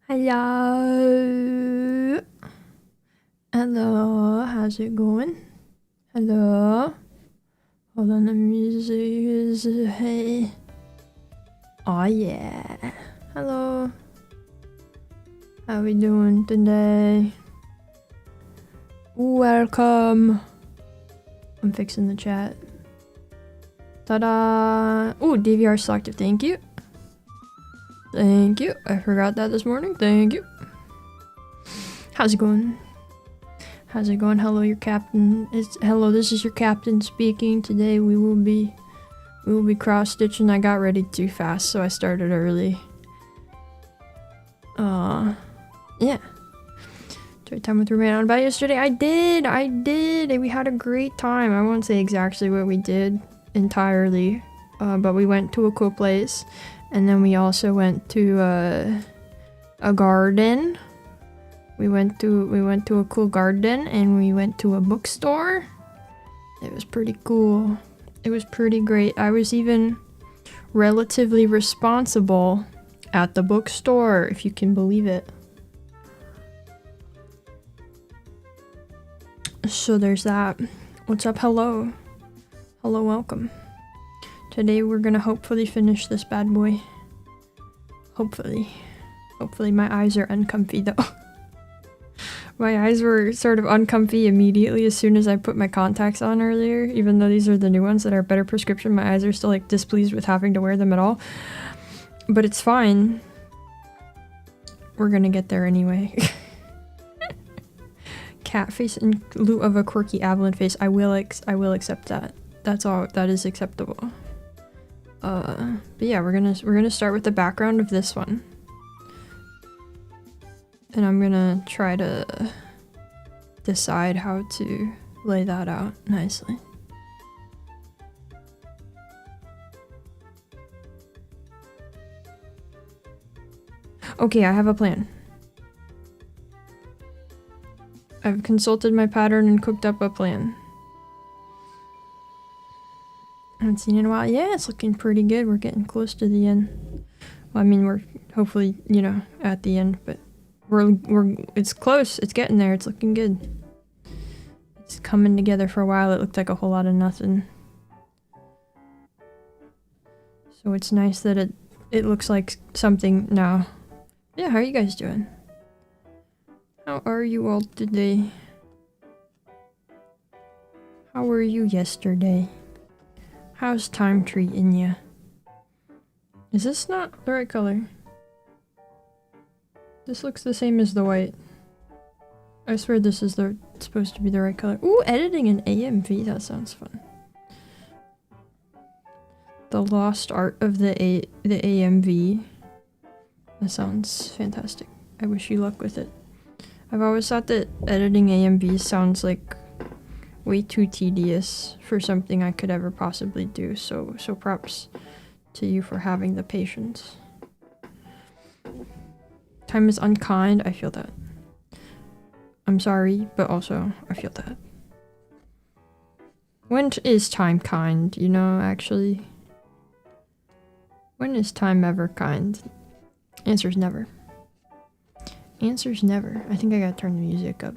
Hello. Hello. How's it going? Hello. Hold on, the music is hey. Oh yeah. Hello. How we doing today? Welcome. I'm fixing the chat. Ta-da! Ooh, DVR selective. Thank you. Thank you. I forgot that this morning. Thank you. How's it going? How's it going? Hello, your captain. Hello, this is your captain speaking. Today we will be cross stitching. I got ready too fast, so I started early. Yeah. Enjoyed time with roommate on about yesterday. I did. We had a great time. I won't say exactly what we did entirely, but we went to a cool place, and then we also went to a garden. We went to a cool garden, and we went to a bookstore. It was pretty cool. It was pretty great. I was even relatively responsible at the bookstore, if you can believe it. So there's that. What's up? Hello. Hello, welcome. Today we're gonna hopefully finish this bad boy. Hopefully. Hopefully my eyes are uncomfy though. My eyes were sort of uncomfy immediately as soon as I put my contacts on earlier. Even though these are the new ones that are better prescription, my eyes are still like displeased with having to wear them at all. But it's fine. We're gonna get there anyway. Cat face in lieu of a quirky Avalon face. I will accept that. That's all. That is acceptable. But yeah, we're gonna start with the background of this one. And I'm gonna try to decide how to lay that out nicely. Okay, I have a plan. I've consulted my pattern and cooked up a plan. I haven't seen it in a while. Yeah, it's looking pretty good. We're getting close to the end. Well, I mean, we're hopefully, you know, at the end, but it's close. It's getting there. It's looking good. It's coming together. For a while it looked like a whole lot of nothing. So it's nice that it looks like something now. Yeah, how are you guys doing? How are you all today? How were you yesterday? How's time treating you? Is this not the right color? This looks the same as the white. I swear this is supposed to be the right color. Ooh, editing an AMV, that sounds fun. The lost art of the AMV. That sounds fantastic. I wish you luck with it. I've always thought that editing AMVs sounds like way too tedious for something I could ever possibly do, so props to you for having the patience. Time is unkind, I feel that. I'm sorry, but also I feel that. When is time kind, you know, actually? When is time ever kind? Answer's never. Answer's never. I think I gotta turn the music up.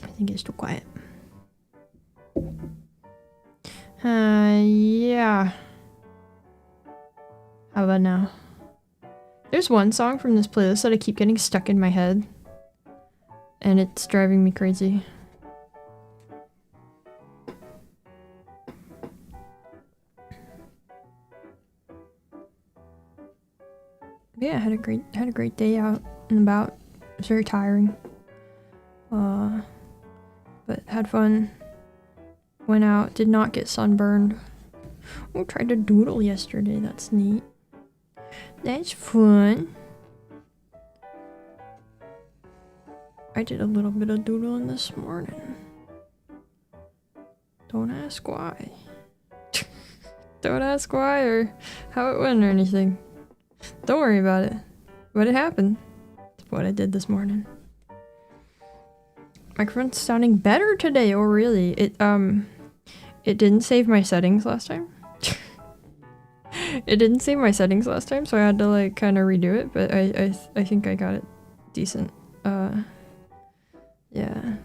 I think it's too quiet. Yeah. How about now? There's one song from this playlist that I keep getting stuck in my head. And it's driving me crazy. Yeah, I had a great day out and about. It was very tiring. But had fun. Went out, did not get sunburned. Oh, tried to doodle yesterday, that's neat. That's fun. I did a little bit of doodling this morning. Don't ask why. Don't ask why or how it went or anything. Don't worry about it. But it happened. It's what I did this morning. Microphone's sounding better today. Oh, really? It didn't save my settings last time. It didn't save my settings last time, so I had to like kind of redo it, but I think I got it decent. Yeah.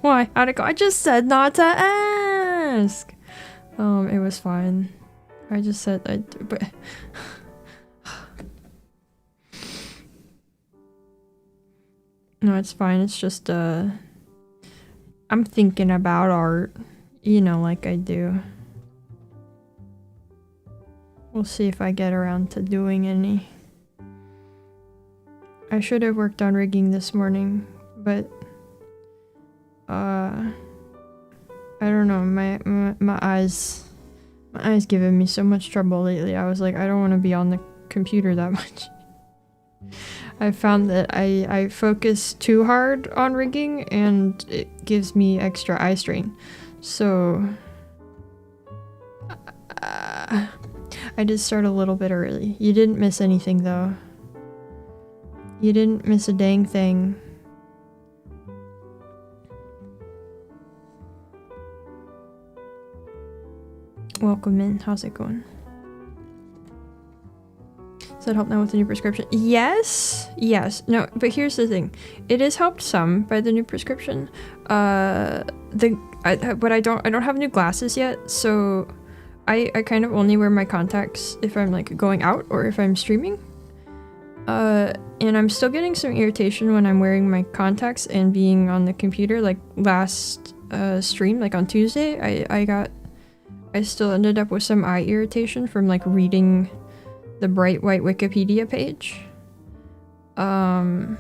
Why? How'd it go? I just said not to ask! It was fine. I just said but no, it's fine. It's just I'm thinking about art, you know, like I do. We'll see if I get around to doing any. I should have worked on rigging this morning, but I don't know, my eyes giving me so much trouble lately. I was like, I don't want to be on the computer that much. I found that I focus too hard on rigging and it gives me extra eye strain. So I did start a little bit early. You didn't miss anything though. You didn't miss a dang thing. Welcome in. How's it going? Does that help now with the new prescription? Yes. Yes. No, but here's the thing. It is helped some by the new prescription. But I don't have new glasses yet, so I kind of only wear my contacts if I'm like going out or if I'm streaming. And I'm still getting some irritation when I'm wearing my contacts and being on the computer. Like last stream, like on Tuesday, I still ended up with some eye irritation from like reading the bright white Wikipedia page. And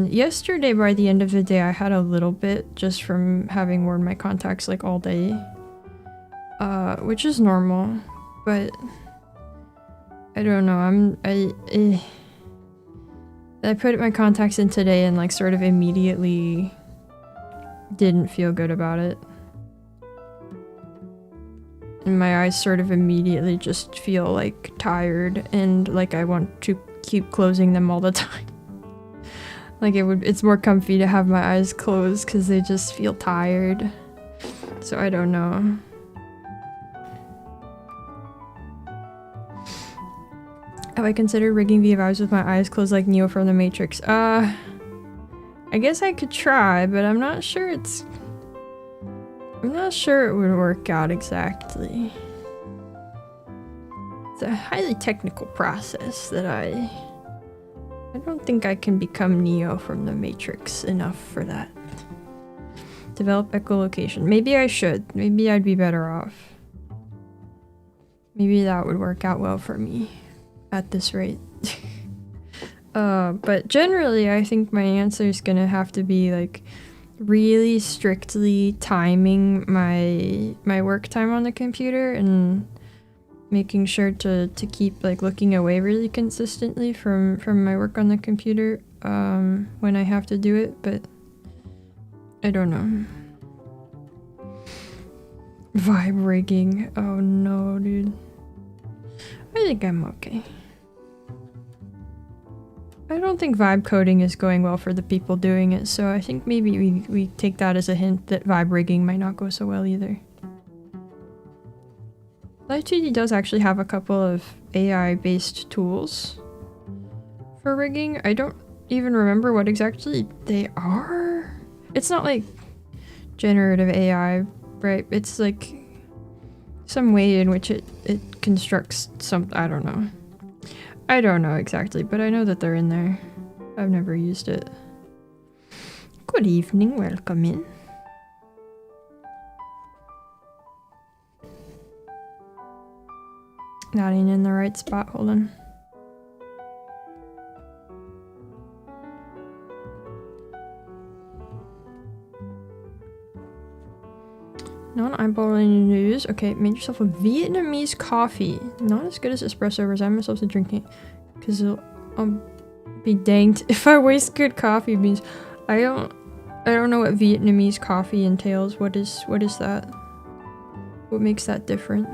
yesterday by the end of the day I had a little bit just from having worn my contacts like all day. Which is normal, but I don't know, I put my contacts in today and like sort of immediately didn't feel good about it. And my eyes sort of immediately just feel like tired and like I want to keep closing them all the time. Like it's more comfy to have my eyes closed because they just feel tired. So I don't know. Have I considered rigging the vibes with my eyes closed like Neo from the Matrix? I guess I could try, but I'm not sure it would work out exactly. It's a highly technical process that I don't think I can become Neo from the Matrix enough for that. Develop echolocation. Maybe I should. Maybe I'd be better off. Maybe that would work out well for me at this rate. But generally I think my answer is gonna have to be like really strictly timing my work time on the computer and making sure to keep like looking away really consistently from my work on the computer when I have to do it, but I don't know. Vibe rigging. Oh no, dude. I think I'm okay. I don't think vibe coding is going well for the people doing it, so I think maybe we take that as a hint that vibe rigging might not go so well either. Live2D does actually have a couple of AI-based tools for rigging. I don't even remember what exactly they are. It's not like generative AI, right? It's like some way in which it constructs some, I don't know. I don't know exactly, but I know that they're in there. I've never used it. Good evening, welcome in. That ain't in the right spot, hold on. Non-eyeballing news. Okay, made yourself a Vietnamese coffee. Not as good as espresso. Resign myself to drinking because I'll be danged if I waste good coffee beans. I don't know what Vietnamese coffee entails. What is that? What makes that different?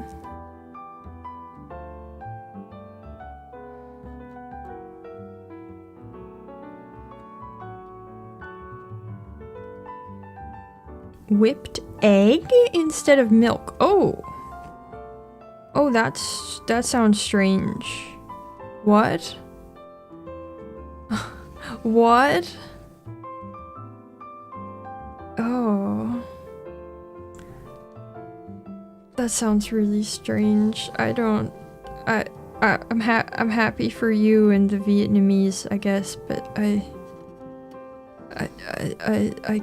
Whipped egg instead of milk. Oh. Oh, that sounds strange. What? What? Oh. That sounds really strange. I'm happy for you and the Vietnamese, I guess, but I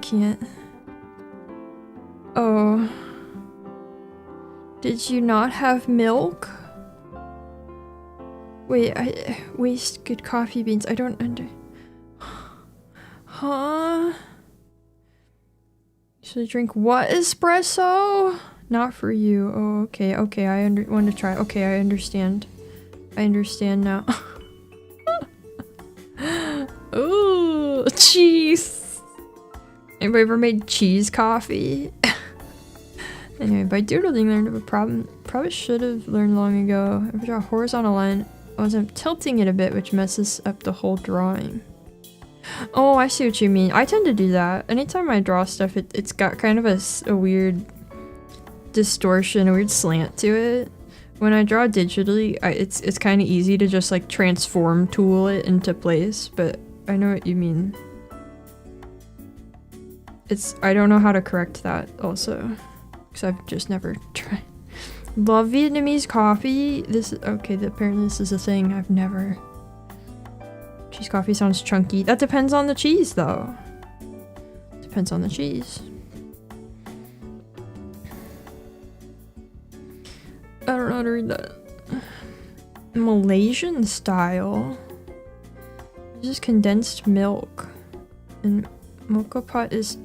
can't. Oh. Did you not have milk? Wait, I waste good coffee beans. I don't Huh? Should I drink what espresso? Not for you. Oh, okay, okay. I want to try. Okay, I understand. I understand now. Ooh, cheese. Anybody ever made cheese coffee? Anyway, by doodling, learned of a problem. Probably should have learned long ago. If I draw a horizontal line, I was tilting it a bit, which messes up the whole drawing. Oh, I see what you mean. I tend to do that. Anytime I draw stuff, it's got kind of a weird distortion, a weird slant to it. When I draw digitally, it's kind of easy to just like transform tool it into place, but I know what you mean. I don't know how to correct that also, because I've just never tried. Love Vietnamese coffee. Okay, apparently this is a thing. I've never. Cheese coffee sounds chunky. That depends on the cheese though. Depends on the cheese. I don't know how to read that. Malaysian style. This is condensed milk. And mocha pot is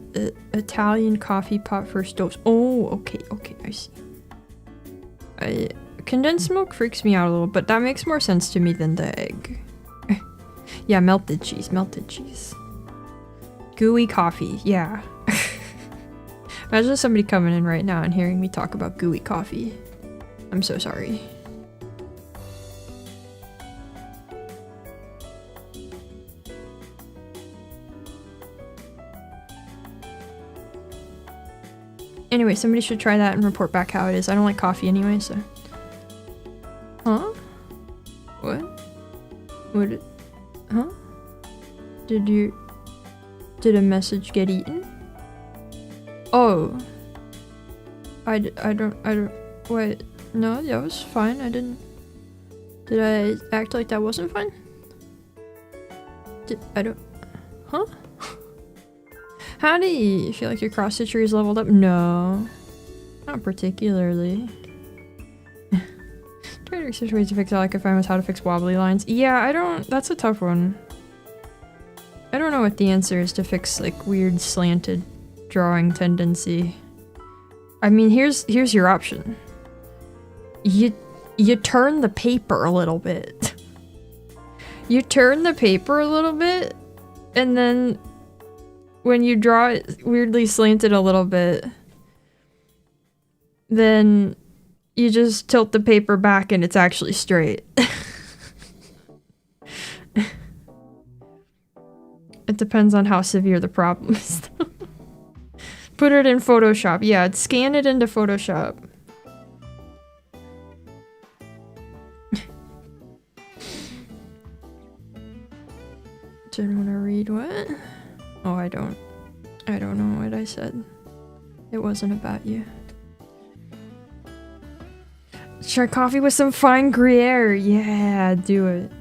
Italian coffee pot first dose. Oh, okay, okay, I see. Condensed milk freaks me out a little, but that makes more sense to me than the egg. Yeah, melted cheese, melted cheese. Gooey coffee, yeah. Imagine somebody coming in right now and hearing me talk about gooey coffee. I'm so sorry. Anyway, somebody should try that and report back how it is. I don't like coffee anyway, so. Huh? What? What? Huh? Did a message get eaten? Oh. I don't, wait. No, that was fine. Did I act like that wasn't fine? Huh? How do you feel like your cross stitchery is leveled up? No. Not particularly. Try to research ways to fix it like if I was how to fix wobbly lines. Yeah, that's a tough one. I don't know what the answer is to fix like weird slanted drawing tendency. I mean, here's your option. You turn the paper a little bit. You turn the paper a little bit, and then when you draw it weirdly slanted a little bit, then you just tilt the paper back and it's actually straight. It depends on how severe the problem is. Put it in Photoshop. Yeah, scan it into Photoshop. Didn't want to read what? Oh, I don't know what I said. It wasn't about you. Try coffee with some fine Gruyere. Yeah, do it.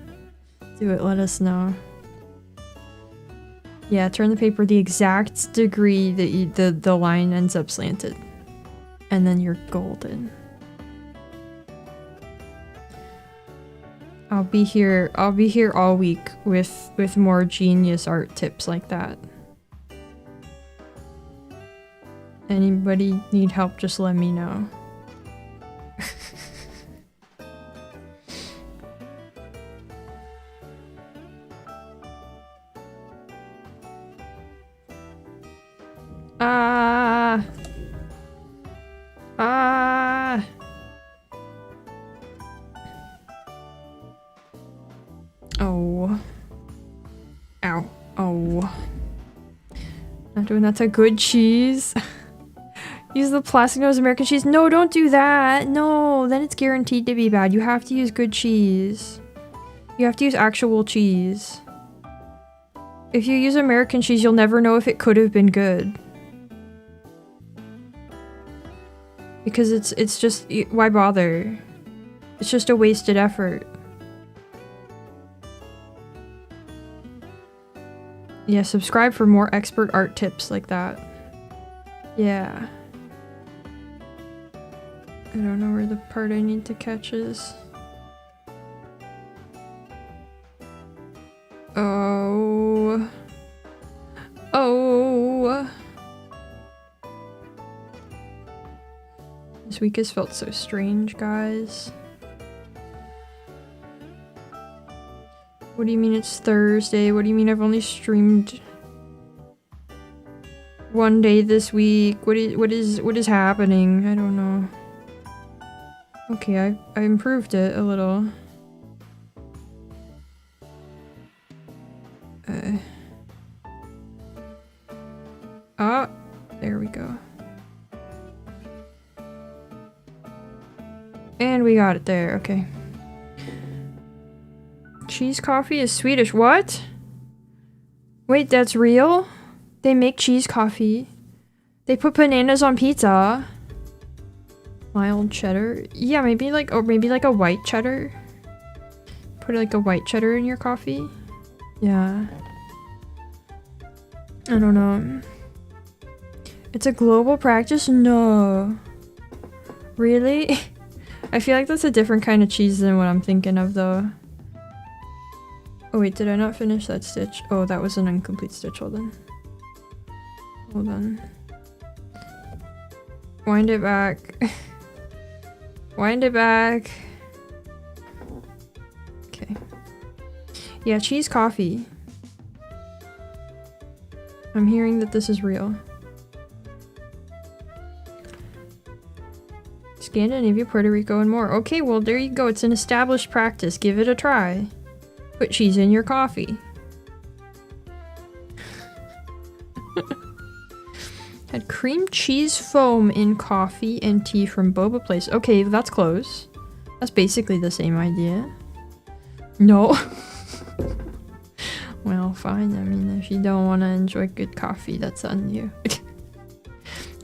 Do it, let us know. Yeah, turn the paper the exact degree that the line ends up slanted. And then you're golden. I'll be here all week with more genius art tips like that. Anybody need help, just let me know. Oh. Ow. Oh. Not doing that to good cheese. Use the plastic nose American cheese. No, don't do that. No, then it's guaranteed to be bad. You have to use good cheese. You have to use actual cheese. If you use American cheese, you'll never know if it could have been good. Because it's just, why bother? It's just a wasted effort. Yeah, subscribe for more expert art tips like that. Yeah. I don't know where the part I need to catch is. Oh. Oh. This week has felt so strange, guys. What do you mean it's Thursday? What do you mean I've only streamed one day this week? What is happening? I don't know. Okay, I improved it a little. Oh, there we go. And we got it there, okay. Cheese coffee is Swedish. What? Wait, that's real? They make cheese coffee. They put bananas on pizza. Mild cheddar. Yeah, maybe like, or maybe like a white cheddar. Put like a white cheddar in your coffee. Yeah. I don't know. It's a global practice? No. Really? I feel like that's a different kind of cheese than what I'm thinking of though. Oh wait, did I not finish that stitch? Oh, that was an incomplete stitch. Hold on. Hold on. Wind it back. Wind it back. Okay. Yeah, cheese coffee. I'm hearing that this is real. Scandinavia, Puerto Rico, and more. Okay, well, there you go. It's an established practice. Give it a try. Put cheese in your coffee. Had cream cheese foam in coffee and tea from Boba Place. Okay, that's close. That's basically the same idea. No. Well, fine. I mean, if you don't want to enjoy good coffee, that's on you.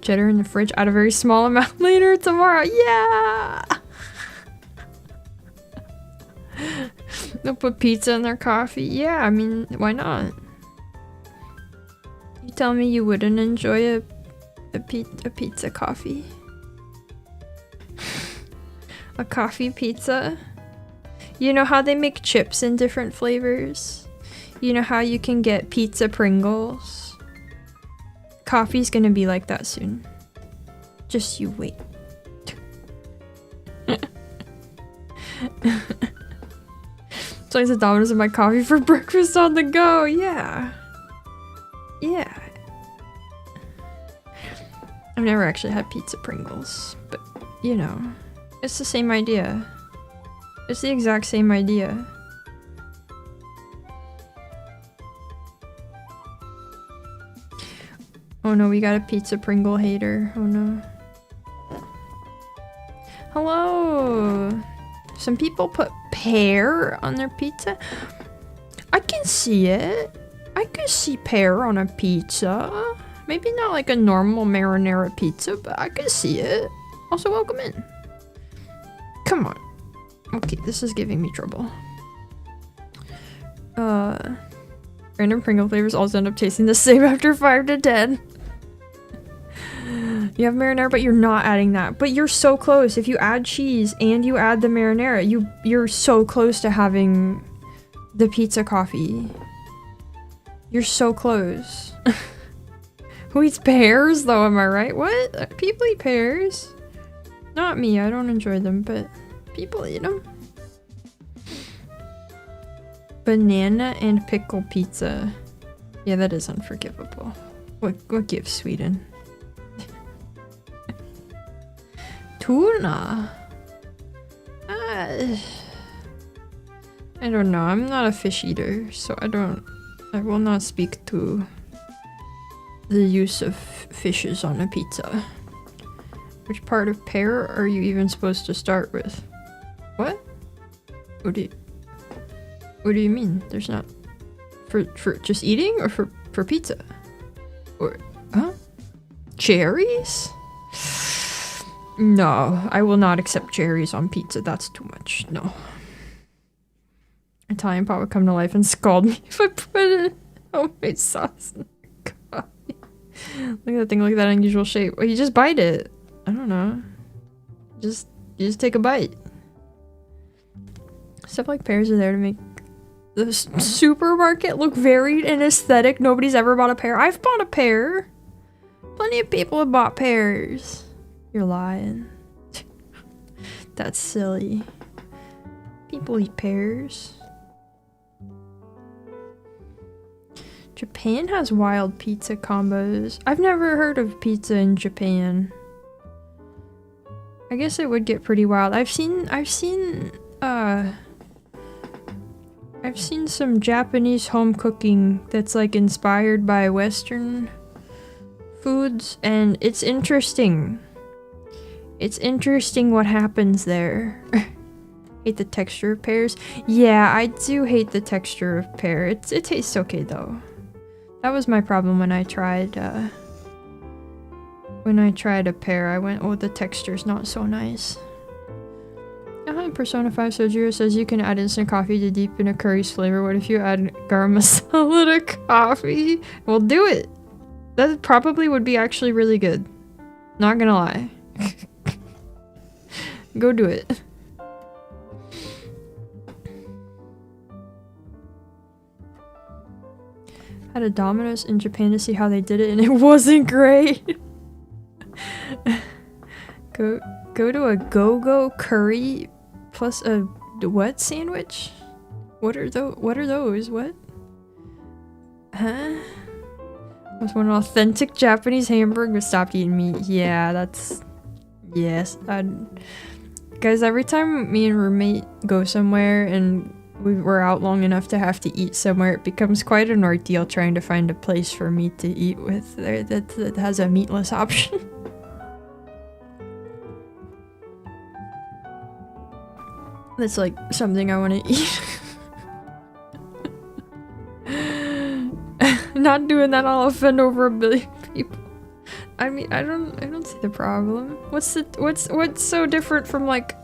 Cheddar in the fridge. Add a very small amount later tomorrow. Yeah! They'll put pizza in their coffee. Yeah, I mean, why not? You tell me you wouldn't enjoy a pizza coffee. A coffee pizza. You know how they make chips in different flavors? You know how you can get pizza Pringles? Coffee's gonna be like that soon. Just you wait. Slice of Domino's in my coffee for breakfast on the go. Yeah. Yeah. I've never actually had pizza Pringles, but you know, it's the same idea. It's the exact same idea. Oh no, we got a pizza Pringle hater. Oh no. Hello. Some people put pear on their pizza. I can see it. I can see pear on a pizza. Maybe not like a normal marinara pizza, but I can see it. Also, welcome in. Come on. Okay, this is giving me trouble. Random Pringle flavors also end up tasting the same after 5 to 10. You have marinara, but you're not adding that. But you're so close. If you add cheese and you add the marinara, you're so close to having the pizza coffee. You're so close. Who eats pears though, am I right? What? People eat pears? Not me, I don't enjoy them, but people eat them. Banana and pickle pizza. Yeah, that is unforgivable. What gives Sweden? Tuna. I don't know. I'm not a fish eater, so I will not speak to the use of fishes on a pizza. Which part of pear are you even supposed to start with? What? What do you mean? There's not... For just eating or for pizza? Or... Huh? Cherries? No, I will not accept cherries on pizza. That's too much. No. Italian pot would come to life and scald me if I put it homemade sauce in the coffee. Look at that thing, look at that unusual shape. Well, you just bite it. I don't know. You just take a bite. Stuff like pears are there to make the supermarket look varied and aesthetic. Nobody's ever bought a pear. I've bought a pear. Plenty of people have bought pears. You're lying. That's silly. People eat pears. Japan has wild pizza combos. I've never heard of pizza in Japan. I guess it would get pretty wild. I've seen some Japanese home cooking that's like inspired by Western foods, and it's interesting. It's interesting what happens there. Hate the texture of pears. Yeah, I do hate the texture of pear. It tastes okay though. That was my problem when I tried a pear. I went, oh, the texture's not so nice. Persona 5 Sojiro says you can add instant coffee to deepen a curry's flavor. What if you add garam masala to coffee? Well, do it. That probably would be actually really good. Not gonna lie. Go do it. Had a Domino's in Japan to see how they did it, and it wasn't great. Go to a go-go curry plus a what sandwich? What are those? What? Huh? Was one an authentic Japanese hamburger? Stopped eating meat. Yeah, that's... Yes. Guys, every time me and roommate go somewhere and we're out long enough to have to eat somewhere, it becomes quite an ordeal trying to find a place for me to eat with there that has a meatless option. That's like something I want to eat. Not doing that, I'll offend over 1 billion people. I mean, I don't see the problem. What's so different from like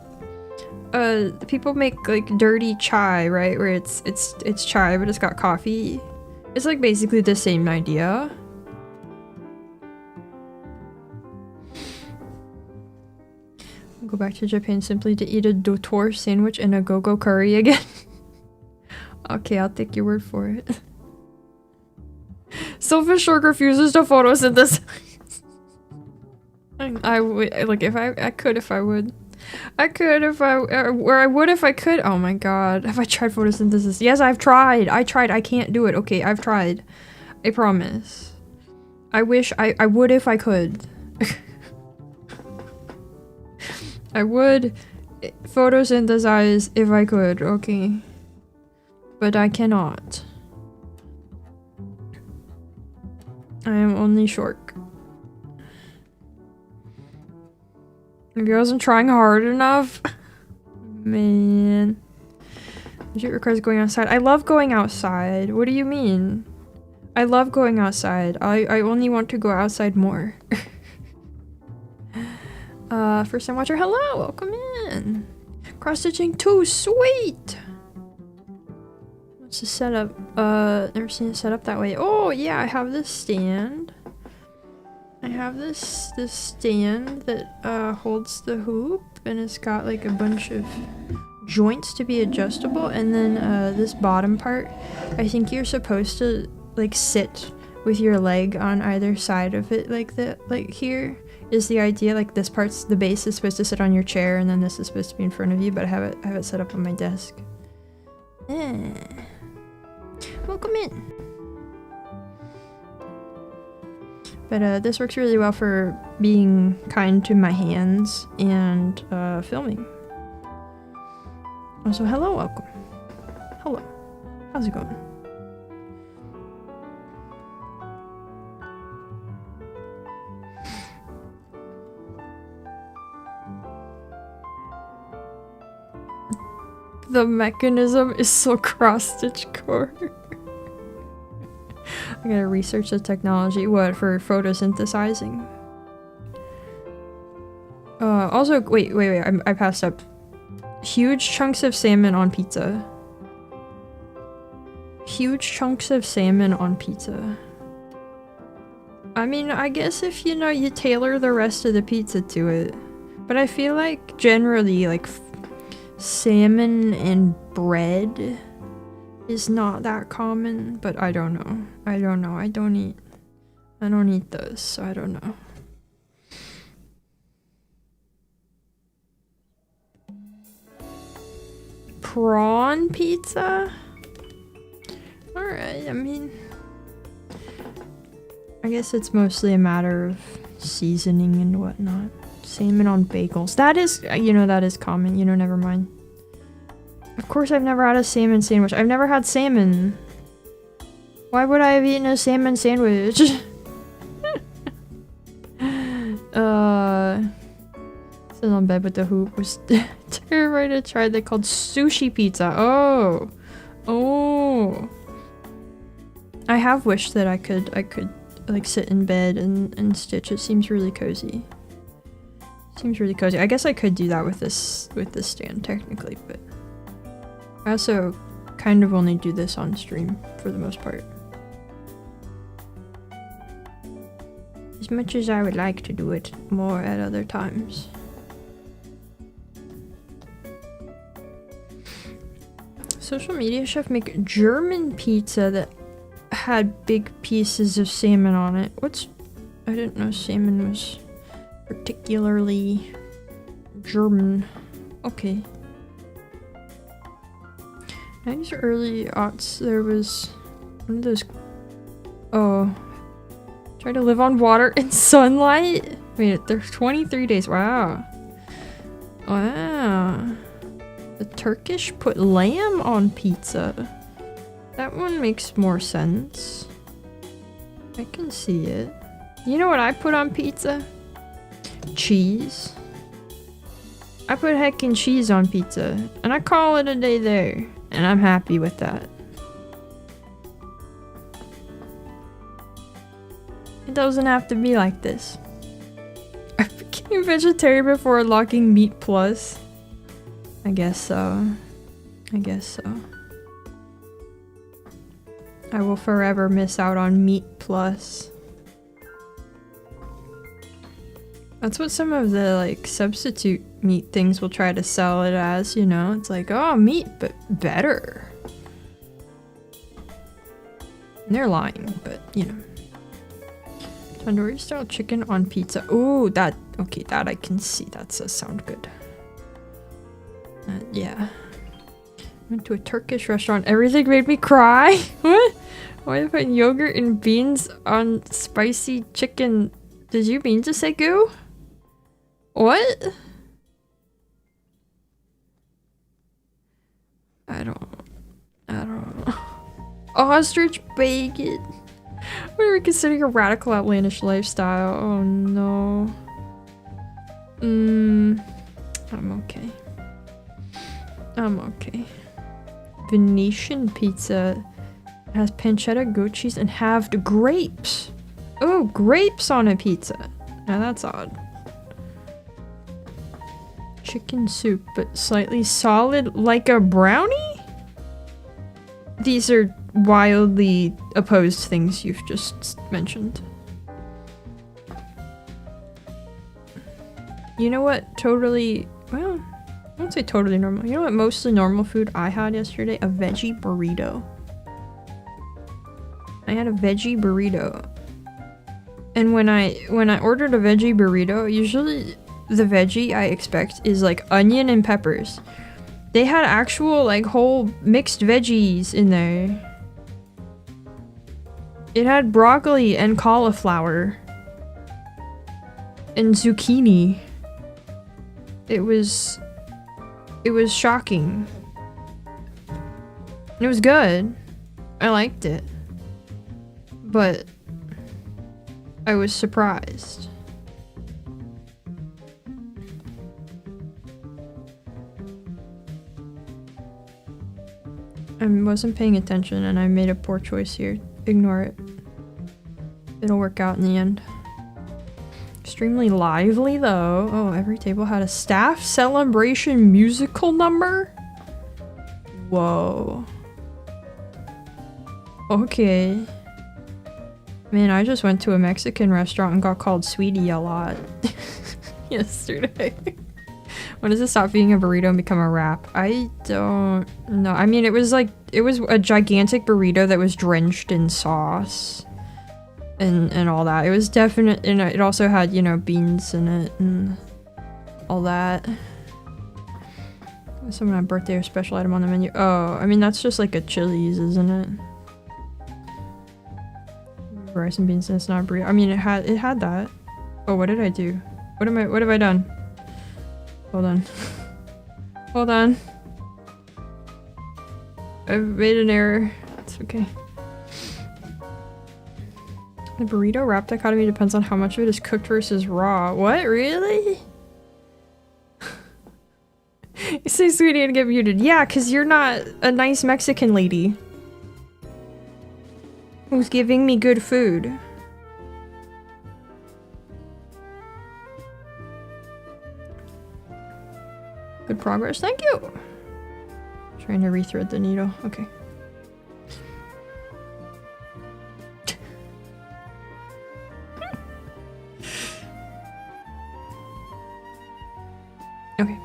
people make like dirty chai, right? Where it's chai but it's got coffee. It's like basically the same idea. Go back to Japan simply to eat a dotor sandwich and a go-go curry again. Okay, I'll take your word for it. Selfish shark refuses to photosynthesize. I would, like, if I could if I would. I could if I, or I would if I could. Oh my god. Have I tried photosynthesis? Yes, I've tried. I can't do it. Okay, I've tried. I promise. I wish I would if I could. I would photosynthesize if I could, okay. But I cannot. I am only short. Maybe I wasn't trying hard enough. Man. It requires going outside. I love going outside. What do you mean? I love going outside. I only want to go outside more. First time watcher, hello! Welcome in! Cross-stitching 2, sweet! What's the setup? Never seen it set up that way. Oh, yeah, I have this stand. I have this stand that holds the hoop, and it's got like a bunch of joints to be adjustable, and then this bottom part, I think you're supposed to like sit with your leg on either side of it, like here is the idea. Like this part's, the base is supposed to sit on your chair, and then this is supposed to be in front of you, but I have it set up on my desk. Welcome in. But this works really well for being kind to my hands and filming. Also, hello, welcome. Hello. How's it going? The mechanism is so cross-stitch core. I gotta research the technology. What, for photosynthesizing? Also, wait, I passed up. Huge chunks of salmon on pizza. Huge chunks of salmon on pizza. I mean, I guess if, you know, you tailor the rest of the pizza to it. But I feel like, generally, like, salmon and bread is not that common, but I don't know. I don't eat those, so I don't know. Prawn pizza? Alright, I mean, I guess it's mostly a matter of seasoning and whatnot. Salmon on bagels. That is, you know, that is common. You know, never mind. Of course I've never had a salmon sandwich. I've never had salmon. Why would I have eaten a salmon sandwich? Still on bed with the hoop was terrified to try. They called sushi pizza. Oh. I have wished that I could like sit in bed and stitch. It seems really cozy. I guess I could do that with this stand technically, but I also kind of only do this on stream for the most part. As much as I would like to do it more at other times. Social media chef make German pizza that had big pieces of salmon on it. I didn't know salmon was particularly German. Okay. These early aughts, there was one of those. Oh. Try to live on water and sunlight? Wait, there's 23 days. Wow. The Turkish put lamb on pizza. That one makes more sense. I can see it. You know what I put on pizza? Cheese. I put heckin' cheese on pizza, and I call it a day there, and I'm happy with that. It doesn't have to be like this. I became vegetarian before unlocking Meat Plus. I guess so. I will forever miss out on Meat Plus. That's what some of the, like, substitute meat things will try to sell it as, you know? It's like, oh, meat, but better. And they're lying, but, you know. Tandoori style chicken on pizza. Ooh, that I can see. That does sound good. Yeah. Went to a Turkish restaurant. Everything made me cry. What? Why did I put yogurt and beans on spicy chicken? Did you mean to say goo? What? I don't know. Ostrich bacon. What are we considering a radical outlandish lifestyle? Oh no. I'm okay. Venetian pizza has pancetta, goat cheese, and halved grapes. Oh, grapes on a pizza. Now that's odd. Chicken soup, but slightly solid like a brownie? These are wildly opposed things you've just mentioned. You know what? Totally, well, I won't say totally normal. You know what mostly normal food I had yesterday? A veggie burrito. I had a veggie burrito. And when I ordered a veggie burrito, usually the veggie I expect is like onion and peppers. They had actual like whole mixed veggies in there. It had broccoli and cauliflower and zucchini. It was shocking. It was good. I liked it. But I was surprised. I wasn't paying attention and I made a poor choice here. Ignore it. It'll work out in the end. Extremely lively though. Oh, every table had a staff celebration musical number? Whoa. Okay. Man, I just went to a Mexican restaurant and got called sweetie a lot yesterday. When does it stop being a burrito and become a wrap? I don't know. I mean, it was a gigantic burrito that was drenched in sauce and all that. It was definite, and it also had, you know, beans in it and all that. Some kind of birthday or special item on the menu. Oh, I mean, that's just like a Chili's, isn't it? Rice and beans, and it's not a burrito. I mean, it had that. Oh, what did I do? What have I done? Hold on. Hold on. I've made an error. It's okay. The burrito wrap dichotomy depends on how much of it is cooked versus raw. What? Really? You say sweetie and get muted. Yeah, because you're not a nice Mexican lady who's giving me good food. Good progress, thank you! Trying to rethread the needle, okay. Okay.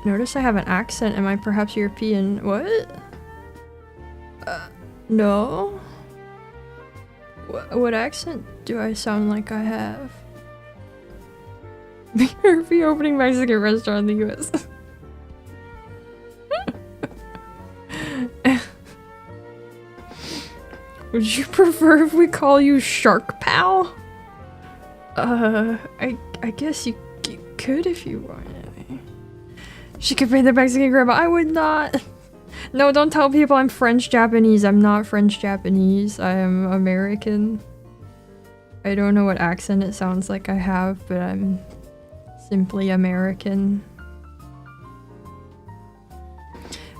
Notice I have an accent, am I perhaps European? What? No? What accent do I sound like I have? Be opening Mexican restaurant in the US. Would you prefer if we call you Shark Pal? I guess you could if you wanted. She could be the Mexican grandma. I would not. No, don't tell people I'm French Japanese. I'm not French Japanese. I am American. I don't know what accent it sounds like I have, but I'm simply American.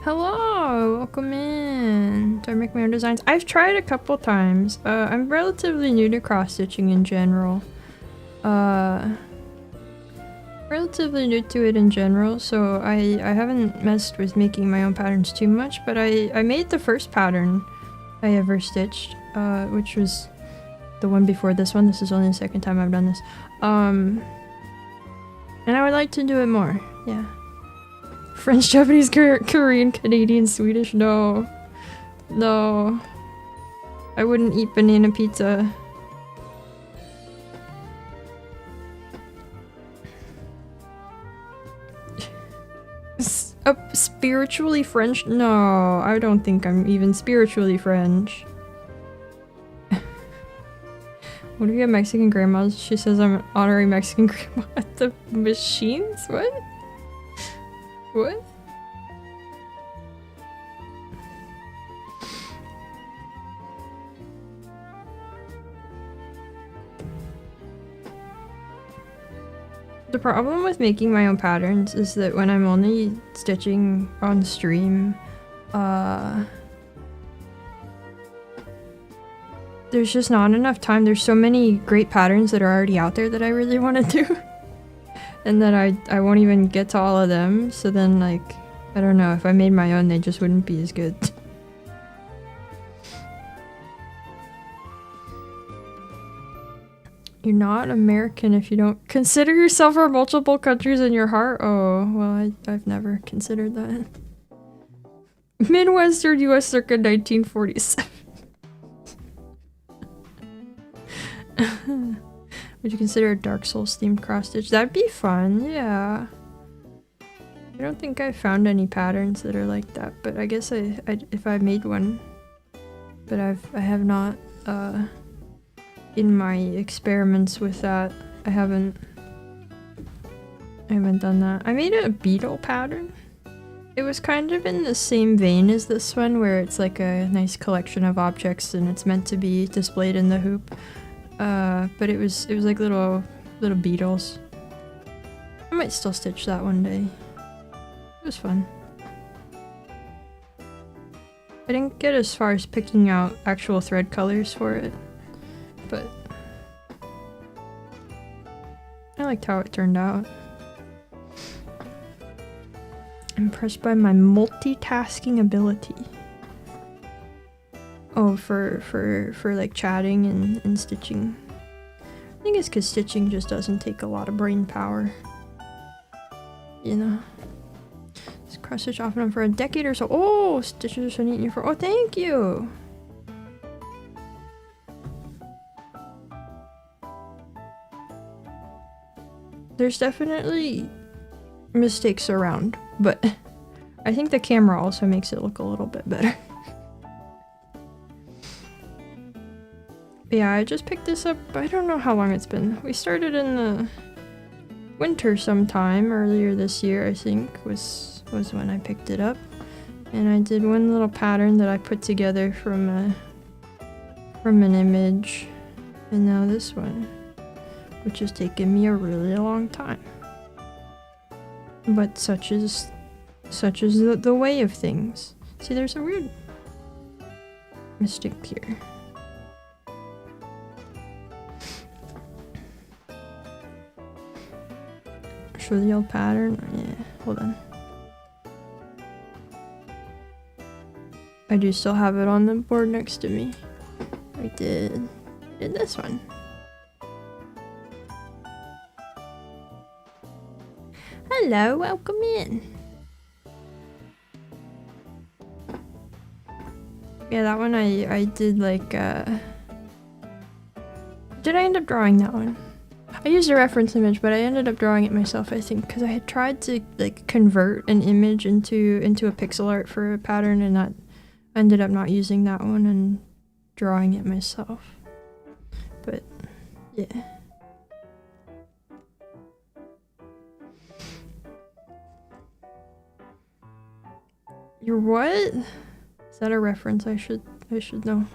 Hello, welcome in. Do I make my own designs? I've tried a couple times. I'm relatively new to cross-stitching in general. Relatively new to it in general, so I haven't messed with making my own patterns too much, but I made the first pattern I ever stitched, which was the one before this one. This is only the second time I've done this. And I would like to do it more, yeah. French, Japanese, Korean, Canadian, Swedish, no. No. I wouldn't eat banana pizza. Spiritually French? No, I don't think I'm even spiritually French. What if you have Mexican grandmas? She says I'm an honorary Mexican grandma at the machines? What? What? The problem with making my own patterns is that when I'm only stitching on stream, there's just not enough time. There's so many great patterns that are already out there that I really want to do. And that I won't even get to all of them, so then, like, I don't know, if I made my own, they just wouldn't be as good. You're not American if you don't consider yourself from multiple countries in your heart? Oh, well, I've never considered that. Midwestern US circa 1947. Would you consider a Dark Souls themed cross stitch? That'd be fun, yeah. I don't think I found any patterns that are like that, but I guess if I made one, but I have not in my experiments with that. I haven't done that. I made a beetle pattern. It was kind of in the same vein as this one, where it's like a nice collection of objects and it's meant to be displayed in the hoop. But it was like little beetles. I might still stitch that one day. It was fun. I didn't get as far as picking out actual thread colors for it, but I liked how it turned out. Impressed by my multitasking ability. Oh, for like chatting and stitching. I think it's because stitching just doesn't take a lot of brain power. You know? Just cross stitch off and on for a decade or so. Oh, stitches are so neat and for. Oh, thank you! There's definitely mistakes around, but I think the camera also makes it look a little bit better. Yeah, I just picked this up, I don't know how long it's been. We started in the winter sometime earlier this year, I think, was when I picked it up. And I did one little pattern that I put together from an image. And now this one, which has taken me a really long time. But such is the way of things. See, there's a weird mistake here. Show the old pattern. Yeah, hold on. I do still have it on the board next to me. I did this one. Hello, welcome in. Yeah, that one I did like, did I end up drawing that one? I used a reference image, but I ended up drawing it myself, I think, because I had tried to like convert an image into a pixel art for a pattern, and that ended up not using that one and drawing it myself. But yeah. You're what? Is that a reference I should know?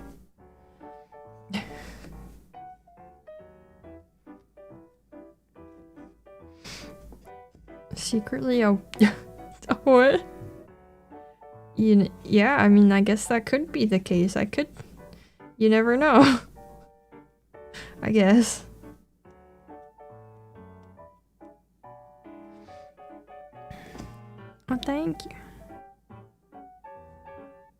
Secretly, oh, what? Yeah, I mean, I guess that could be the case. You never know. I guess. Oh, thank you.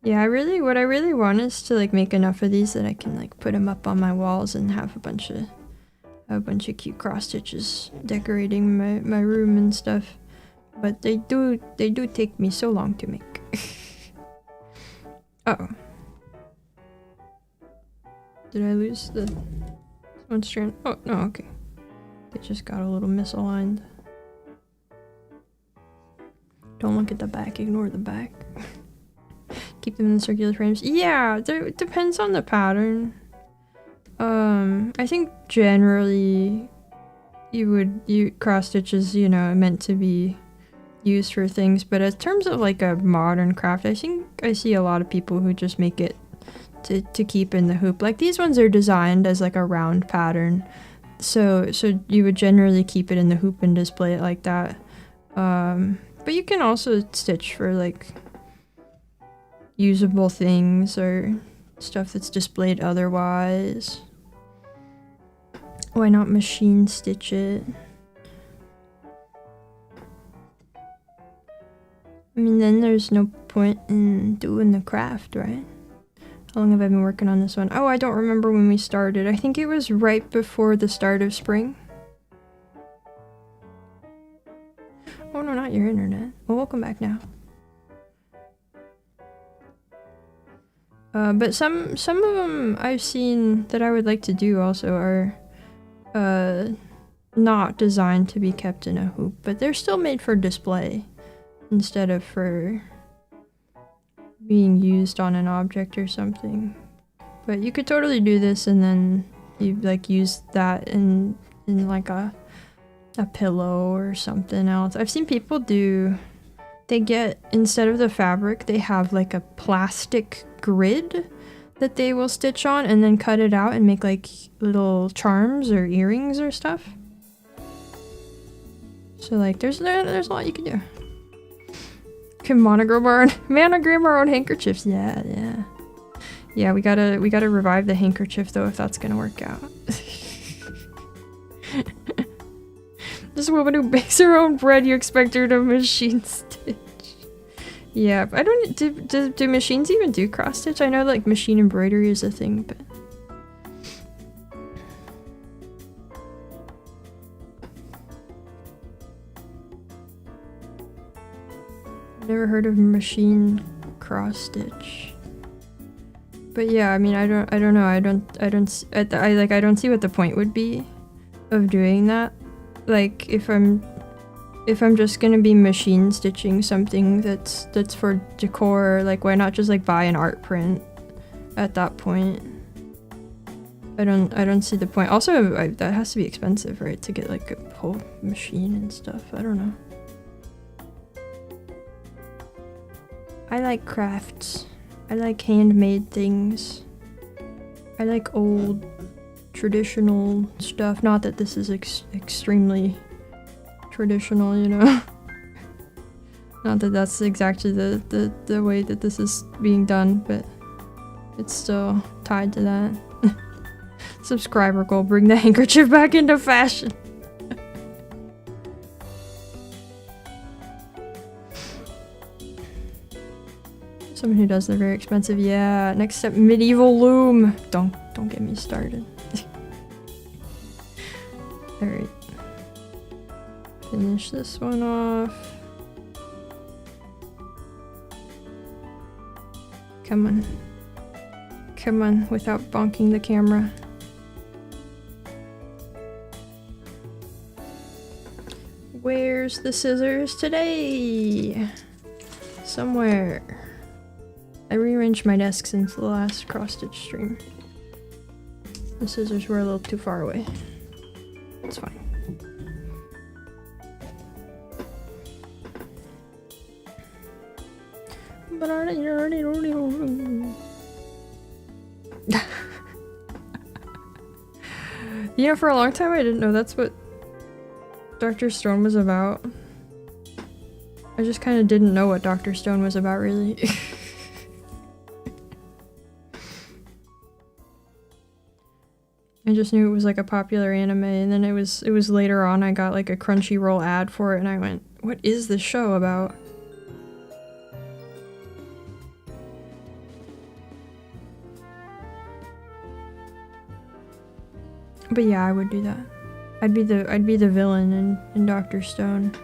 Yeah, what I really want is to like make enough of these that I can like put them up on my walls and have a bunch of cute cross stitches decorating my room and stuff. But they do take me so long to make. Uh-oh. Did I lose the one strand? Oh, no, okay. It just got a little misaligned. Don't look at the back, ignore the back. Keep them in the circular frames. Yeah, it depends on the pattern. I think generally you cross stitches, you know, meant to be used for things, but in terms of like a modern craft, I think I see a lot of people who just make it to keep in the hoop. Like these ones are designed as like a round pattern, so you would generally keep it in the hoop and display it like that. But you can also stitch for like usable things or stuff that's displayed otherwise. Why not machine stitch it? I mean, then there's no point in doing the craft, right? How long have I been working on this one? Oh, I don't remember when we started. I think it was right before the start of spring. Oh no, not your internet. Well, welcome back now. But some of them I've seen that I would like to do also are not designed to be kept in a hoop, but they're still made for display instead of for being used on an object or something. But you could totally do this and then you like use that in like a pillow or something else. I've seen people do, they get, instead of the fabric, they have like a plastic grid that they will stitch on and then cut it out and make like little charms or earrings or stuff. So like there's a lot you can do. can monogram our own handkerchiefs. Yeah, yeah. Yeah, we gotta revive the handkerchief though if that's gonna work out. This woman who bakes her own bread, you expect her to machine stitch. Yeah, I don't do machines even do cross stitch? I know like machine embroidery is a thing, but never heard of machine cross stitch. But yeah, I mean, I don't know. I don't see what the point would be of doing that. Like if I'm just gonna be machine stitching something that's for decor, like why not just like buy an art print at that point? I don't see the point. Also, that has to be expensive, right? To get like a whole machine and stuff. I don't know. I like crafts. I like handmade things. I like old, traditional stuff. Not that this is extremely traditional, you know? Not that that's exactly the way that this is being done, but it's still tied to that. Subscriber goal, bring the handkerchief back into fashion. Someone who does the very expensive, yeah. Next step, medieval loom. Don't get me started. Alright. Finish this one off. Come on. Come on, without bonking the camera. Where's the scissors today? Somewhere. I rearranged my desk since the last cross-stitch stream. The scissors were a little too far away. It's fine. You know, for a long time I didn't know that's what Dr. Stone was about. I just kind of didn't know what Dr. Stone was about, really. I just knew it was like a popular anime, and then it was later on I got like a Crunchyroll ad for it and I went, what is this show about? But yeah, I would do that. I'd be the villain in Dr. Stone.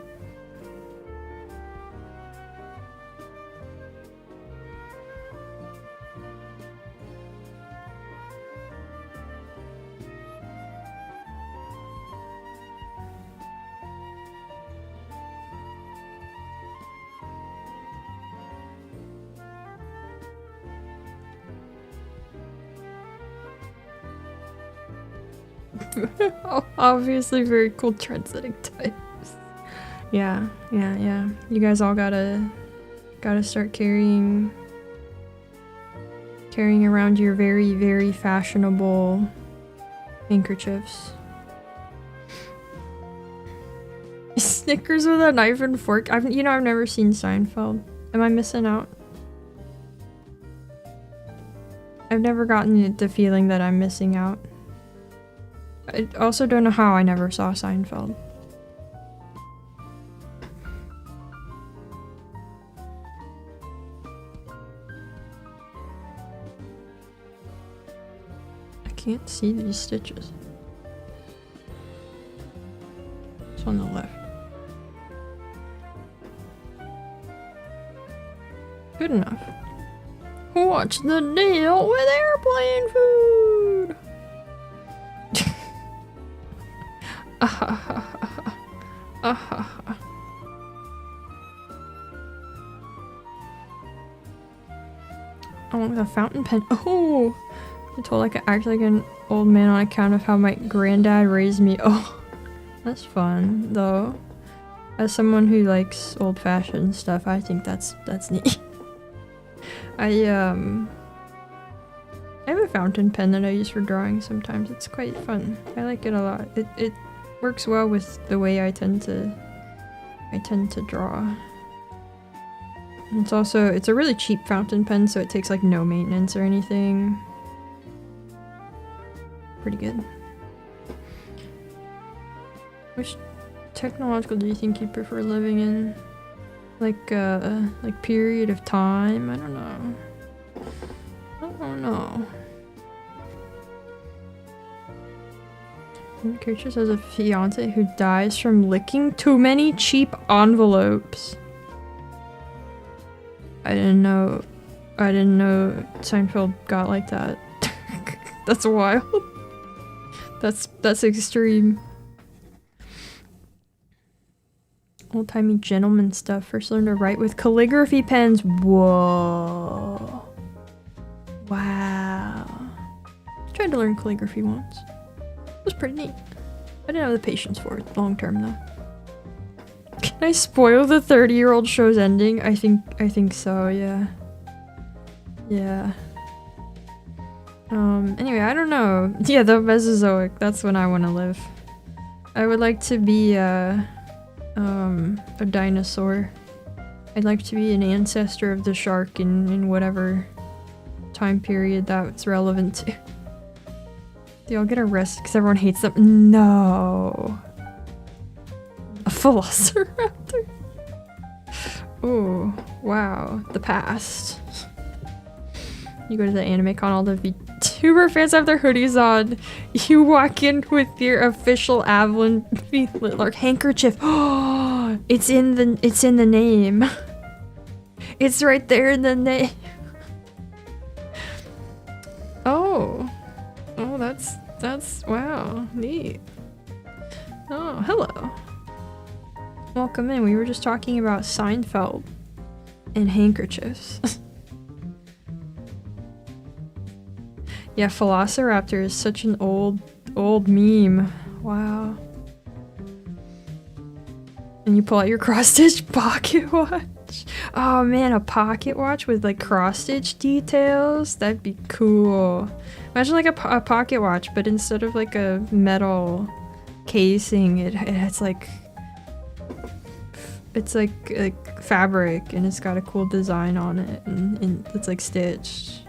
Obviously very cool trendsetting types. Yeah. You guys all gotta start carrying around your very, very fashionable handkerchiefs. Snickers with a knife and fork. I've never seen Seinfeld. Am I missing out? I've never gotten the feeling that I'm missing out. I also don't know how I never saw Seinfeld. I can't see these stitches. It's on the left. Good enough. What's the deal with airplane food? Oh, the fountain pen. Oh! I told I could act like an old man on account of how my granddad raised me. Oh, that's fun, though. As someone who likes old-fashioned stuff, I think that's neat. I have a fountain pen that I use for drawing sometimes. It's quite fun. I like it a lot. It works well with the way I tend to draw. It's a really cheap fountain pen, so it takes like no maintenance or anything. Pretty good. Which technological do you think you prefer living in? Like period of time? I don't know. I don't know. Curtis has a fiance who dies from licking too many cheap envelopes. I didn't know Seinfeld got like that. That's wild. That's extreme. Old-timey gentleman stuff. First learned to write with calligraphy pens. Whoa. Wow. I tried to learn calligraphy once. It was pretty neat. I didn't have the patience for it long term though. Can I spoil the 30-year-old show's ending? I think so, yeah. Yeah. Anyway, I don't know. Yeah, the Mesozoic, that's when I want to live. I would like to be a dinosaur. I'd like to be an ancestor of the shark in whatever time period that's relevant to. They all get arrested because everyone hates them. No. A velociraptor? Oh, wow. The past. You go to the anime con, all the VTuber fans have their hoodies on. You walk in with your official Avalon like handkerchief. Oh, it's in the name. It's right there in the name. Oh. Oh, that's wow, neat. Oh, hello. Welcome in. We were just talking about Seinfeld and handkerchiefs. Yeah, Velociraptor is such an old meme. Wow. And you pull out your cross-stitch pocket watch. Oh man, a pocket watch with like cross-stitch details? That'd be cool. Imagine like a pocket watch, but instead of like a metal casing, it has like... It's like fabric and it's got a cool design on it and it's like stitched.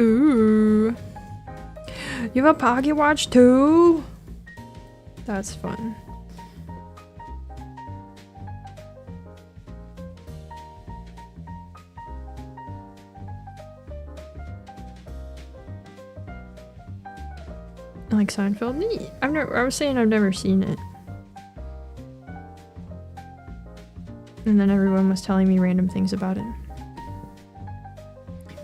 Ooh. You have a pocket watch too? That's fun. I like Seinfeld. Neat. I was saying I've never seen it. And then everyone was telling me random things about it.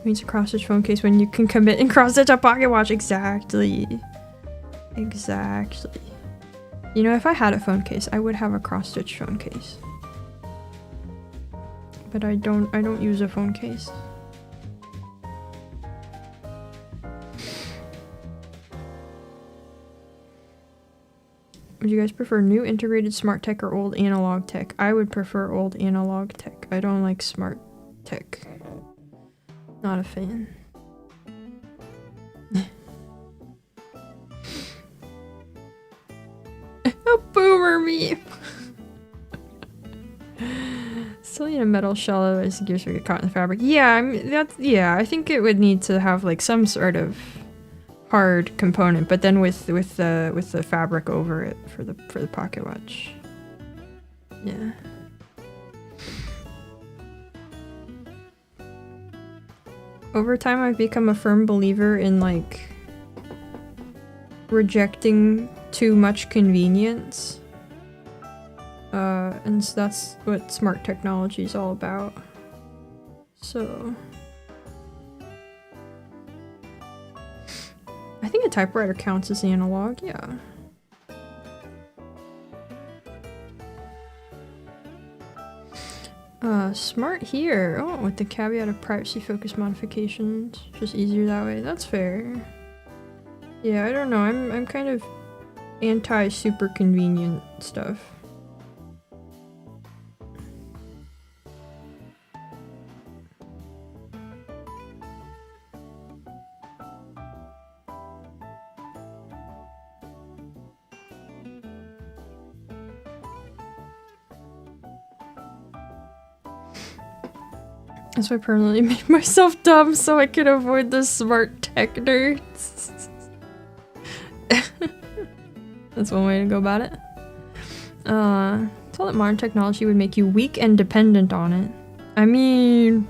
Means a cross-stitch phone case when you can commit and cross-stitch a pocket watch. Exactly. Exactly. You know, if I had a phone case, I would have a cross-stitch phone case. But I don't use a phone case. Would you guys prefer new integrated smart tech or old analog tech? I would prefer old analog tech. I don't like smart tech. Not a fan. A boomer meme! Still need a metal shell, otherwise the gears would get caught in the fabric. Yeah, I think it would need to have like some sort of hard component, but then with the fabric over it for the pocket watch. Yeah. Over time, I've become a firm believer in like rejecting too much convenience. And so that's what smart technology is all about. So I think a typewriter counts as analog, yeah. Smart here. Oh, with the caveat of privacy-focused modifications. Just easier that way. That's fair. Yeah, I don't know. I'm kind of anti-super convenient stuff. That's why I permanently made myself dumb so I could avoid the smart tech nerds. That's one way to go about it. Thought that modern technology would make you weak and dependent on it. I mean...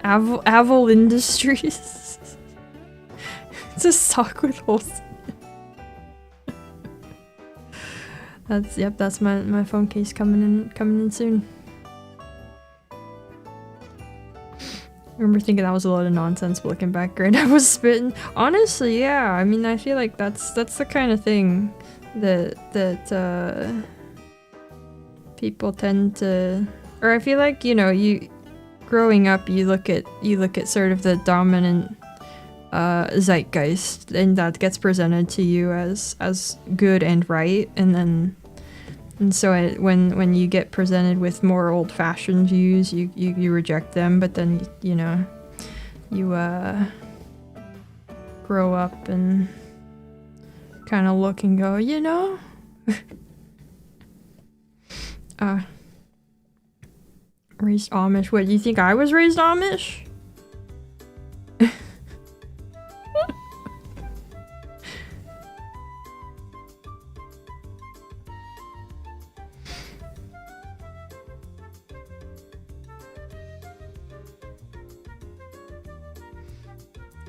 Avil Industries. It's a sock with holes. That's my phone case coming in soon. I remember thinking that was a lot of nonsense, but looking back, great, I was spitting. Honestly, yeah. I mean, I feel like that's the kind of thing that people tend to, or I feel like, you know, growing up, you look at sort of the dominant zeitgeist, and that gets presented to you as good and right, and so when you get presented with more old-fashioned views, you reject them, but then, you know, you grow up and kind of look and go, you know? Raised Amish. What, do you think I was raised Amish?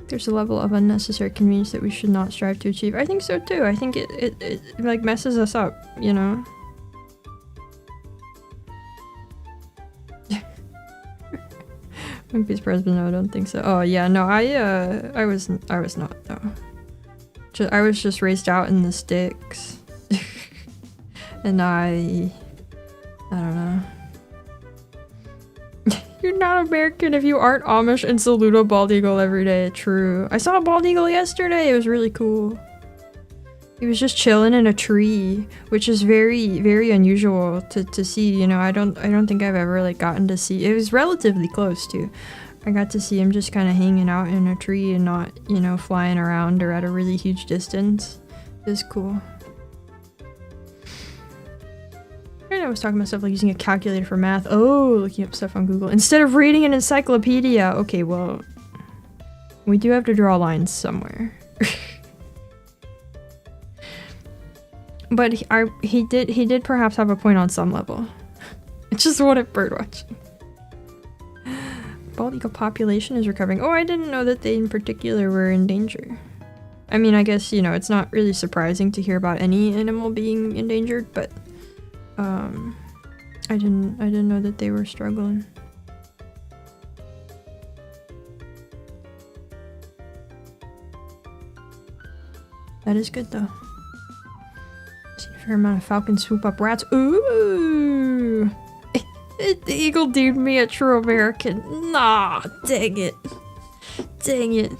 There's a level of unnecessary convenience that we should not strive to achieve. I think so too. I think it like messes us up, you know? Wimpy's president, no, I don't think so. Oh yeah, no, I was not, no. I was just raised out in the sticks. And I don't know. You're not American if you aren't Amish and salute a bald eagle every day. True. I saw a bald eagle yesterday. It was really cool. He was just chilling in a tree, which is very, very unusual to see. You know, I don't think I've ever like gotten to see. It was relatively close too. I got to see him just kind of hanging out in a tree and not, you know, flying around or at a really huge distance. It was cool. I was talking about stuff like using a calculator for math. Oh, looking up stuff on Google instead of reading an encyclopedia. Okay, well, we do have to draw lines somewhere. But he did perhaps have a point on some level. It's just what at birdwatching. Bald eagle population is recovering. Oh, I didn't know that they in particular were in danger. I mean, I guess, you know, it's not really surprising to hear about any animal being endangered, but I didn't know that they were struggling. That is good though. See a fair amount of falcons swoop up rats. Ooh! The eagle deemed me a true American. Nah, dang it. Dang it.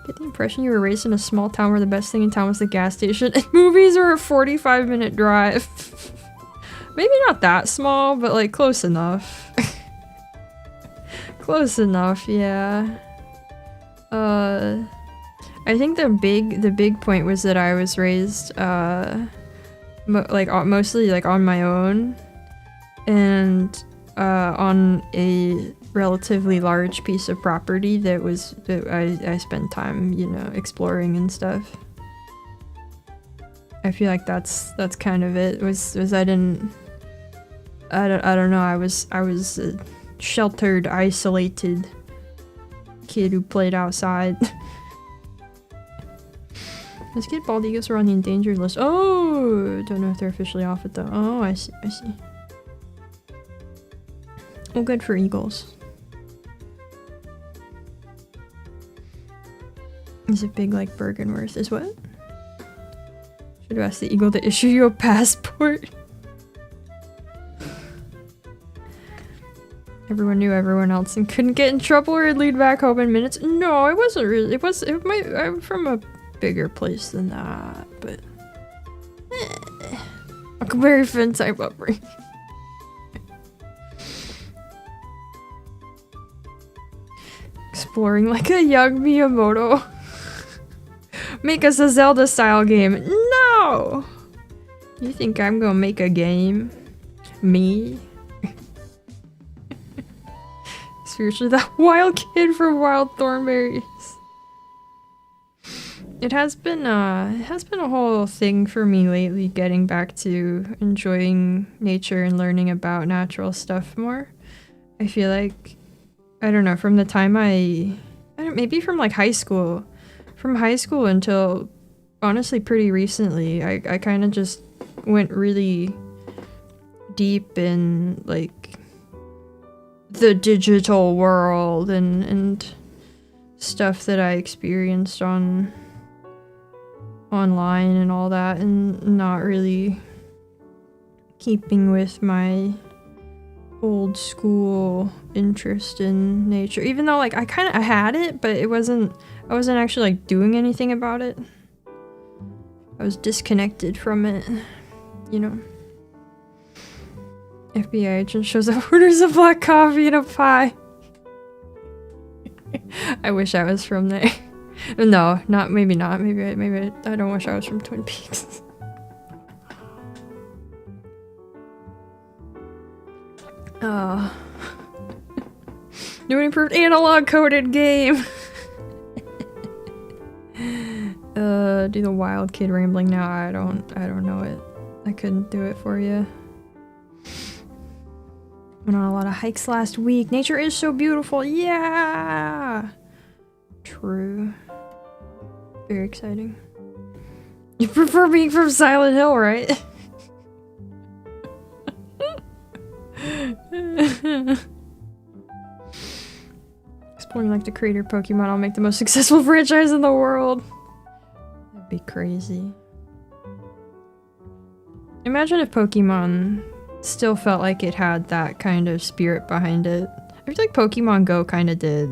Get the impression you were raised in a small town where the best thing in town was the gas station and movies are a 45-minute drive. Maybe not that small, but like close enough. Close enough, yeah. I think the big point was that I was raised mostly like on my own and on a relatively large piece of property that I spent time, you know, exploring and stuff. I feel like that's kind of it. Was I don't know. I was a sheltered, isolated kid who played outside. Let's get bald eagles are on the endangered list. Oh, don't know if they're officially off it though. Oh, I see. Well, good for eagles. Is it big like Bergenworth? Is what? Should have asked the eagle to issue you a passport. Everyone knew everyone else and couldn't get in trouble or lead back home in minutes. No, it wasn't really. I'm from a bigger place than that, but a very fun type upbringing. Exploring like a young Miyamoto. Make us a Zelda style game. No! You think I'm gonna make a game? Me? Seriously, that wild kid from Wild Thornberries. It has been a whole thing for me lately, getting back to enjoying nature and learning about natural stuff more. I feel like, I don't know, from the time maybe from like high school. From high school until honestly pretty recently, I kind of just went really deep in like the digital world and stuff that I experienced online and all that, and not really keeping with my old school interest in nature, even though like I had it, but I wasn't actually like doing anything about it. I was disconnected from it, you know. FBI agent shows up, orders a black coffee and a pie. I wish I was from there. No, maybe not. Maybe I don't wish I was from Twin Peaks. New and improved analog coded game. Do the wild kid rambling now. I don't know it. I couldn't do it for you. Went on a lot of hikes last week. Nature is so beautiful. Yeah. True. Very exciting. You prefer being from Silent Hill, right? Exploring like the creator Pokemon, I'll make the most successful franchise in the world. That'd be crazy. Imagine if Pokemon still felt like it had that kind of spirit behind it. I feel like Pokemon Go kind of did.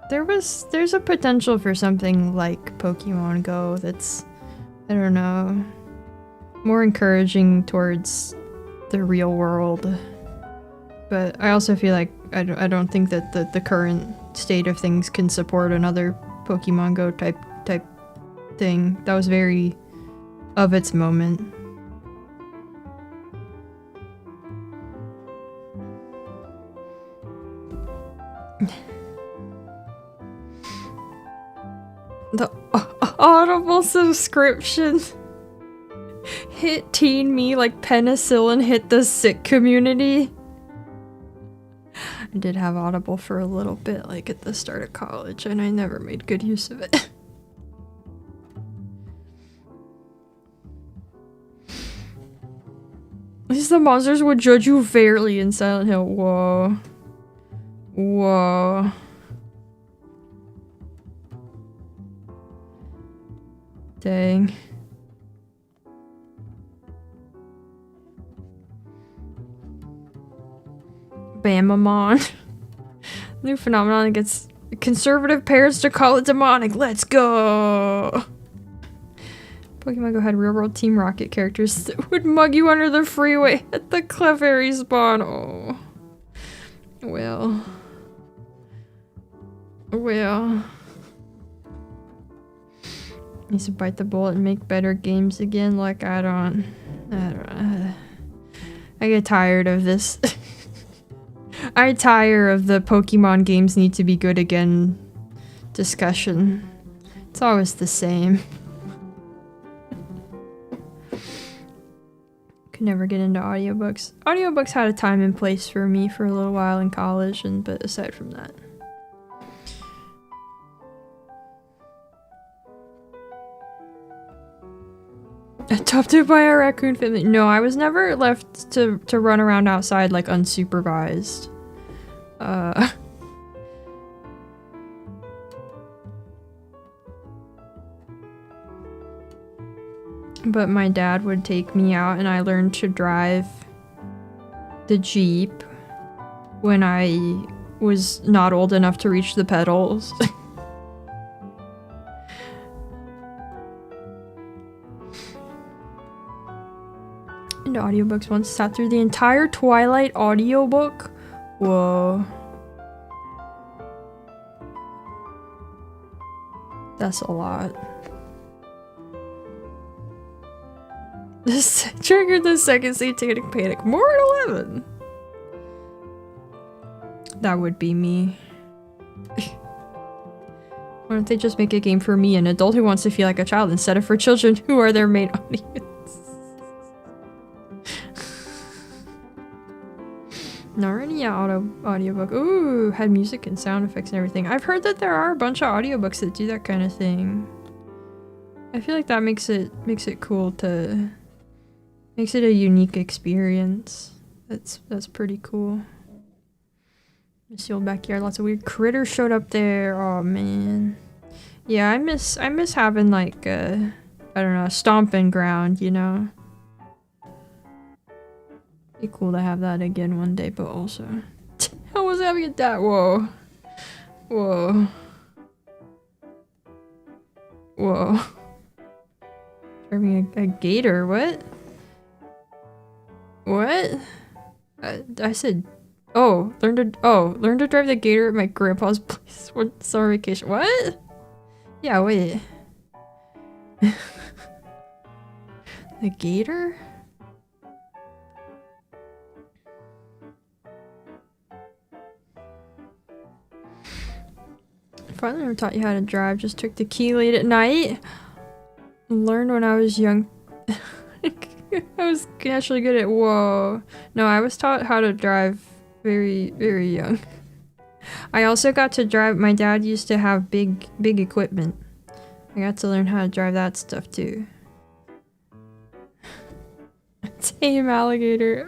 There's a potential for something like Pokemon Go that's, I don't know, more encouraging towards the real world. But I also feel like I don't think that the current state of things can support another Pokemon Go type thing. That was very of its moment. The Audible subscription hit teen me like penicillin hit the sick community. I did have Audible for a little bit, like at the start of college, and I never made good use of it. At least the monsters would judge you fairly in Silent Hill. Whoa. Whoa. Dang. Bamamon. New phenomenon that gets conservative parents to call it demonic. Let's go! Pokemon Go had real-world Team Rocket characters that would mug you under the freeway at the Clefairy spawn. Oh. Well. Needs to bite the bullet and make better games again. Like, I get tired of this. I tire of the Pokemon games need to be good again discussion. It's always the same. Could never get into audiobooks. Audiobooks had a time and place for me for a little while in college, but aside from that. Adopted by a raccoon family. No, I was never left to run around outside like unsupervised. But my dad would take me out, and I learned to drive the Jeep when I was not old enough to reach the pedals. Into audiobooks once, sat through the entire Twilight audiobook. Whoa. That's a lot. This triggered the second satanic panic. More at 11. That would be me. Why don't they just make a game for me, an adult who wants to feel like a child, instead of for children who are their main audience? Narnia audiobook. Ooh, had music and sound effects and everything. I've heard that there are a bunch of audiobooks that do that kind of thing. I feel like that makes it cool to... Makes it a unique experience. That's pretty cool. Miss the old backyard. Lots of weird critters showed up there. Oh man. Yeah, I miss having like a, I don't know, a stomping ground, you know? Be cool to have that again one day, but also... How was having it that? Whoa. Whoa. Whoa. Driving a gator, what? What? I said... Oh, learn to drive the gator at my grandpa's place for summer vacation. What? Yeah, wait. The gator? Father never taught you how to drive, just took the key late at night. Learned when I was young. I was naturally good at whoa. No, I was taught how to drive very, very young. I also got to drive, my dad used to have big equipment. I got to learn how to drive that stuff too. Tame alligator.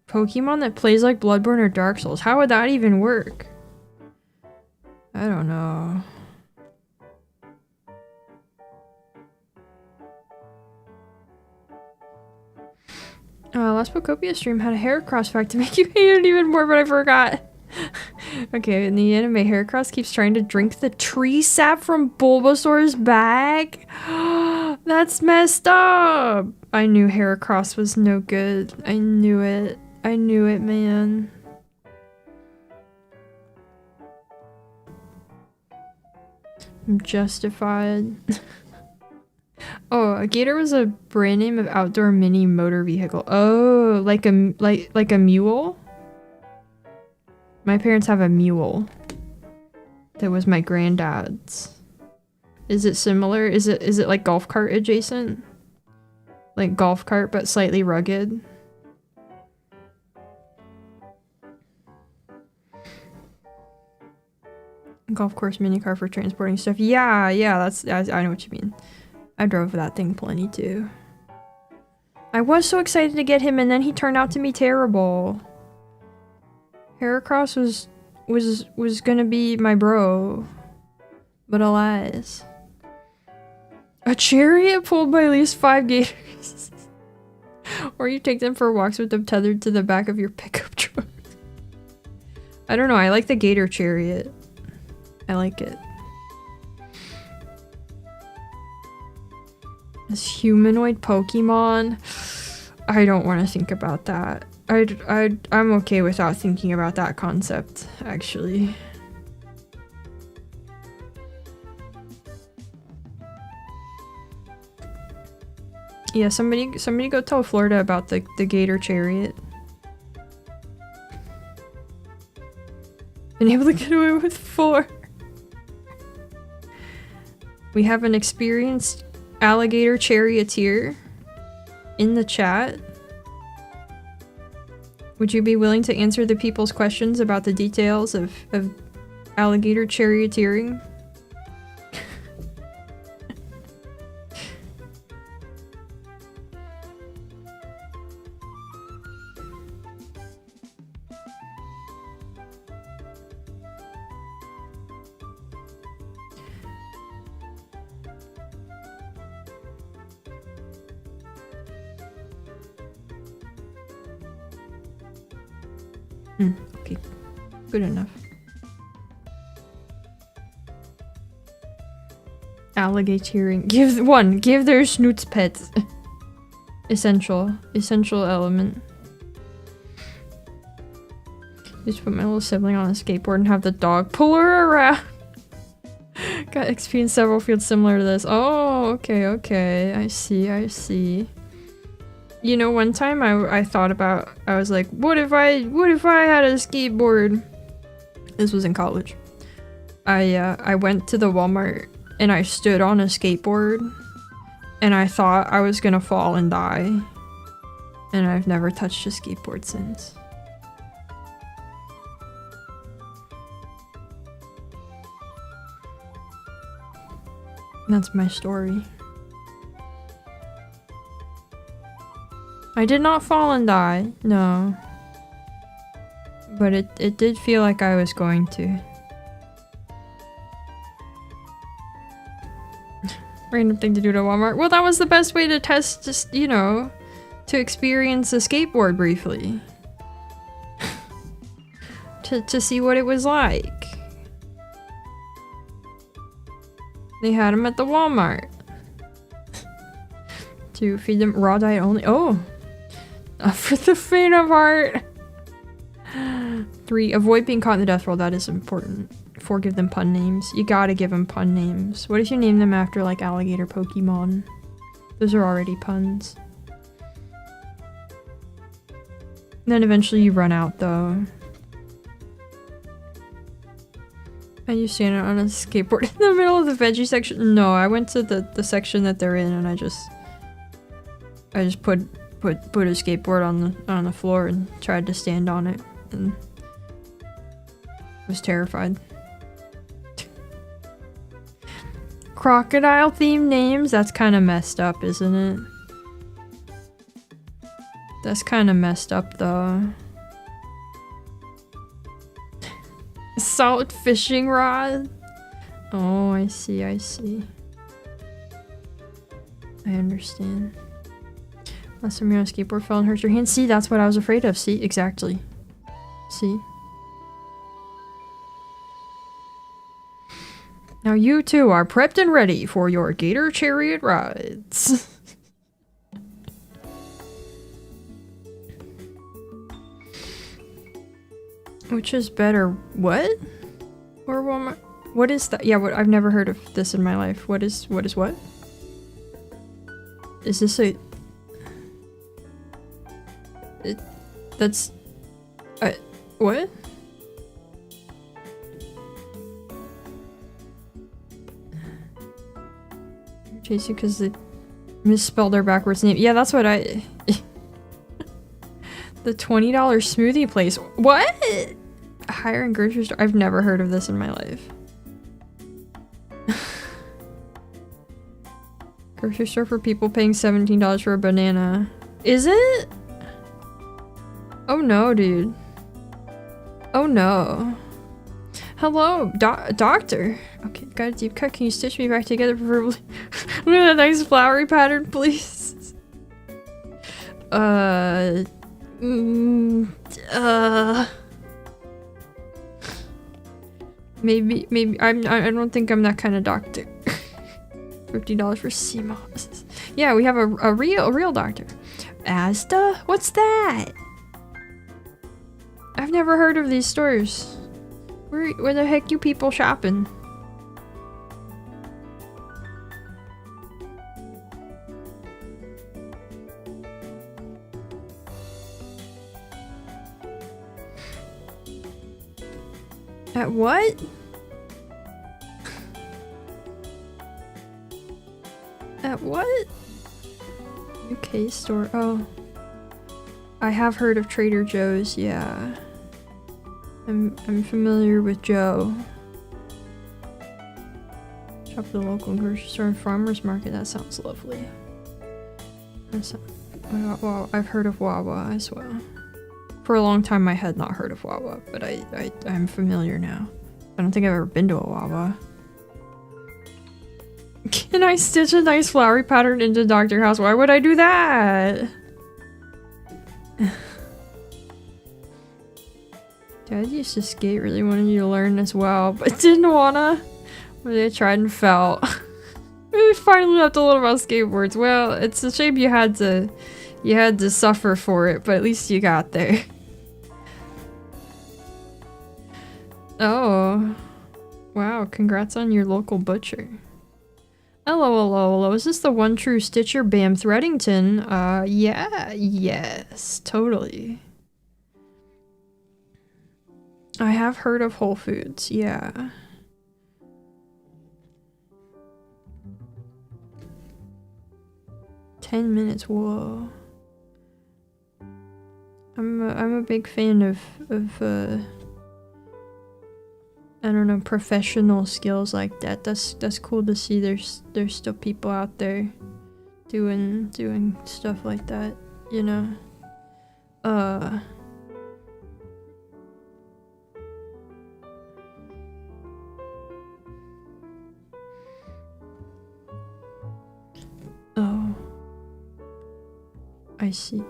Pokemon that plays like Bloodborne or Dark Souls. How would that even work? I don't know. Last Pokopia stream had a Heracross fact to make you hate it even more, but I forgot. Okay, in the anime, Heracross keeps trying to drink the tree sap from Bulbasaur's bag. That's messed up! I knew Heracross was no good. I knew it. I knew it, man. I'm justified. Oh, a gator was a brand name of outdoor mini motor vehicle. Oh, like a mule? My parents have a mule. That was my granddad's. Is it similar? Is it like golf cart adjacent? Like golf cart but slightly rugged? Golf course mini car for transporting stuff. Yeah, that's I know what you mean. I drove that thing plenty too. I was so excited to get him and then he turned out to be terrible. Heracross was gonna be my bro. But alas. A chariot pulled by at least 5 gators. Or you take them for walks with them tethered to the back of your pickup truck. I don't know, I like the gator chariot. I like it. This humanoid Pokemon? I don't want to think about that. I'm okay without thinking about that concept, actually. Yeah, somebody go tell Florida about the gator chariot. Been able to get away with 4. We have an experienced alligator charioteer in the chat. Would you be willing to answer the people's questions about the details of alligator charioteering? Okay, good enough. Alligatering. Give their snoots pets. Essential element. Just put my little sibling on a skateboard and have the dog pull her around. Got XP in several fields similar to this. Oh, okay. I see. You know, one time I thought about, I was like, what if I had a skateboard? This was in college. I went to the Walmart and I stood on a skateboard and I thought I was gonna fall and die. And I've never touched a skateboard since. That's my story. I did not fall and die, no. But it did feel like I was going to. Random thing to do to Walmart. Well, that was the best way to test, just, you know, to experience a skateboard briefly. to see what it was like. They had them at the Walmart. To feed them raw diet only. Oh! Not for the faint of heart! 3. Avoid being caught in the death roll. That is important. 4. Give them pun names. You gotta give them pun names. What if you name them after, like, alligator Pokemon? Those are already puns. And then eventually you run out, though. And you stand on a skateboard in the middle of the veggie section? No, I went to the section that they're in and I just put a skateboard on the floor and tried to stand on it and was terrified. Crocodile themed names? That's kind of messed up, isn't it? That's kind of messed up though. Salt fishing rod? Oh, I see. I understand. Last time you're on a skateboard, fell and hurt your hand. See, that's what I was afraid of. See, exactly. See? Now you two are prepped and ready for your gator chariot rides. Which is better? What? Or Walmart? What is that? Yeah, I've never heard of this in my life. What is what? Is this a... That's... what? Chase you because they misspelled their backwards name. Yeah, that's what I... The $20 smoothie place. What? Hiring grocery store. I've never heard of this in my life. Grocery store for people paying $17 for a banana. Is it? Oh no, dude. Oh no. Hello, doctor. Okay, got a deep cut. Can you stitch me back together preferably? Look at that nice flowery pattern, please. Maybe I don't think I'm that kind of doctor. $50 for CMOS. Yeah, we have a real doctor. Asda? What's that? I've never heard of these stores. Where the heck you people shopping? At what? At what? UK store. Oh. I have heard of Trader Joe's, yeah. I'm familiar with Joe. Shop at the local grocery store and farmer's market. That sounds lovely. Well, I've heard of Wawa as well. For a long time I had not heard of Wawa, but I'm familiar now. I don't think I've ever been to a Wawa. Can I stitch a nice flowery pattern into Dr. House? Why would I do that? Dad used to skate, really wanted you to learn as well, but didn't wanna. Well, they tried and fell. We finally have to learn about skateboards. Well, it's a shame you had to suffer for it, but at least you got there. Oh. Wow, congrats on your local butcher. Hello, is this the one true Stitcher Bam Threadington? Yeah, yes, totally. I have heard of Whole Foods, yeah. $10, whoa. I'm a big fan of I don't know, professional skills like that. That's cool to see. There's still people out there doing stuff like that, you know. Oh. I see.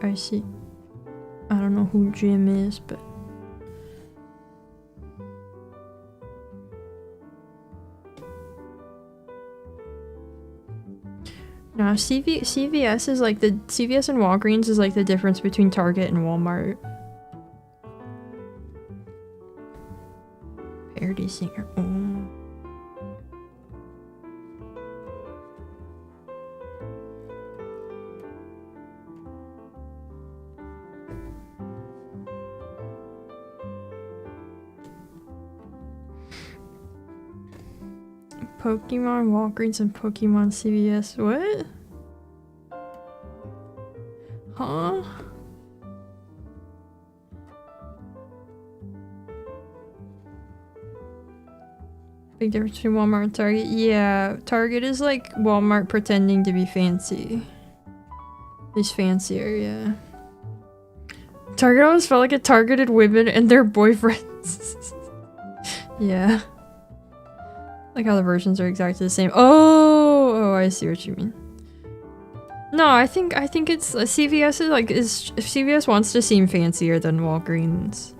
I don't know who Jim is, but no, CVS is like CVS and Walgreens is like the difference between Target and Walmart. Parody singer. Oh. Pokemon Walgreens and Pokemon CVS. What? Huh? Big difference between Walmart and Target? Yeah, Target is like Walmart pretending to be fancy. At least fancier, yeah. Target always felt like it targeted women and their boyfriends. Yeah. Like how the versions are exactly the same. Oh, I see what you mean. No, I think it's CVS is like CVS wants to seem fancier than Walgreens.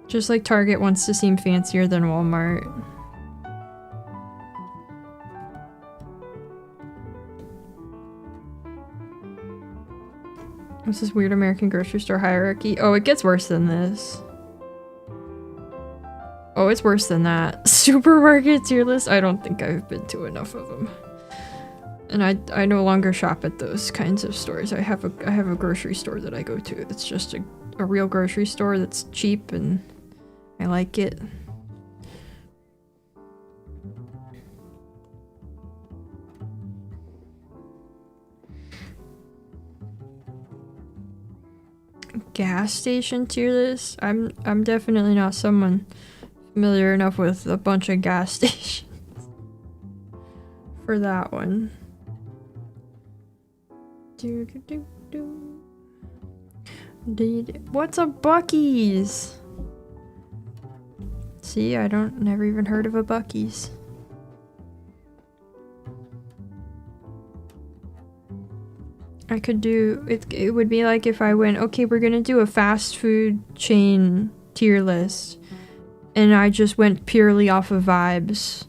Just like Target wants to seem fancier than Walmart. What's this weird American grocery store hierarchy? Oh, it gets worse than this. Oh, it's worse than that. Supermarket tier list? I don't think I've been to enough of them. And I no longer shop at those kinds of stores. I have a grocery store that I go to. It's just a real grocery store that's cheap and I like it. Gas station tier list? I'm definitely not someone familiar enough with a bunch of gas stations for that one. What's a Buc-ee's? See, never even heard of a Buc-ee's. I could do it would be like if I went, okay, we're gonna do a fast food chain tier list, and I just went purely off of vibes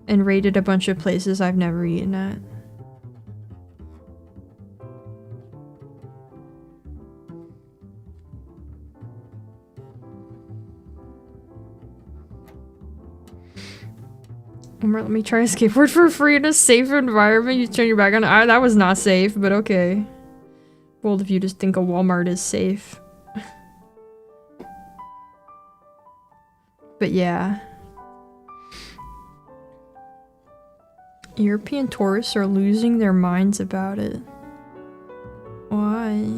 and rated a bunch of places I've never eaten at. Let me try a skateboard for free in a safe environment. You turn your back on it. That was not safe, but okay. Bold if you just think a Walmart is safe. But yeah. European tourists are losing their minds about it. Why?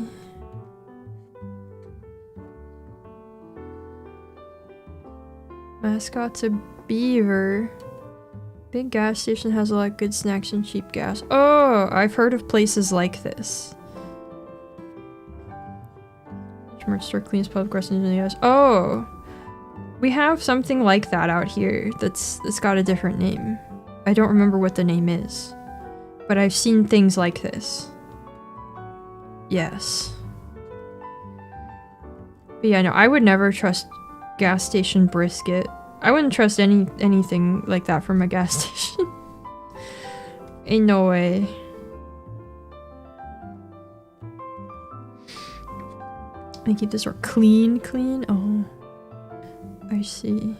Mascot's a beaver. Big gas station has a lot of good snacks and cheap gas. Oh, I've heard of places like this. Merch store cleans public restrooms in the US. Oh, we have something like that out here. That's got a different name. I don't remember what the name is, but I've seen things like this. Yes. But yeah, no, I would never trust gas station brisket. I wouldn't trust anything like that from a gas station. Ain't no way. I keep the store clean. Oh, I see.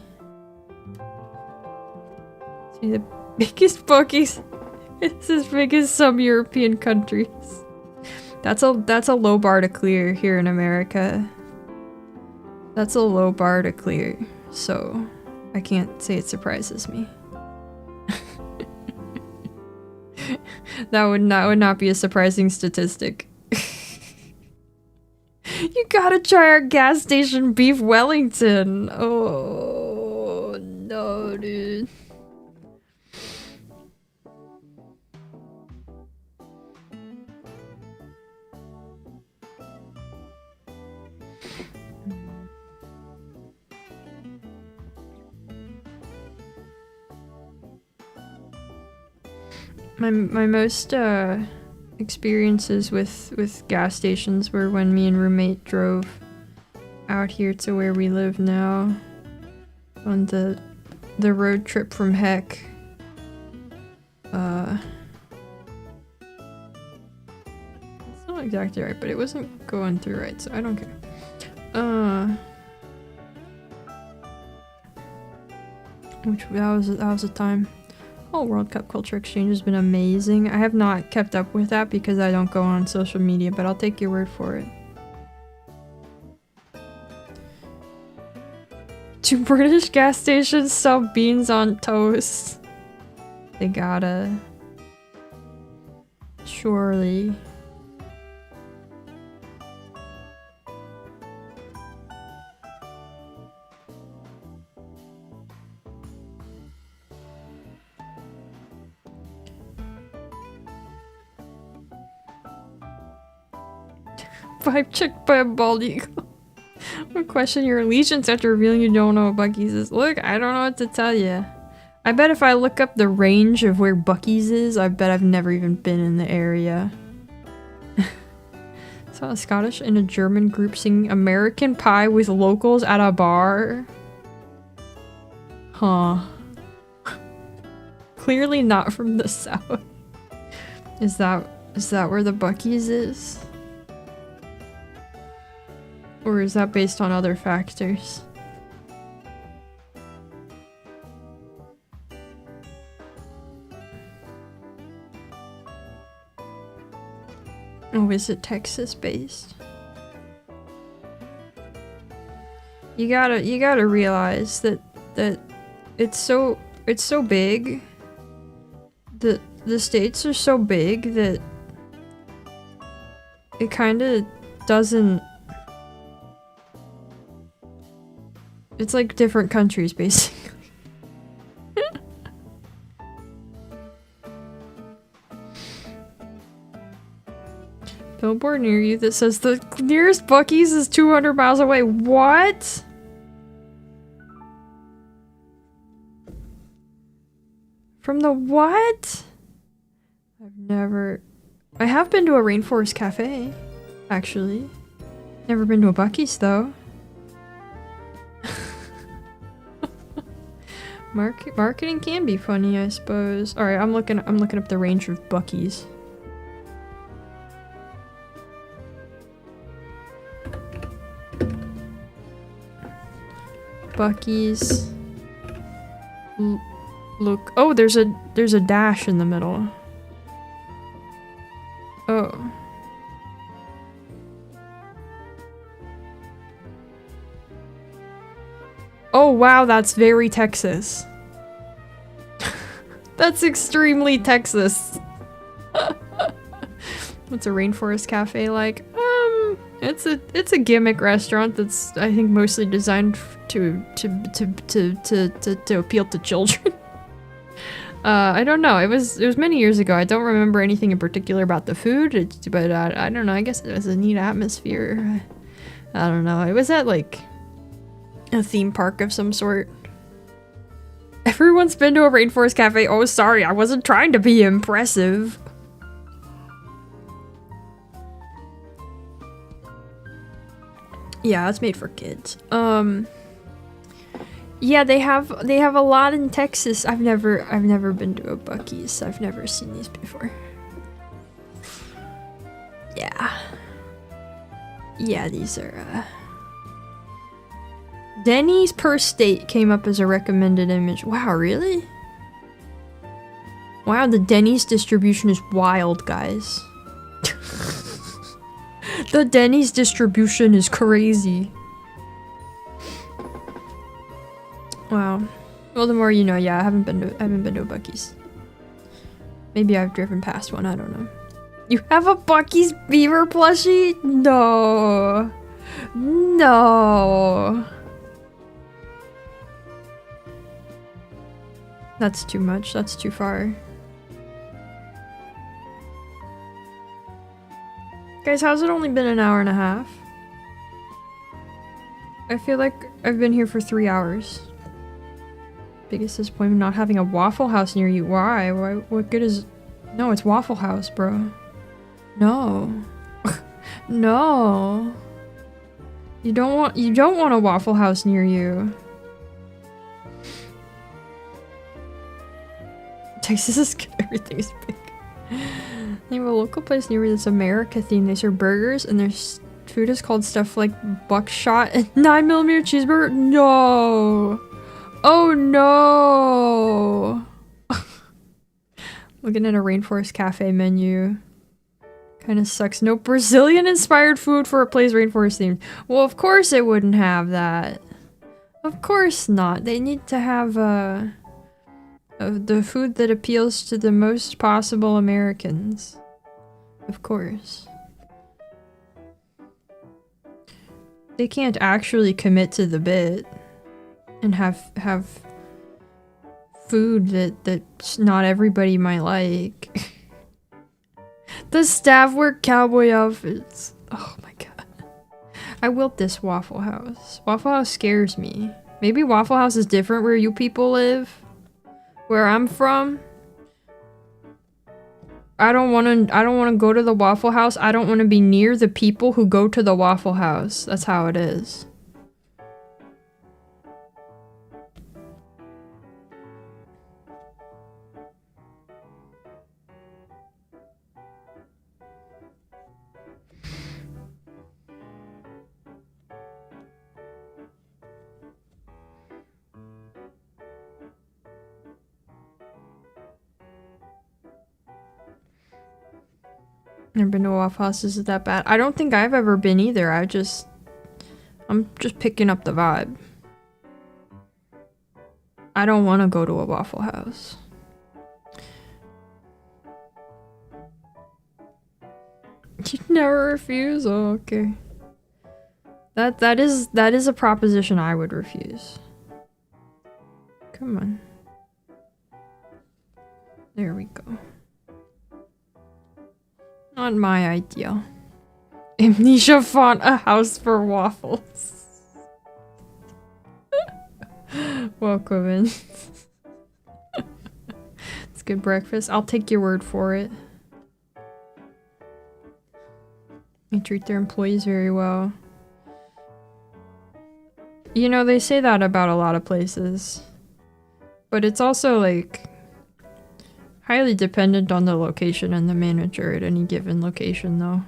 See, the biggest Buc-ee's. It's as big as some European countries. That's a low bar to clear here in America. That's a low bar to clear, so I can't say it surprises me. That would not be a surprising statistic. You gotta try our gas station beef Wellington. Oh no, dude. My most experiences with gas stations were when me and roommate drove out here to where we live now on the road trip from heck. It's not exactly right, but it wasn't going through right, so I don't care. That was a time. Oh, World Cup Culture Exchange has been amazing. I have not kept up with that because I don't go on social media, but I'll take your word for it. 2 British gas stations sell beans on toast. They gotta. Surely. Vibe checked by a bald eagle. I'll question your allegiance after revealing you don't know what Buc-ee's is. Look, I don't know what to tell you. I bet if I look up the range of where Buc-ee's is, I bet I've never even been in the area. Saw a Scottish and a German group singing American Pie with locals at a bar. Huh. Clearly not from the south. Is that where the Buc-ee's is? Or is that based on other factors? Oh, is it Texas based? You gotta realize that it's so big. The states are so big that it kinda doesn't. It's like different countries, basically. Billboard near you that says the nearest Buc-ee's is 200 miles away. What? From the what? I have been to a rainforest cafe, actually. Never been to a Buc-ee's though. Marketing can be funny, I suppose. All right, I'm looking up the range of Buc-ee's. Buc-ee's. Look. Oh, there's a dash in the middle. Oh. Oh wow, that's very Texas. That's extremely Texas. What's a rainforest cafe like? It's a gimmick restaurant that's I think mostly designed to appeal to children. I don't know. It was many years ago. I don't remember anything in particular about the food, but I don't know. I guess it was a neat atmosphere. I don't know. It was at like a theme park of some sort. Everyone's been to a rainforest cafe. Oh, sorry, I wasn't trying to be impressive. Yeah, it's made for kids. Yeah, they have a lot in Texas. I've never been to a Buc-ee's. I've never seen these before. Yeah. Yeah, these are, Denny's per state came up as a recommended image. Wow, really? Wow, the Denny's distribution is wild, guys. The Denny's distribution is crazy. Wow. Well, the more you know. Yeah, I haven't been to a Buc-ee's. Maybe I've driven past one, I don't know. You have a Buc-ee's beaver plushie? No. No. That's too much. That's too far. Guys, how's it only been an hour and a half? I feel like I've been here for 3 hours. Biggest disappointment, not having a Waffle House near you. Why? Why? What good is... No, it's Waffle House, bro. No. No. You don't want a Waffle House near you. Texas is good. Everything is big. They have a local place near me that's America themed. They serve burgers and their food is called stuff like buckshot and 9mm cheeseburger. No. Oh no. Looking at a rainforest cafe menu. Kind of sucks. No Brazilian inspired food for a place rainforest themed. Well, of course it wouldn't have that. Of course not. They need to have the food that appeals to the most possible Americans. Of course. They can't actually commit to the bit and have food that not everybody might like. The staff wear cowboy outfits. Oh my god. I will this Waffle House. Waffle House scares me. Maybe Waffle House is different where you people live. Where I'm from, I don't want to go to the Waffle House. I don't want to be near the people who go to the Waffle House. That's how it is. Never been to a Waffle House. Is it that bad? I don't think I've ever been either. I'm just picking up the vibe. I don't want to go to a Waffle House. You never refuse? Oh, okay. That is a proposition I would refuse. Come on. There we go. Not my idea. Amnesia font, a house for waffles. Welcome in. It's good breakfast. I'll take your word for it. They treat their employees very well. You know, they say that about a lot of places. But it's also like highly dependent on the location and the manager at any given location, though.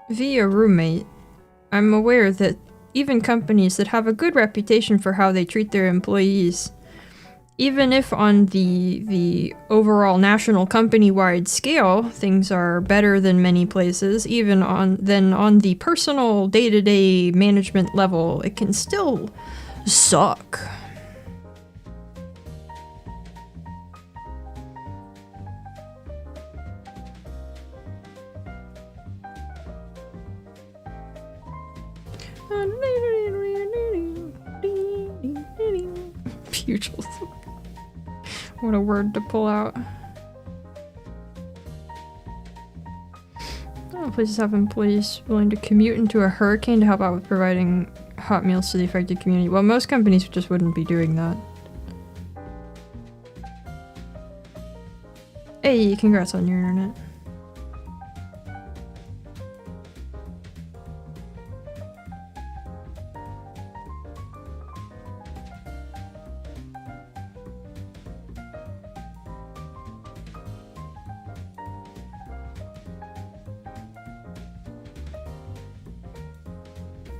Via roommate, I'm aware that even companies that have a good reputation for how they treat their employees, even if on the overall national company-wide scale things are better than many places, even on the personal day-to-day management level, it can still suck. Pugils. What a word to pull out. Oh, places have employees willing to commute into a hurricane to help out with providing hot meals to the affected community. Well, most companies just wouldn't be doing that. Hey, congrats on your internet.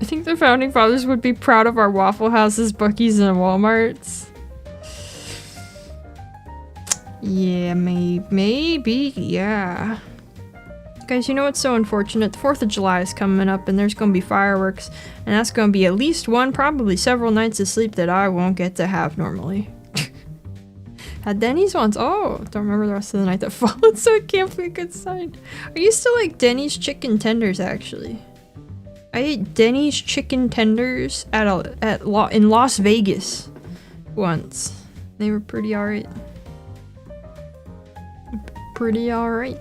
I think the founding fathers would be proud of our Waffle Houses, Buc-ee's, and Walmarts. Yeah, maybe, yeah. Guys, you know what's so unfortunate? The 4th of July is coming up and there's gonna be fireworks. And that's gonna be at least one, probably several nights of sleep that I won't get to have normally. Had Denny's once. Oh, don't remember the rest of the night that followed, so it can't be a good sign. I used to like Denny's chicken tenders, actually. I ate Denny's chicken tenders in Las Vegas once. They were pretty alright. Pretty alright.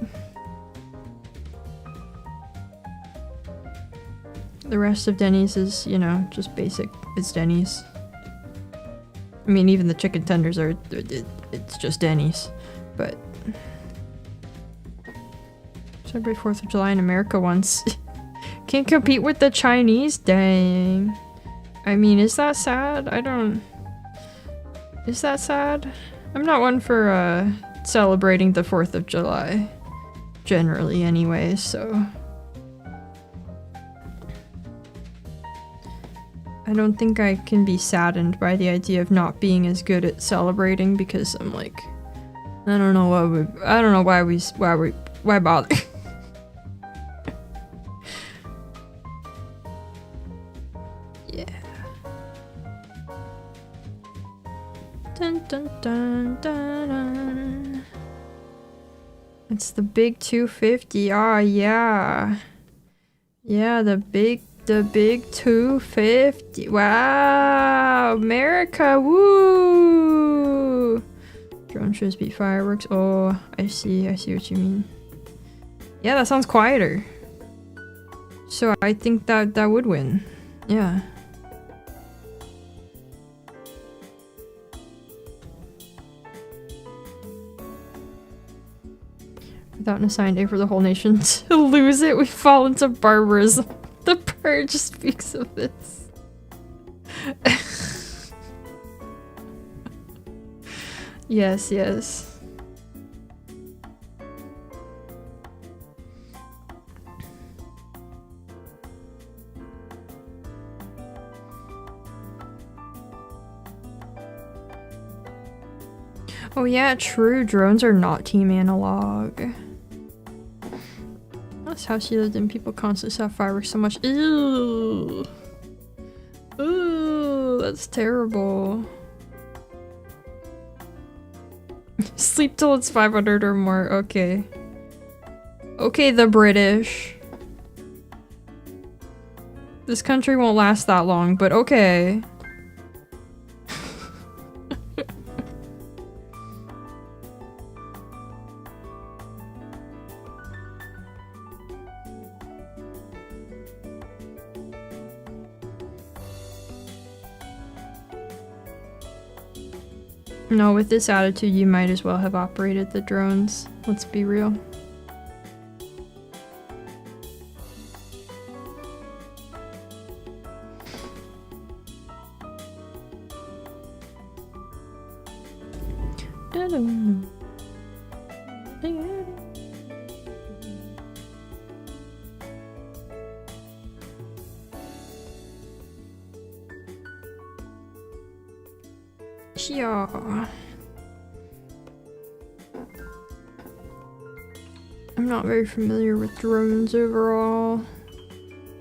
The rest of Denny's is, you know, just basic. It's Denny's. I mean, even the chicken tenders are, it's just Denny's. But celebrate 4th of July in America once. Can't compete with the Chinese? Dang. I mean, is that sad? Is that sad? I'm not one for, celebrating the 4th of July. Generally, anyway, so. I don't think I can be saddened by the idea of not being as good at celebrating because I'm like, I don't know why bother. Yeah. Dun dun dun dun dun. It's the big 250. Ah, yeah. Yeah, the big 250. Wow, America, woo! Drone shows beat fireworks. Oh, I see what you mean. Yeah, that sounds quieter. So I think that would win. Yeah. Without an assigned day for the whole nation to lose it, we fall into barbarism. The Purge speaks of this. Yes, yes. Oh yeah, true. Drones are not team analog. That's how she lived in. People constantly saw fireworks so much. Ew. Ooh, that's terrible. Sleep till it's 500 or more. Okay. Okay, the British. This country won't last that long, but okay. No, with this attitude, you might as well have operated the drones. Let's be real. Yeah. I'm not very familiar with drones overall,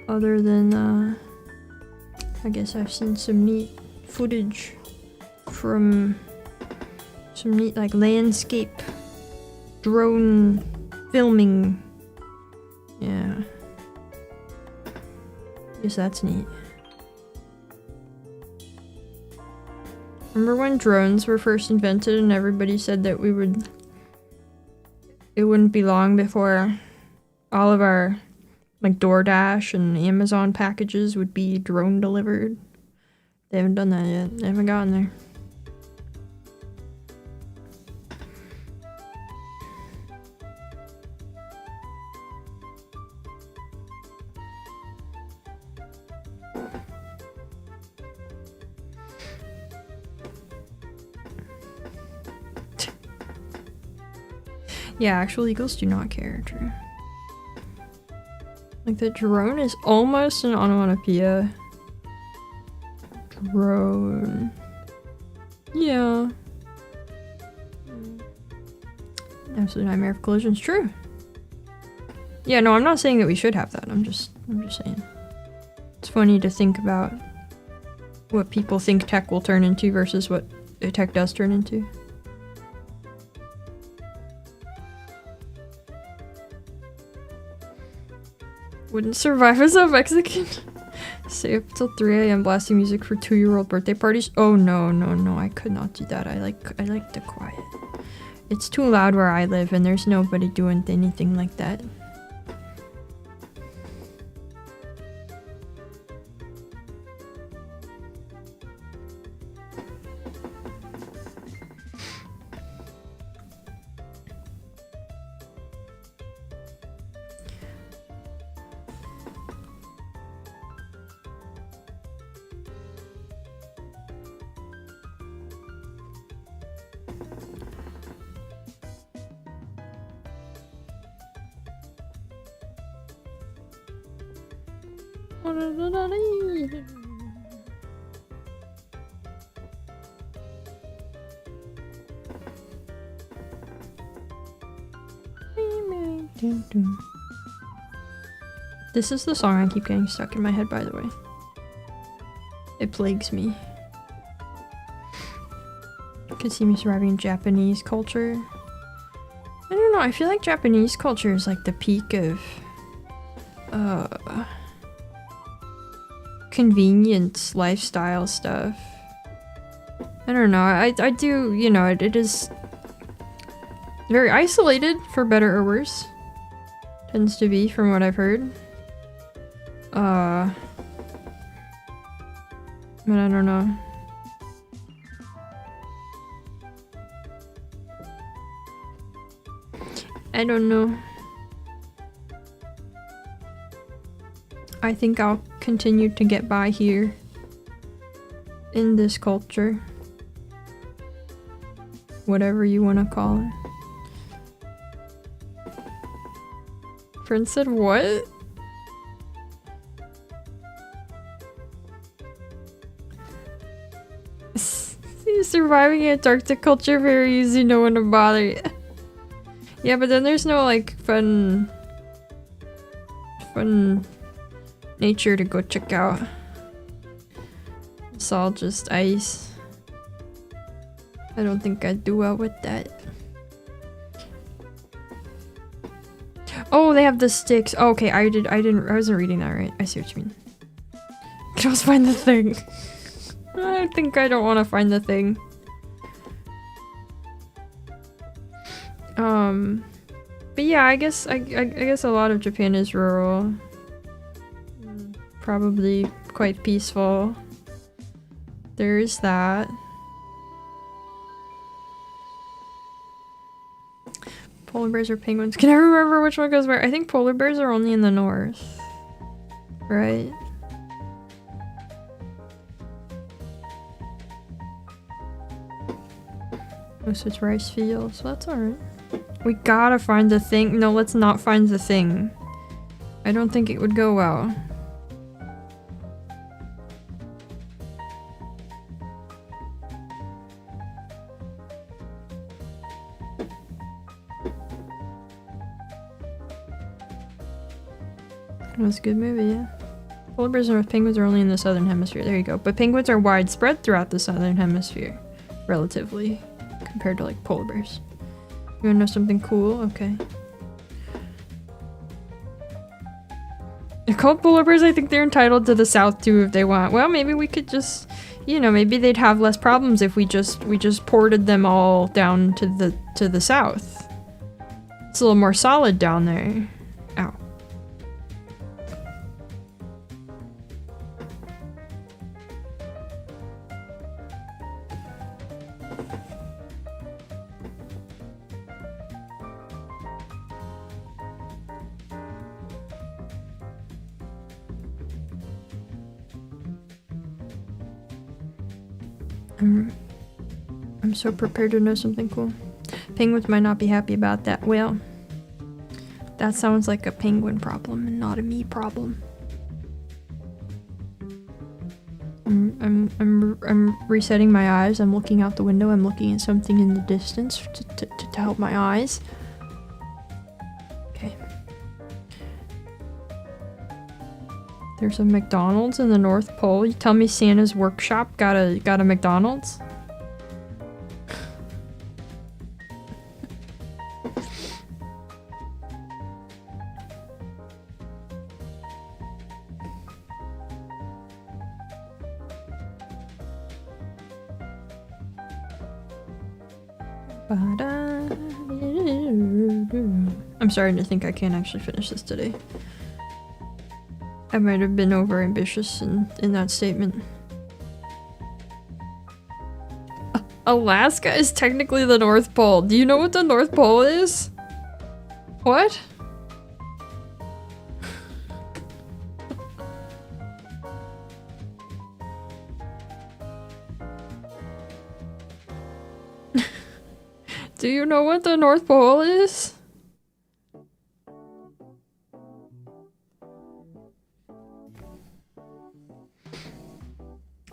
other than I guess I've seen some neat footage from some neat like landscape drone filming. Yeah. Guess that's neat. Remember when drones were first invented and everybody said that it wouldn't be long before all of our like DoorDash and Amazon packages would be drone delivered? They haven't done that yet. They haven't gotten there. Yeah, actual eagles do not care, true. Like the drone is almost an onomatopoeia. Drone. Yeah. Absolute nightmare of collisions. True. Yeah, no, I'm not saying that we should have that. I'm just saying. It's funny to think about what people think tech will turn into versus what tech does turn into. Wouldn't survive as a Mexican. Stay up till 3 a.m. blasting music for 2-year-old birthday parties. Oh no, no, no, I could not do that. I like the quiet. It's too loud where I live and there's nobody doing anything like that. This is the song I keep getting stuck in my head, by the way. It plagues me. Could see me surviving Japanese culture. I don't know, I feel like Japanese culture is like the peak of convenience lifestyle stuff. I don't know, I do, you know, it is very isolated for better or worse. Tends to be, from what I've heard. But I don't know. I don't know. I think I'll continue to get by here in this culture. Whatever you want to call it. Friend said what? Surviving Antarctic culture very easy, no one to bother you. Yeah, but then there's no like fun nature to go check out. It's all just ice. I don't think I'd do well with that. Oh, they have the sticks. Oh, okay, I wasn't reading that right. I see what you mean. I can always find the thing. I think I don't want to find the thing. But yeah, I guess a lot of Japan is rural. Probably quite peaceful. There is that. Polar bears or penguins? Can I remember which one goes where? I think polar bears are only in the north. Right? Most it's rice fields, so that's alright. We gotta find the thing. No, let's not find the thing. I don't think it would go well. It was a good movie, yeah. Polar bears and penguins are only in the southern hemisphere. There you go. But penguins are widespread throughout the southern hemisphere. Relatively. Compared to like polar bears. You wanna know something cool? Okay. They're called polar bears. I think they're entitled to the south too if they want. Well, maybe we could just, you know, maybe they'd have less problems if we just ported them all down to the south. It's a little more solid down there. Ow. I'm so prepared to know something cool. Penguins might not be happy about that. Well, That sounds like a penguin problem and not a me problem. I'm resetting my eyes. I'm looking out the window. I'm looking at something in the distance to help my eyes. Okay. There's a McDonald's in the North Pole. You tell me Santa's workshop got a McDonald's? I'm starting to think I can't actually finish this today. I might have been over ambitious in that statement. Alaska is technically the North Pole. Do you know what the North Pole is? What? Do you know what the North Pole is?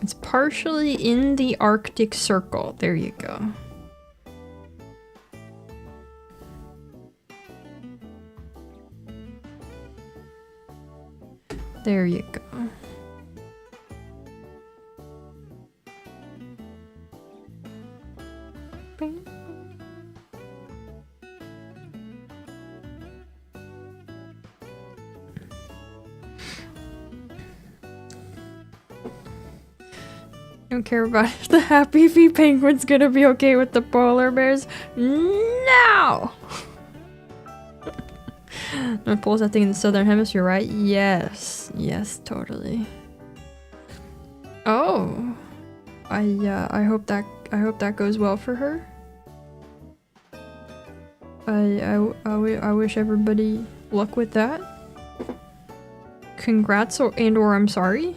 It's partially in the Arctic Circle. There you go. There you go. Don't care about if the Happy Feet penguin's gonna be okay with the polar bears. No! North Pole's that thing in the southern hemisphere, right? Yes. Yes, totally. Oh. I hope that goes well for her. I wish everybody luck with that. Congrats or I'm sorry.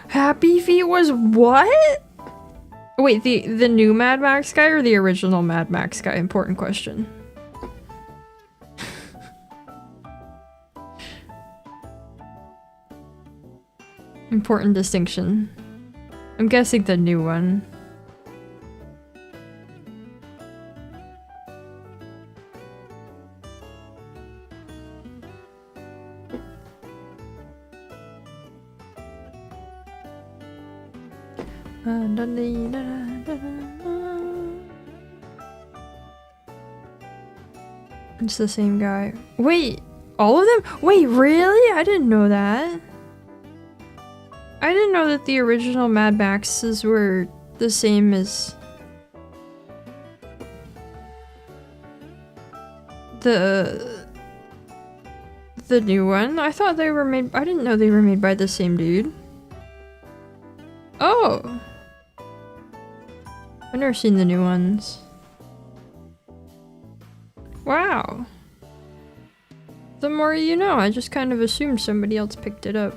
Happy Feet was what? Wait, the new Mad Max guy or the original Mad Max guy? Important question. Important distinction. I'm guessing the new one. It's the same guy. Wait, all of them? Wait, really? I didn't know that. I didn't know that the original Mad Maxes were the same as the new one. I thought they were made. I didn't know they were made by the same dude. Oh. I've never seen the new ones. Wow. The more you know, I just kind of assumed somebody else picked it up.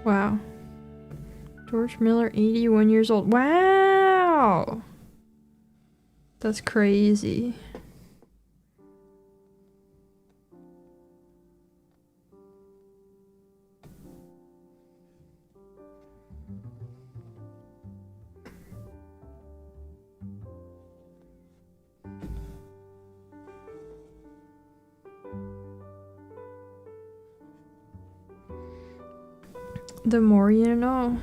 Wow. George Miller, 81 years old. Wow! That's crazy. The more you know.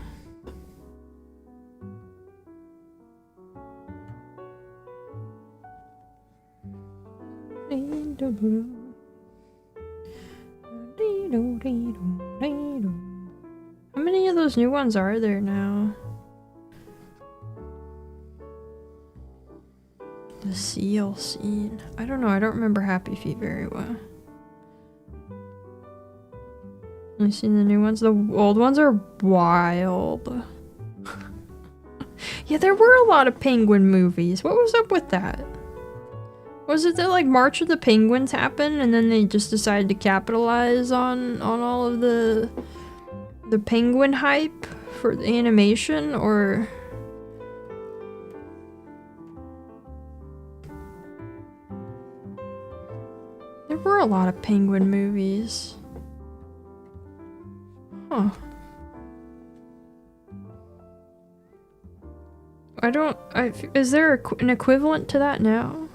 How many of those new ones are there now? The seal scene. I don't know, I don't remember Happy Feet very well. Only seen the new ones. The old ones are wild. Yeah, there were a lot of penguin movies. What was up with that? Was it that like March of the Penguins happened and then they just decided to capitalize on all of the penguin hype for the animation, or there were a lot of penguin movies. Huh. Is there an equivalent to that now?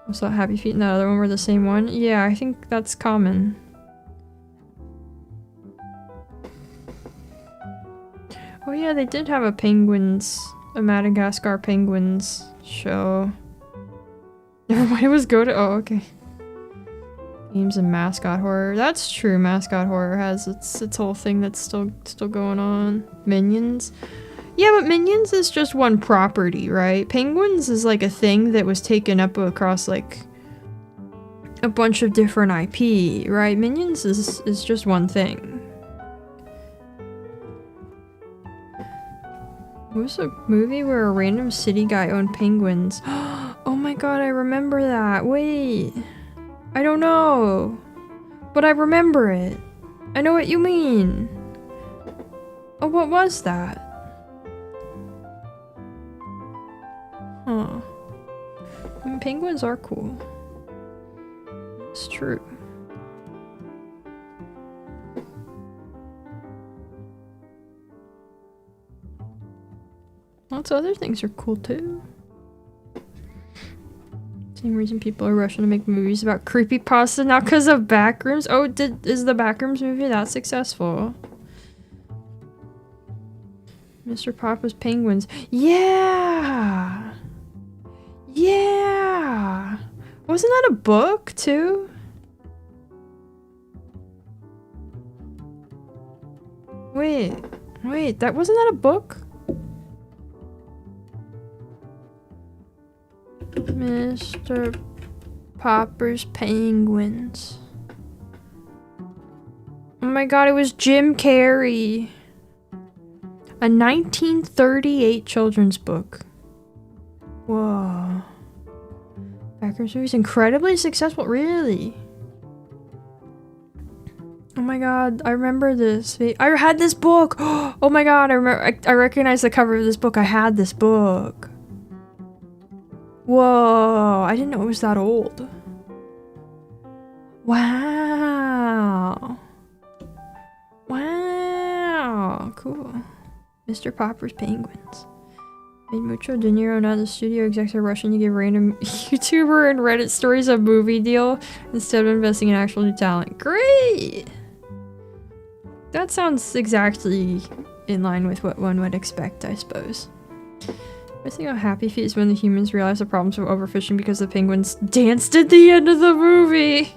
Was that Happy Feet and that other one were the same one? Yeah, I think that's common. Oh yeah, they did have a Madagascar penguins show. Never mind, it was oh, okay. Games and mascot horror. That's true, mascot horror has its whole thing that's still going on. Minions. Yeah, but Minions is just one property, right? Penguins is like a thing that was taken up across like a bunch of different IP, right? Minions is just one thing. What was a movie where a random city guy owned penguins? Oh my god, I remember that. Wait. I don't know. But I remember it. I know what you mean. Oh, what was that? Huh. I mean, penguins are cool. It's true. Lots of other things are cool too. Same reason people are rushing to make movies about creepypasta now because of Backrooms. Oh, is the Backrooms movie that successful? Mr. Papa's Penguins. Yeah! Yeah! Wasn't that a book too? Wait, that wasn't that a book? Mr. Popper's Penguins. Oh my god, it was Jim Carrey. A 1938 children's book. Whoa. Backrooms movie's incredibly successful. Really? Oh my god, I remember this. I had this book. Oh my god, I recognize the cover of this book. I had this book. Whoa, I didn't know it was that old. Wow. Wow, cool. Mr. Popper's Penguins. Made mucho dinero, now the studio execs are rushing to give random YouTuber and Reddit stories a movie deal instead of investing in actual new talent. Great! That sounds exactly in line with what one would expect, I suppose. I think how Happy Feet is when the humans realize the problems of overfishing because the penguins danced at the end of the movie.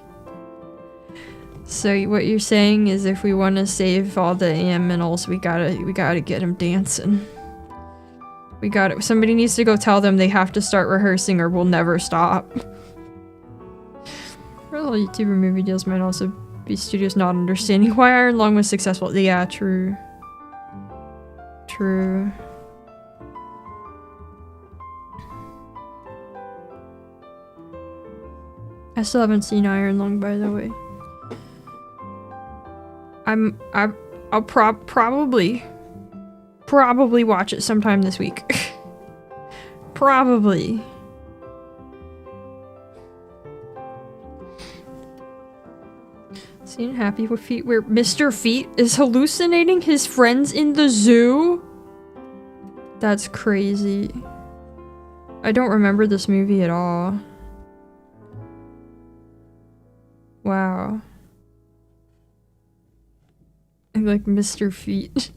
So what you're saying is if we want to save all the animals, we gotta get them dancing. Somebody needs to go tell them they have to start rehearsing or we'll never stop. Real YouTuber movie deals might also be studios not understanding why Iron Lung was successful. Yeah, true. True. I still haven't seen Iron Lung, by the way. I'll probably watch it sometime this week. Probably. Seen Happy Feet where Mr. Feet is hallucinating his friends in the zoo? That's crazy. I don't remember this movie at all. Wow. I'm like Mr. Feet.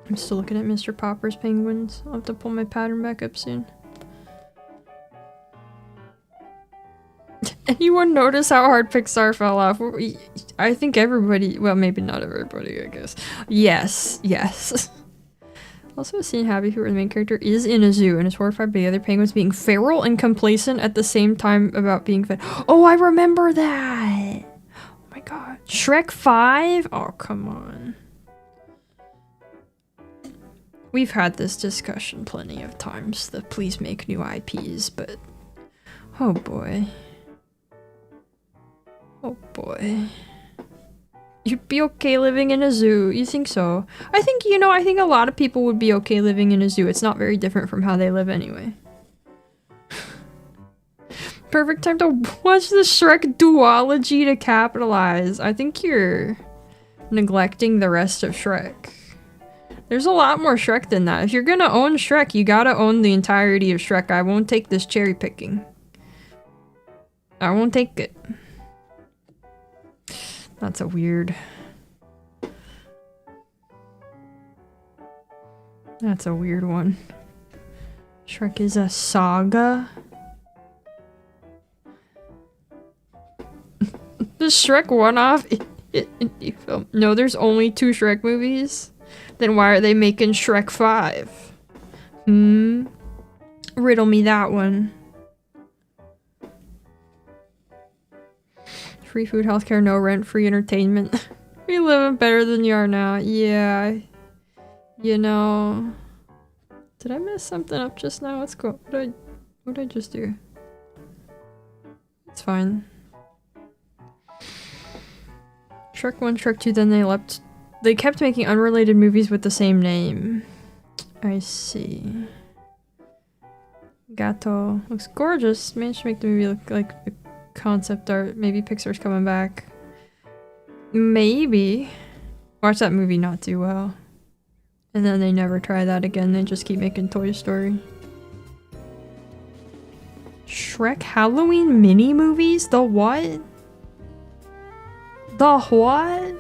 I'm still looking at Mr. Popper's penguins. I'll have to pull my pattern back up soon. Anyone notice how hard Pixar fell off? I think everybody, well, maybe not everybody, I guess. Yes, yes. Also, seeing Happy, who the main character, is in a zoo and is horrified by the other penguins being feral and complacent at the same time about being fed. Oh, I remember that! Oh my god. Shrek 5? Oh, come on. We've had this discussion plenty of times, the please make new IPs, but... oh boy. Oh boy. You'd be okay living in a zoo. You think so? I think, you know, I think a lot of people would be okay living in a zoo. It's not very different from how they live anyway. Perfect time to watch the Shrek duology to capitalize. I think you're neglecting the rest of Shrek. There's a lot more Shrek than that. If you're gonna own Shrek, you gotta own the entirety of Shrek. I won't take this cherry picking. I won't take it. That's a weird... that's a weird one. Shrek is a saga? The Shrek one-off indie film. No, there's only 2 Shrek movies? Then why are they making Shrek 5? Riddle me that one. Free food, healthcare, no rent, free entertainment. You're living better than you are now. Yeah. You know... did I mess something up just now? Let's go. What did I just do? It's fine. Shrek 1, Shrek 2, then they kept making unrelated movies with the same name. I see. Gato. Looks gorgeous. Managed to make the movie look like a concept art. Maybe Pixar's coming back. Maybe. Watch that movie not do well. And then they never try that again. They just keep making Toy Story. Shrek Halloween mini movies? The what? The what?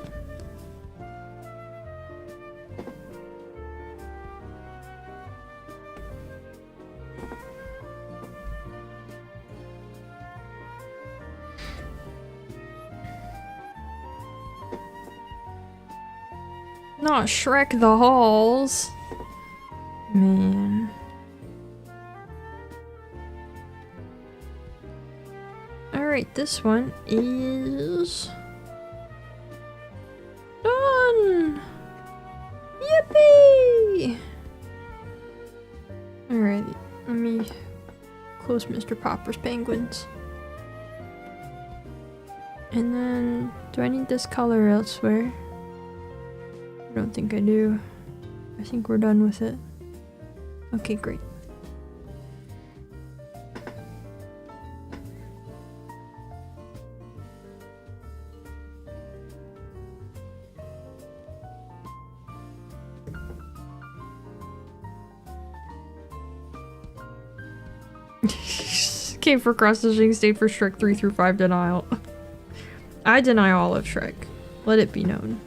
Not Shrek the Halls. Man. Alright, this one is... done! Yippee! Alright, let me close Mr. Popper's penguins. And then, do I need this color elsewhere? I don't think I do. I think we're done with it. Okay, great. Came for cross-stitching, stayed for Shrek 3 through 5 denial. I deny all of Shrek. Let it be known.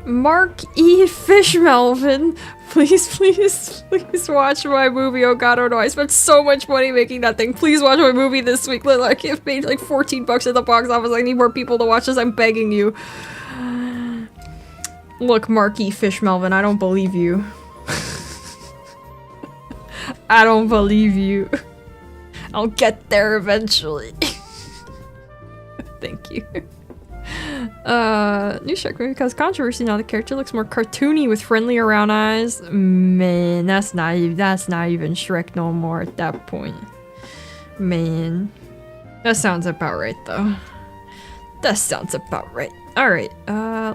Mark E. Fishmelvin, please, please, please watch my movie. Oh god, oh no, I spent so much money making that thing. Please watch my movie this week. Like, it made like 14 bucks at the box office. I need more people to watch this. I'm begging you. Look, Mark E. Fishmelvin, I don't believe you. I don't believe you. I'll get there eventually. Thank you. New Shrek movie caused controversy. Now the character looks more cartoony with friendlier round eyes. Man, that's not even Shrek no more at that point. Man. That sounds about right though. That sounds about right. Alright,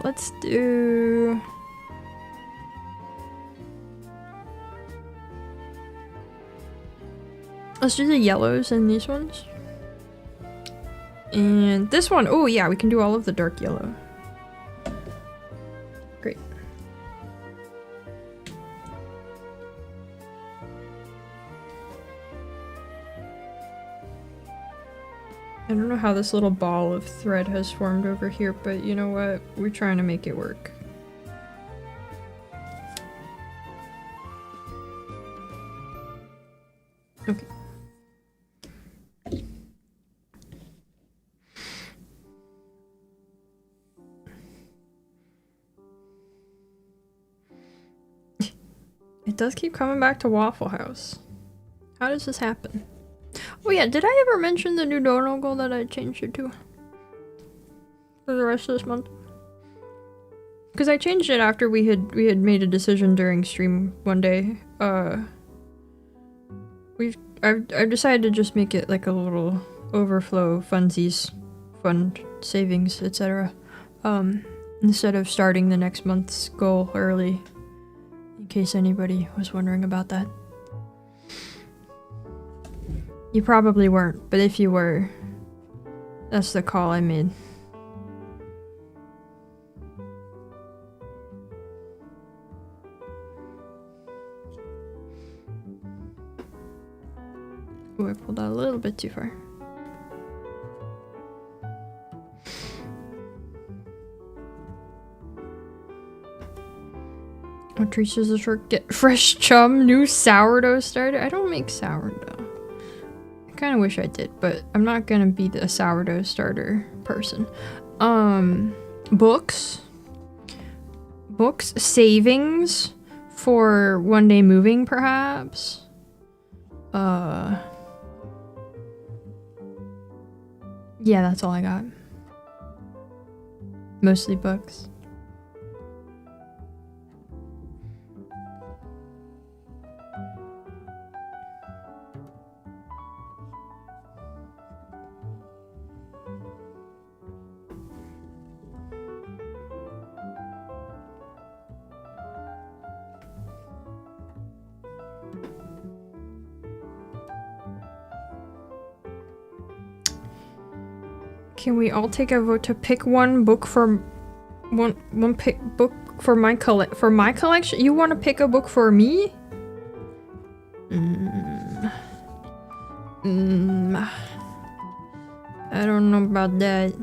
let's do... let's do the yellows in these ones. And this one, oh yeah, we can do all of the dark yellow. Great. I don't know how this little ball of thread has formed over here, but you know what? We're trying to make it work. Okay. It does keep coming back to Waffle House. How does this happen? Oh yeah, did I ever mention the new donut goal that I changed it to? For the rest of this month? Because I changed it after we had made a decision during stream one day. I've decided to just make it like a little overflow funsies, fund savings, etc. Instead of starting the next month's goal early. In case anybody was wondering about that. You probably weren't, but if you were, that's the call I made. Oh, I pulled out a little bit too far. Oh, Teresa's a short get fresh chum, new sourdough starter. I don't make sourdough. I kind of wish I did, but I'm not gonna be the sourdough starter person. Books, savings for one day moving, perhaps. Yeah, that's all I got. Mostly books. Can we all take a vote to pick one book for book for my collection? You want to pick a book for me? I don't know about that.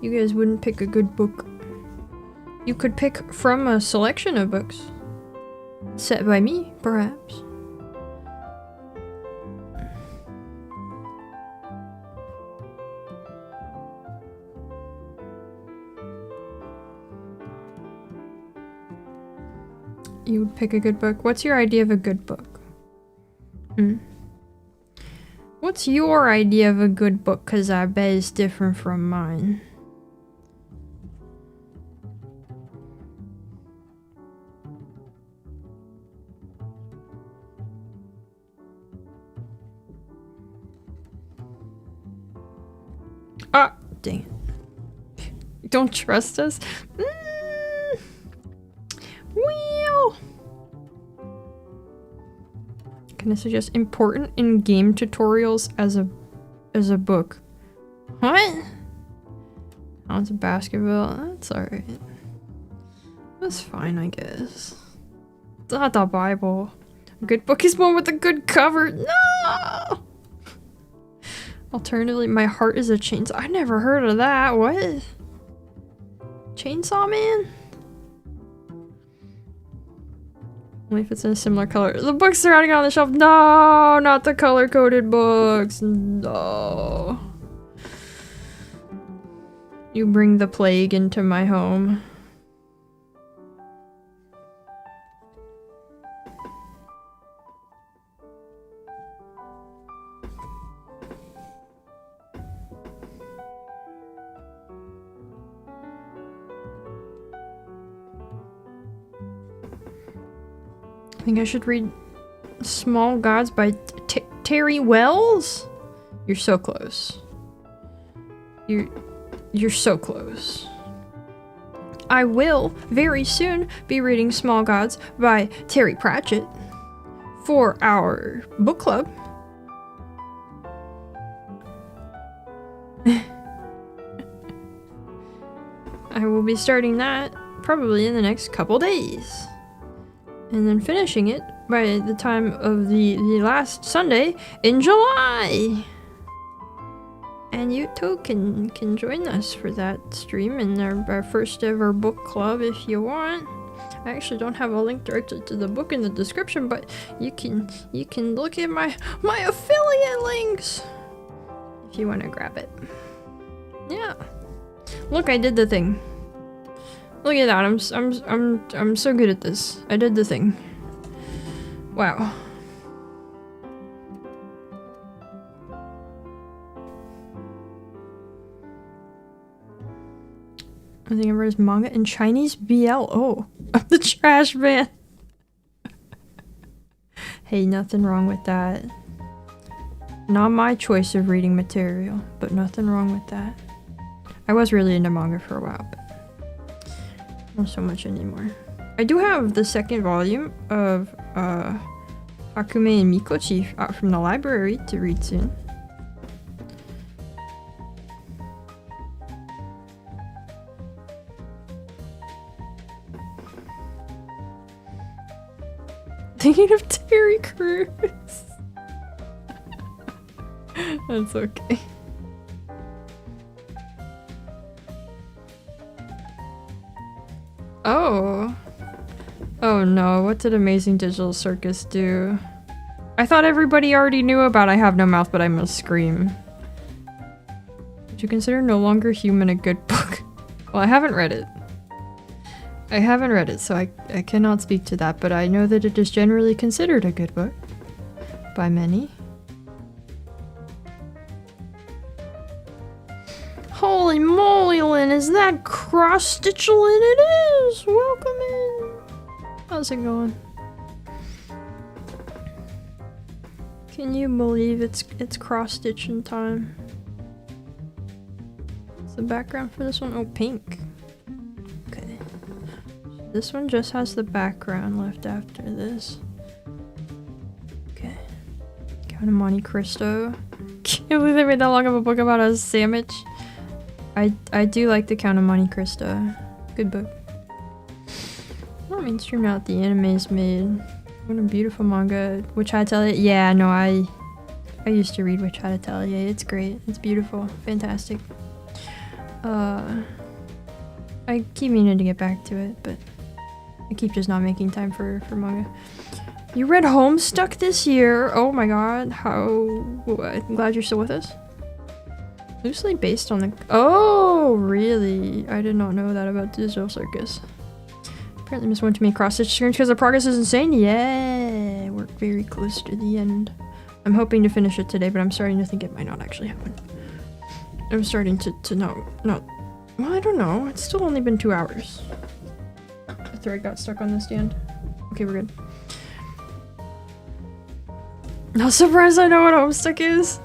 You guys wouldn't pick a good book. You could pick from a selection of books set by me, perhaps. You would pick a good book. What's your idea of a good book? What's your idea of a good book? Because I bet it's different from mine. Ah, dang it. You don't trust us? Well, can I suggest important in-game tutorials as a book? What? Oh, it's a basketball. That's alright. That's fine, I guess. It's not the Bible. A good book is one with a good cover. No! Alternatively, my heart is a chainsaw. I never heard of that. What? Chainsaw Man? Only if it's in a similar color. The books surrounding it on the shelf. No, not the color-coded books. No. You bring the plague into my home. I think I should read Small Gods by Terry Wells? You're so close. You're so close. I will very soon be reading Small Gods by Terry Pratchett for our book club. I will be starting that probably in the next couple days. And then finishing it by the time of the last Sunday in July. And you too can join us for that stream in our first ever book club if you want. I actually don't have a link directly to the book in the description, but you can look at my affiliate links if you want to grab it. Yeah. Look, I did the thing. Look at that. I'm so good at this. I did the thing. Wow. I think I read his manga in Chinese BL. Oh, I'm the trash man. Hey, nothing wrong with that. Not my choice of reading material, but nothing wrong with that. I was really into manga for a while, but not so much anymore. I do have the second volume of Hakume and Mikochi out from the library to read soon. Thinking of Terry Crews. That's okay. Oh. Oh no, what did Amazing Digital Circus do? I thought everybody already knew about I Have No Mouth, but I Must Scream. Would you consider No Longer Human a good book? Well, I haven't read it. I haven't read it, so I cannot speak to that, but I know that it is generally considered a good book. By many. Holy moly, Lynn, is that cross-stitch, Lynn? It is! Welcome in! How's it going? Can you believe it's cross-stitching time? What's the background for this one? Oh, pink. Okay. This one just has the background left after this. Okay. Count of Monte Cristo. Can't believe they made that long of a book about a sandwich. I do like the Count of Monte Cristo. Good book. Not mainstream now that the anime is made. What a beautiful manga. Witch Atelier. Yeah, no, I used to read Witch Atelier. It's great. It's beautiful. Fantastic. I keep meaning to get back to it, but I keep just not making time for manga. You read Homestuck this year? Oh my god. How... I'm glad you're still with us. Loosely based on the... Oh, really? I did not know that about Digital Circus. Apparently missed one too many cross-stitch screens because the progress is insane. Yeah, we're very close to the end. I'm hoping to finish it today, but I'm starting to think it might not actually happen. I'm starting to not... Well, I don't know. It's still only been 2 hours. The thread got stuck on the stand. Okay, we're good. Not surprised I know what Homestuck is.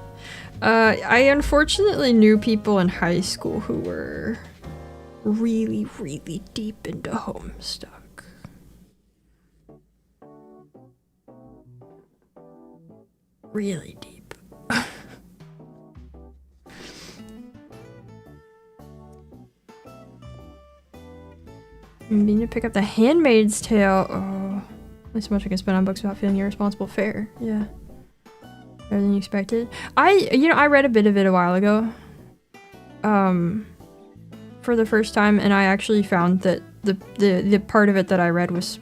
I unfortunately knew people in high school who were really, really deep into Homestuck. Really deep. I'm being to pick up The Handmaid's Tale. Oh, at least so much I can spend on books without feeling irresponsible. Fair, yeah. Better than you expected. I read a bit of it a while ago. For the first time, and I actually found that the part of it that I read was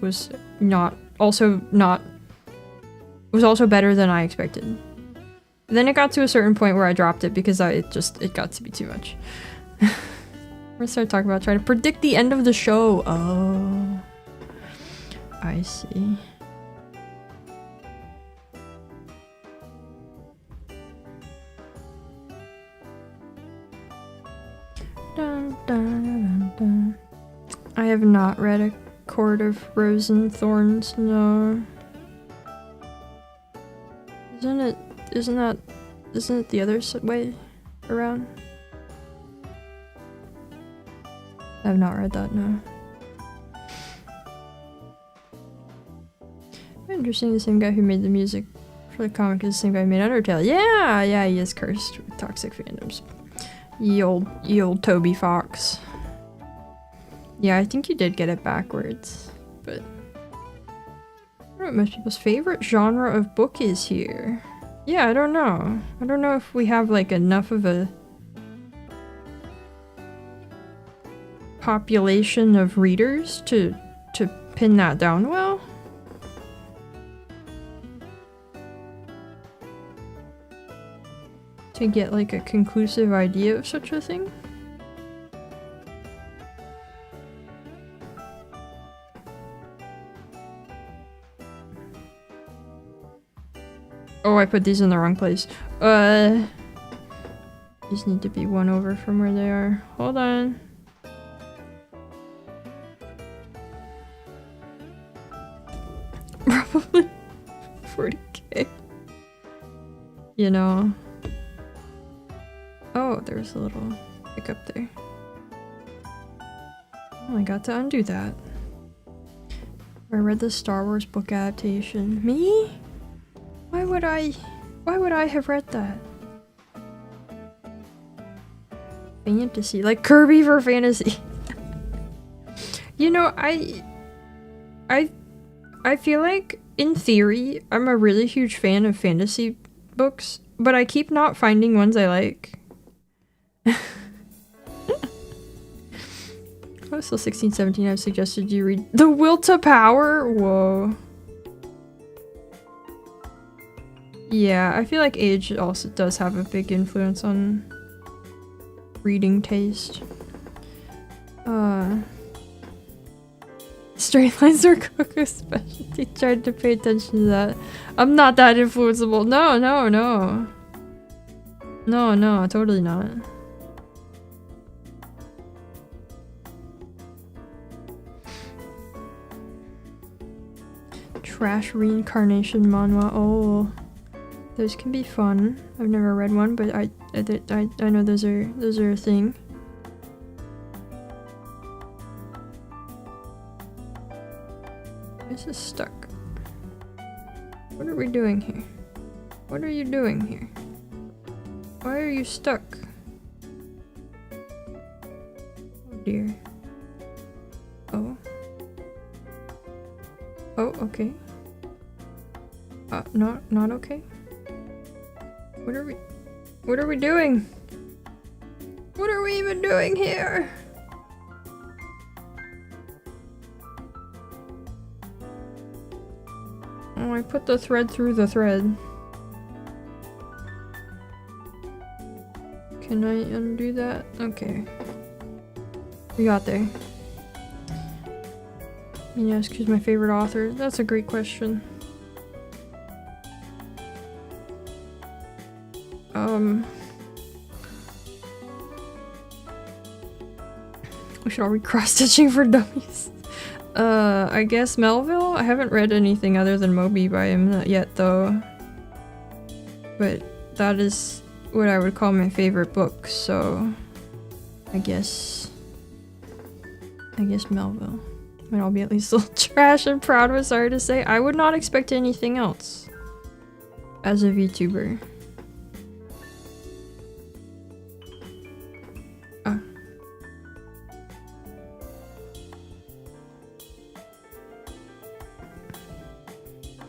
also better than I expected. Then it got to a certain point where I dropped it because it got to be too much. We're gonna start talking about trying to predict the end of the show. Oh, I see. Dun, dun, dun, dun. I have not read A Court of Rose and Thorns, no. Isn't it the other way around? I have not read that, no. Interesting, the same guy who made the music for the comic is the same guy who made Undertale. Yeah, he is cursed with toxic fandoms. Ye old Toby Fox. Yeah, I think you did get it backwards, but I don't know what most people's favorite genre of book is here. Yeah, I don't know. I don't know if we have like enough of a population of readers to pin that down well. To get like a conclusive idea of such a thing. Oh, I put these in the wrong place. These need to be one over from where they are. Hold on. Probably 40k. You know. Oh, there's a little hiccup there. Oh, I got to undo that. I read the Star Wars book adaptation. Me? Why would I have read that? Fantasy, like Kirby for fantasy. You know, I feel like in theory I'm a really huge fan of fantasy books, but I keep not finding ones I like. I was still 16, 17, I've suggested you read The Will to Power? Whoa. Yeah, I feel like age also does have a big influence on reading taste. Straight lines are Coco's specialty. Tried to pay attention to that. I'm not that influenceable. No, no, no. No, no, totally not. Trash reincarnation manhwa. Oh, those can be fun. I've never read one, but I know those are a thing. This is stuck. What are we doing here? What are you doing here? Why are you stuck? Oh dear. Oh. Oh, okay. Not okay. What are we doing? What are we even doing here? Oh, I put the thread through the thread. Can I undo that? Okay. We got there. Yes, who's my favorite author? That's a great question. We should all read cross-stitching for dummies. I guess Melville? I haven't read anything other than Moby by him yet, though. But that is what I would call my favorite book, so I guess Melville. Might all be at least a little trash and proud of it, sorry to say. I would not expect anything else as a VTuber. Oh.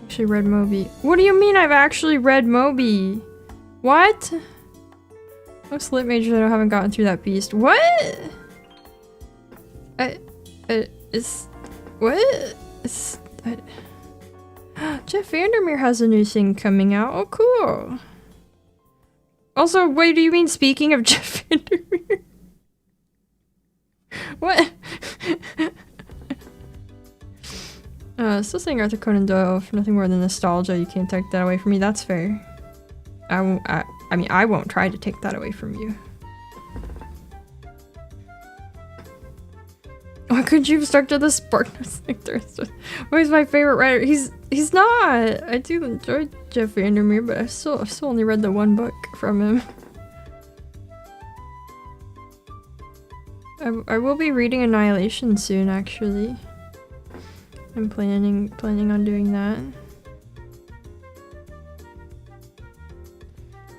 Actually read Moby. What do you mean I've actually read Moby? What? Most lit majors I haven't gotten through that beast. What? Jeff Vandermeer has a new thing coming out. Oh, cool. Also, wait, do you mean speaking of Jeff Vandermeer? What? Still saying Arthur Conan Doyle for nothing more than nostalgia. You can't take that away from me. That's fair. I mean, I won't try to take that away from you. Why couldn't you have stuck to the Spartans like the rest of— Oh, he's my favorite writer. He's not. I do enjoy Jeff Vandermeer, but I've still only read the one book from him. I will be reading Annihilation soon, actually. I'm planning on doing that.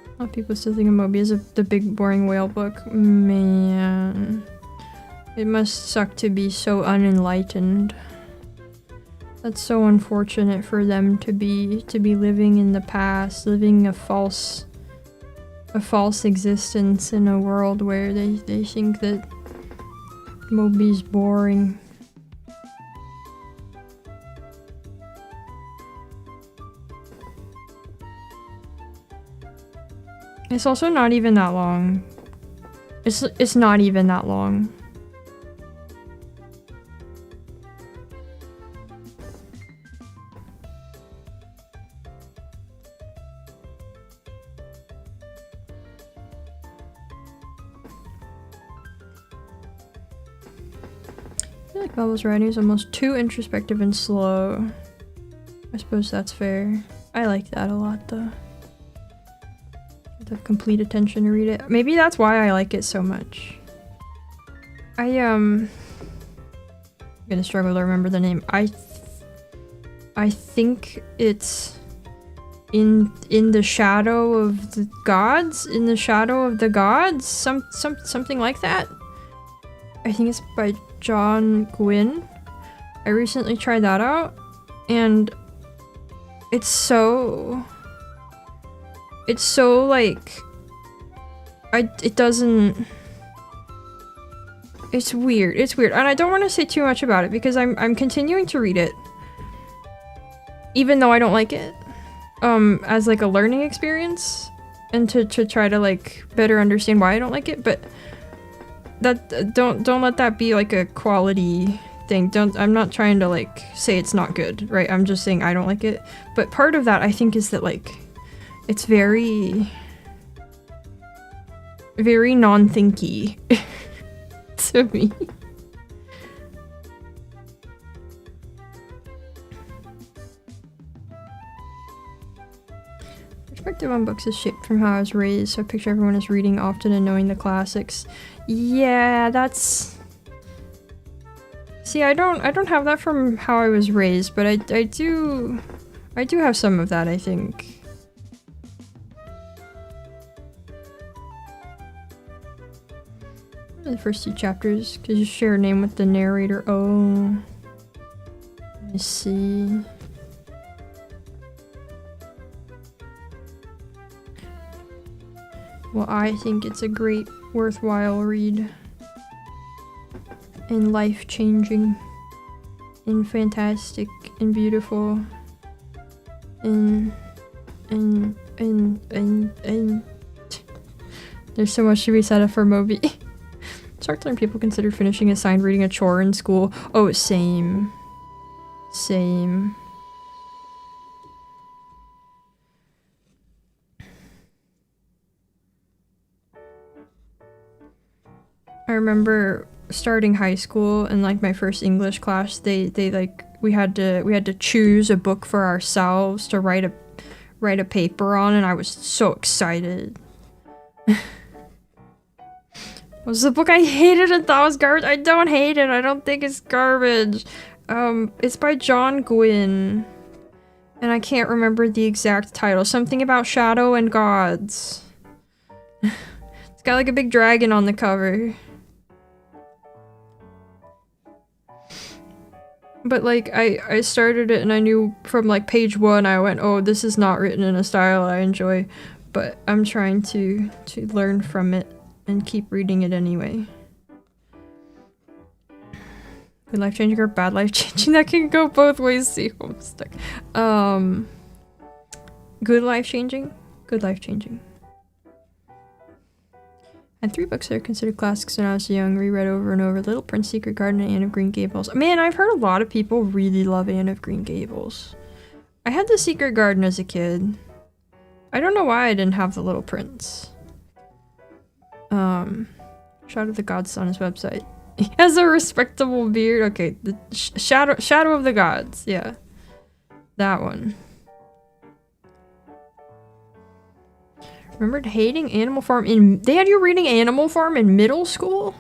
A lot of people still think of Moby as the big boring whale book. Man. It must suck to be so unenlightened. That's so unfortunate for them to be living in the past, living a false existence in a world where they think that Moby's boring. It's also not even that long. It's not even that long. I feel like Bubbles' writing is almost too introspective and slow. I suppose that's fair. I like that a lot though. Have complete attention to read it. Maybe that's why I like it so much. I'm gonna struggle to remember the name. I think it's in the shadow of the gods. In the shadow of the gods. Something like that. I think it's by John Gwynne. I recently tried that out, and it's so like it doesn't. It's weird. It's weird, and I don't want to say too much about it because I'm continuing to read it, even though I don't like it, as like a learning experience, and to try to like better understand why I don't like it. But that don't let that be like a quality thing. I'm not trying to like say it's not good, right? I'm just saying I don't like it. But part of that I think is that like it's very non-thinky to me. Perspective on books is shaped from how I was raised, so I picture everyone as reading often and knowing the classics. Yeah, that's... See, I don't have that from how I was raised, but I do have some of that, I think. The first two chapters, because you share a name with the narrator. Oh. Let me see. Well, I think it's a great, worthwhile read. And life-changing. And fantastic. And beautiful. And there's so much to be said for Moby. Start to learn people consider finishing assigned reading a chore in school. Oh, same. Same. I remember starting high school and like my first English class, they like we had to choose a book for ourselves to write a paper on, and I was so excited. It was the book I hated and thought was garbage. I don't hate it. I don't think it's garbage. It's by John Gwynne. And I can't remember the exact title. Something about shadow and gods. It's got like a big dragon on the cover. But like, I started it and I knew from like page 1 I went, oh, this is not written in a style I enjoy. But I'm trying to learn from it and keep reading it anyway. Good life-changing or bad life-changing? That can go both ways, see, Homestuck. Good life-changing? Good life-changing. And 3 books that are considered classics when I was young, reread over and over. Little Prince, Secret Garden, and Anne of Green Gables. Man, I've heard a lot of people really love Anne of Green Gables. I had The Secret Garden as a kid. I don't know why I didn't have The Little Prince. Shadow of the Gods on his website. He has a respectable beard. Okay, the Shadow of the Gods. Yeah, that one. Remembered hating Animal Farm in— they had you reading Animal Farm in middle school?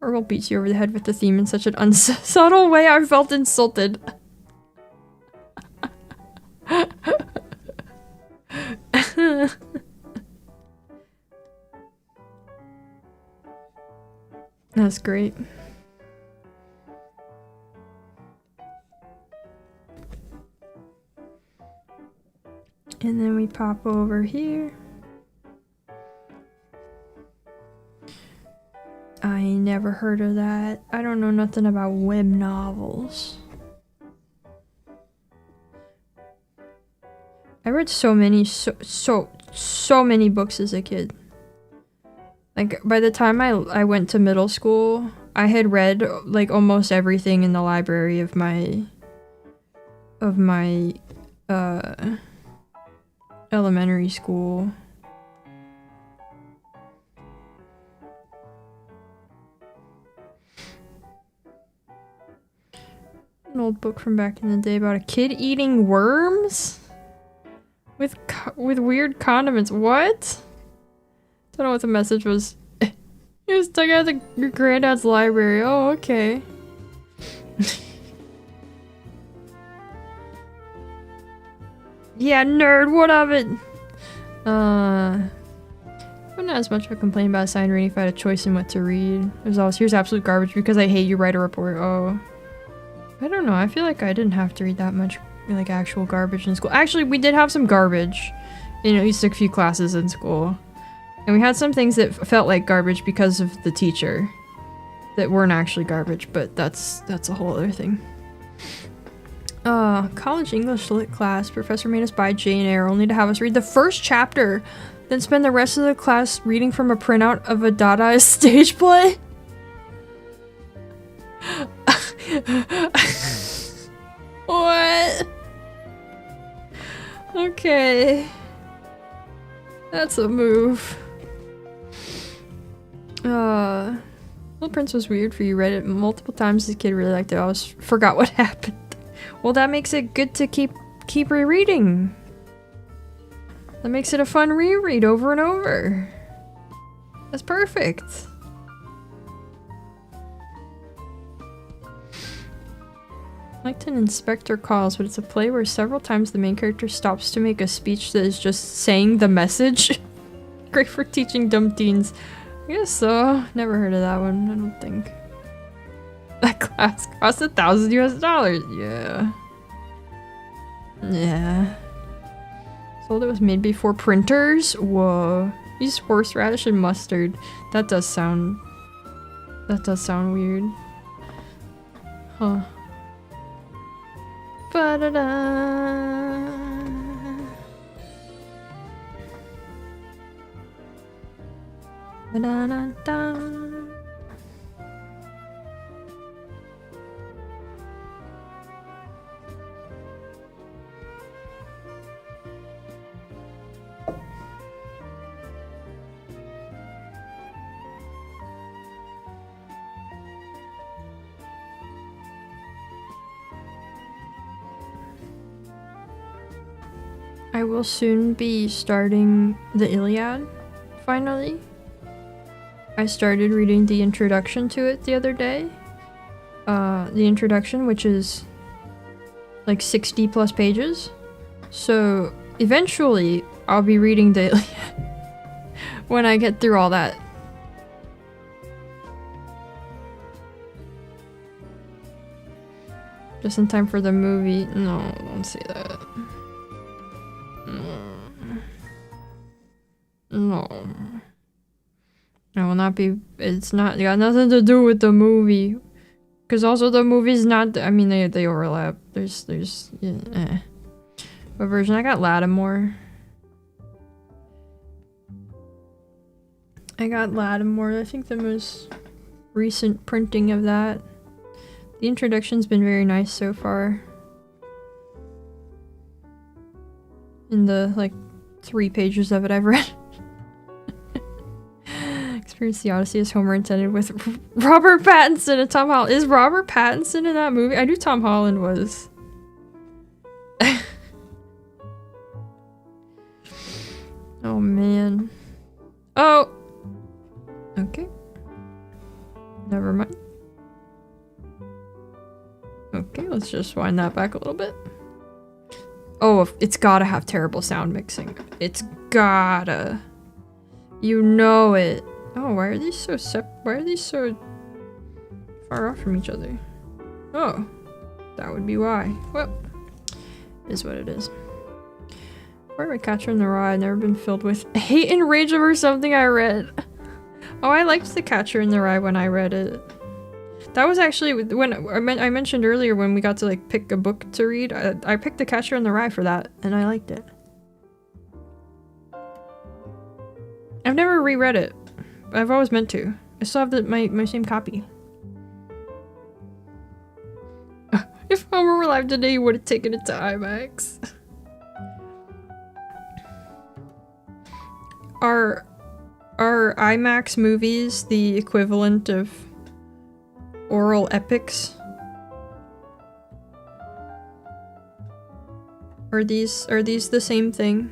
Orwell beats you over the head with the theme in such an unsubtle way I felt insulted. That's great. And then we pop over here. I never never heard of that. I don't know nothing about web novels. I read so many books as a kid. Like, by the time I went to middle school, I had read, like, almost everything in the library of my elementary school. An old book from back in the day about a kid eating worms? With weird condiments. What? Don't know what the message was. It was dug out of your granddad's library. Oh, okay. Yeah, nerd, what of it? I wouldn't have as much of a complaint about assigned reading if I had a choice in what to read. There's always, here's absolute garbage because I hate you, write a report. Oh. I don't know, I feel like I didn't have to read that much, like, actual garbage in school. Actually, we did have some garbage in at least a few classes in school. And we had some things that felt like garbage because of the teacher. That weren't actually garbage, but that's a whole other thing. College English lit class. Professor made us buy Jane Eyre only to have us read the first chapter, then spend the rest of the class reading from a printout of a Dadaist stage play. What? Okay. That's a move. Little Prince was weird for you. Read it multiple times as a kid. Really liked it. I always forgot what happened. Well, that makes it good to keep rereading. That makes it a fun reread over and over. That's perfect. I liked an Inspector Calls, but it's a play where several times the main character stops to make a speech that is just saying the message. Great for teaching dumb teens. I guess so. Never heard of that one, I don't think. That class cost $1,000 US. Yeah. Yeah. Sold it was made before printers? Whoa. Used horseradish and mustard. That does sound weird. Huh. Ba-da-da. Ba-da-da-da. I will soon be starting the Iliad, finally. I started reading the introduction to it the other day. The introduction, which is like 60 plus pages. So eventually I'll be reading the Iliad when I get through all that. Just in time for the movie. No, don't say that. No. I will not be. It's not. It got nothing to do with the movie. Because also the movie's not. I mean, they overlap. There's. Yeah, What version? I got Lattimore. I think the most recent printing of that. The introduction's been very nice so far. In the, like, 3 pages of it I've read. Experience the Odyssey as Homer intended with Robert Pattinson and Tom Holland. Is Robert Pattinson in that movie? I knew Tom Holland was. Oh, man. Oh! Okay. Never mind. Okay, let's just wind that back a little bit. Oh, it's gotta have terrible sound mixing. It's gotta. You know it. Oh, why are these so far off from each other? Oh, that would be why. Well, is what it is. Why am I Catcher in the Rye? I've never been filled with hate and rage over something I read. Oh, I liked The Catcher in the Rye when I read it. That was actually when I mentioned earlier when we got to like pick a book to read. I picked The Catcher in the Rye for that, and I liked it. I've never reread it. I've always meant to. I still have my same copy. If Homer were alive today, he would have taken it to IMAX. Are IMAX movies the equivalent of oral epics? Are these the same thing?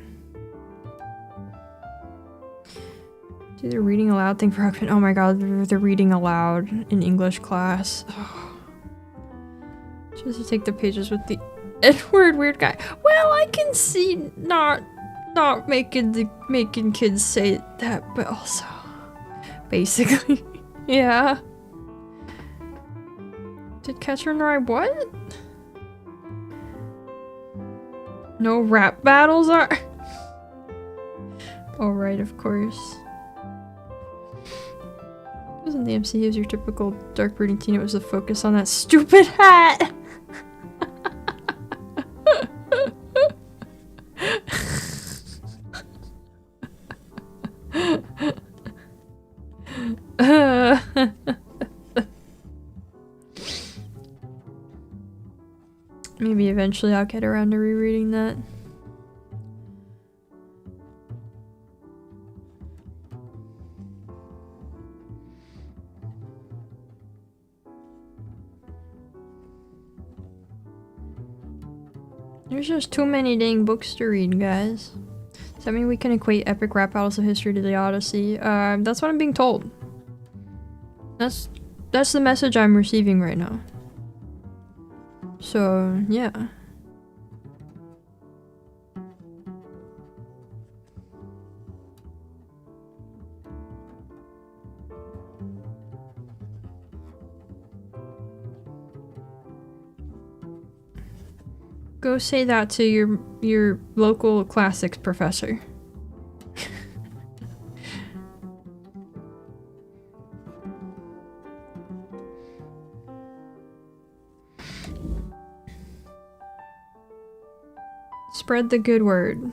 Do the reading aloud thing for Huckman. Oh my god, the reading aloud in English class. Oh. Just to take the pages with the Edward weird guy. Well, I can see not making kids say that, but also basically, yeah. Did Catcher in the Rye what? No rap battles are. Oh right, of course. It wasn't the MCU as your typical dark brooding teen. It was the focus on that stupid hat. Maybe eventually I'll get around to rereading that. There's just too many dang books to read, guys. Does that mean we can equate epic rap battles of history to the Odyssey? That's what I'm being told. That's the message I'm receiving right now. So, yeah. Go say that to your local classics professor. Spread the good word.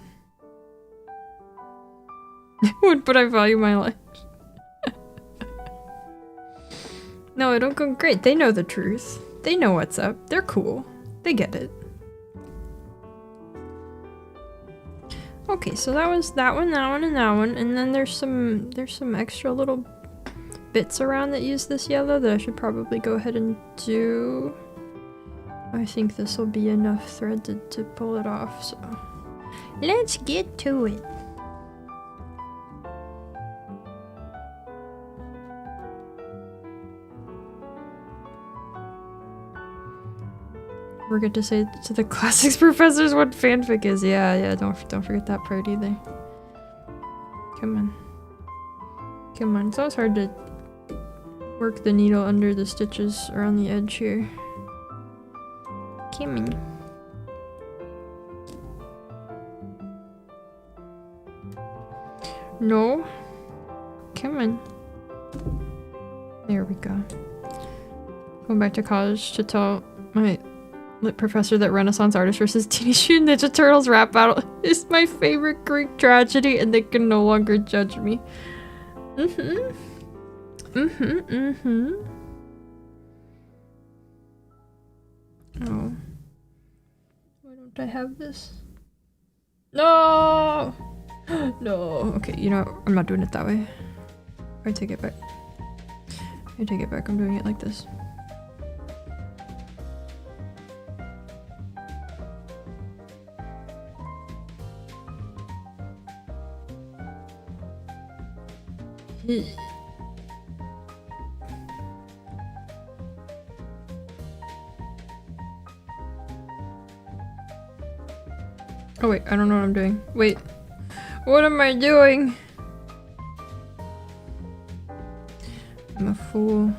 But I value my life. No, it'll go great. They know the truth. They know what's up. They're cool. They get it. Okay, so that was that one, and that one, and then there's some extra little bits around that use this yellow that I should probably go ahead and do. I think this will be enough thread to pull it off, so let's get to it. Forget to say to the classics professors what fanfic is. Yeah, don't forget that part either. Come on. It's always hard to work the needle under the stitches around the edge here. Come on. No. Come on. There we go. Going back to college to tell my lit professor that Renaissance Artist versus Teenage Mutant Ninja Turtles rap battle is my favorite Greek tragedy and they can no longer judge me. Oh. Why don't I have this? No! No. Okay, you know, I'm not doing it that way. I take it back. I'm doing it like this. Oh wait, I don't know what I'm doing. Wait. What am I doing? I'm a fool.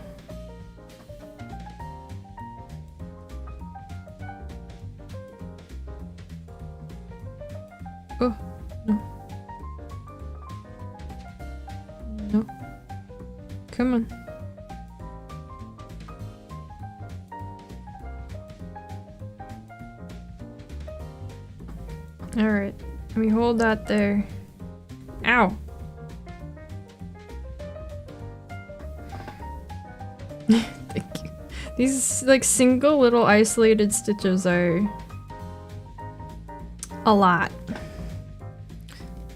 Oh, no. No. Come on. Alright. Let me hold that there. Ow! Thank you. These, like, single little isolated stitches are a lot.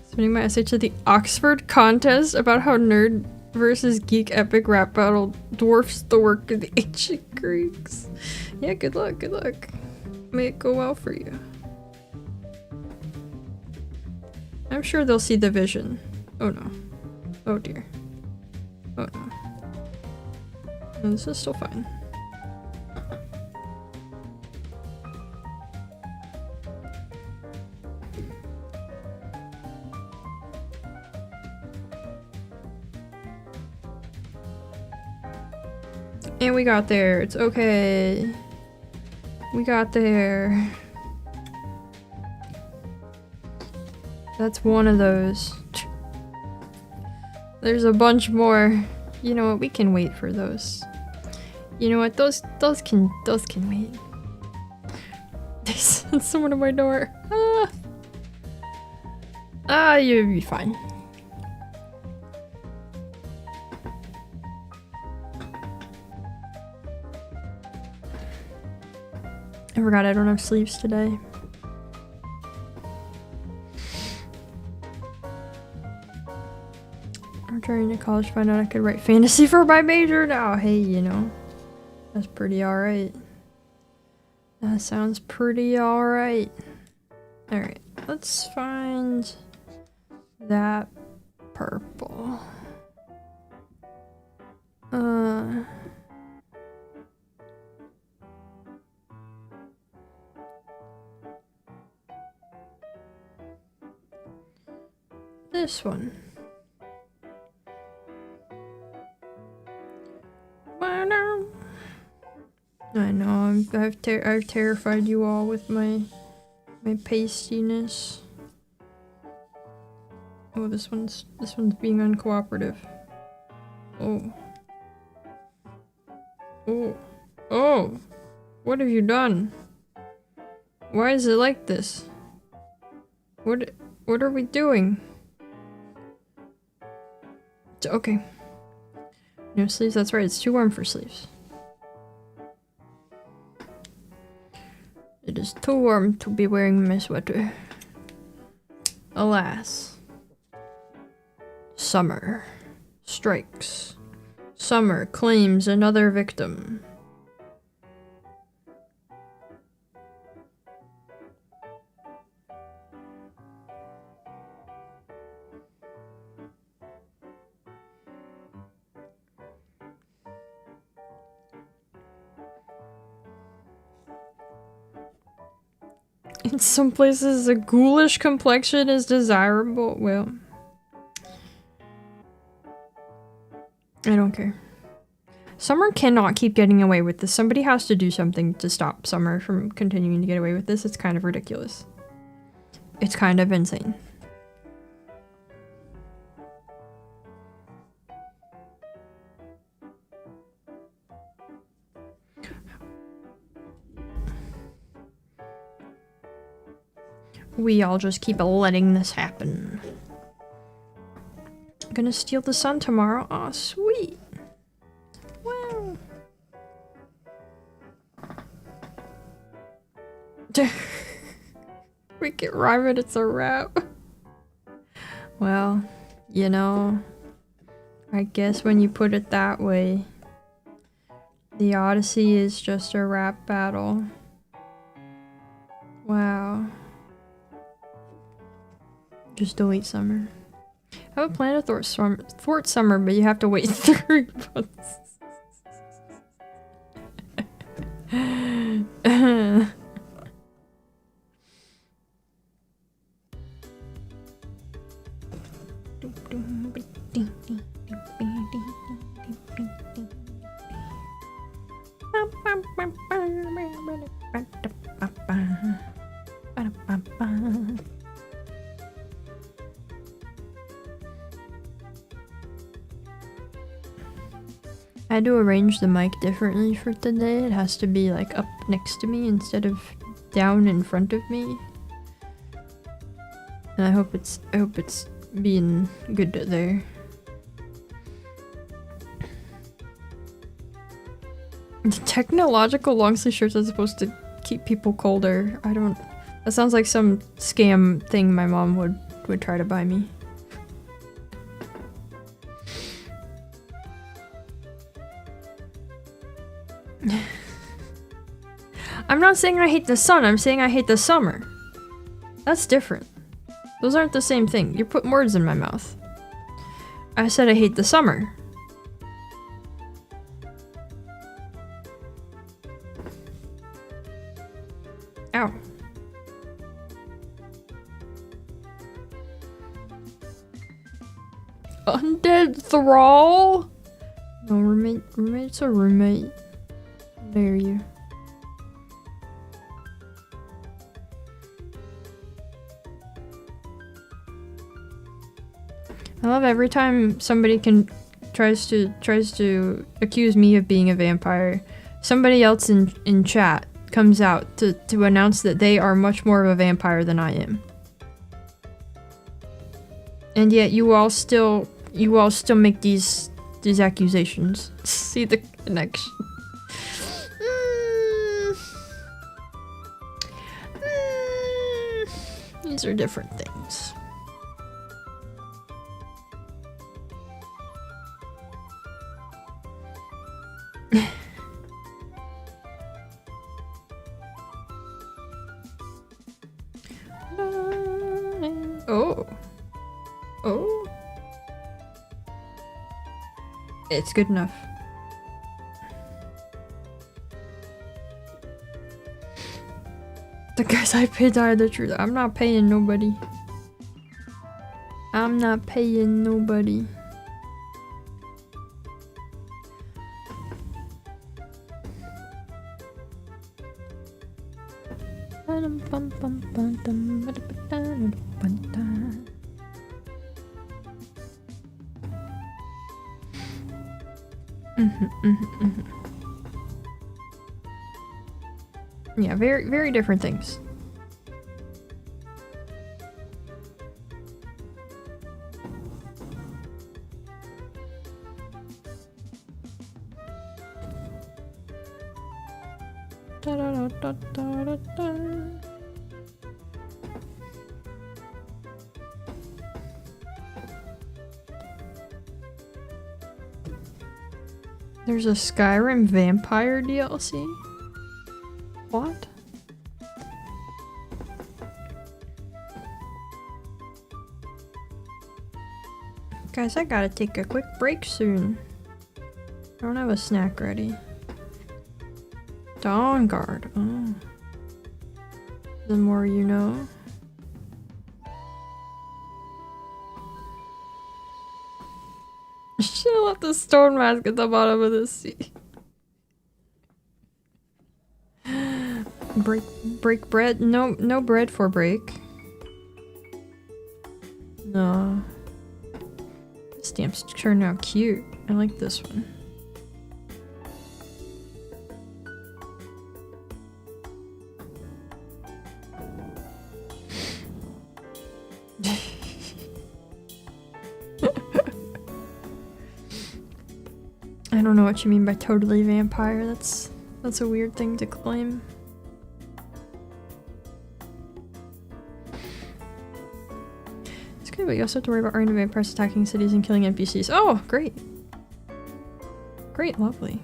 Submitting my essay to the Oxford contest about how nerd versus geek epic rap battle dwarfs the work of the ancient Greeks. Yeah, good luck, good luck. May it go well for you. I'm sure they'll see the vision. Oh no. Oh dear. Oh no. No, this is still fine. And we got there. It's okay. We got there. That's one of those. There's a bunch more. You know what? We can wait for those. You know what? Those can wait. They sent someone to my door. You'll be fine. I forgot I don't have sleeves today. I'm returning to college, find out I could write fantasy for my major now. Hey, you know, that's pretty alright. That sounds pretty alright. Alright, let's find that purple. This one. I know, I've terrified you all with my pastiness. Oh, this one's being uncooperative. Oh. Oh. Oh! What have you done? Why is it like this? What are we doing? Okay. No sleeves, that's right, it's too warm for sleeves. It is too warm to be wearing my sweater. Alas. Summer strikes. Summer claims another victim. In some places, a ghoulish complexion is desirable. Well, I don't care. Summer cannot keep getting away with this. Somebody has to do something to stop Summer from continuing to get away with this. It's kind of ridiculous. It's kind of insane. We all just keep letting this happen. I'm gonna steal the sun tomorrow. Aw, sweet. Wow. We can rhyme it, it's a wrap. Well, you know, I guess when you put it that way, the Odyssey is just a rap battle. Wow. Just delete Summer. I have a plan to thwart Summer, but you have to wait 3 months. I had to arrange the mic differently for today. It has to be like up next to me instead of down in front of me. And I hope it's being good there. Technological long sleeve shirts are supposed to keep people colder. I don't. That sounds like some scam thing my mom would try to buy me. I'm not saying I hate the sun, I'm saying I hate the summer. That's different. Those aren't the same thing. You're putting words in my mouth. I said I hate the summer. Ow. Undead thrall? No, roommate's a roommate. How dare you? I love every time somebody tries to accuse me of being a vampire, somebody else in chat comes out to announce that they are much more of a vampire than I am. And yet you all still make these accusations. See the connection. These are different things. Oh. It's good enough. The guys I paid are the truth. I'm not paying nobody. I'm not paying nobody. Yeah, very, very different things. Da, da, da, da, da, da. There's a Skyrim vampire DLC? What? Guys, I gotta take a quick break soon. I don't have a snack ready. Dawn Guard. Oh. The more you know. Should've left the stone mask at the bottom of the sea. Break bread? No bread for break. No. This stamp's turned out cute. I like this one. I don't know what you mean by totally vampire. That's a weird thing to claim. It's good, but you also have to worry about random vampires attacking cities and killing NPCs. Oh, great. Great, lovely.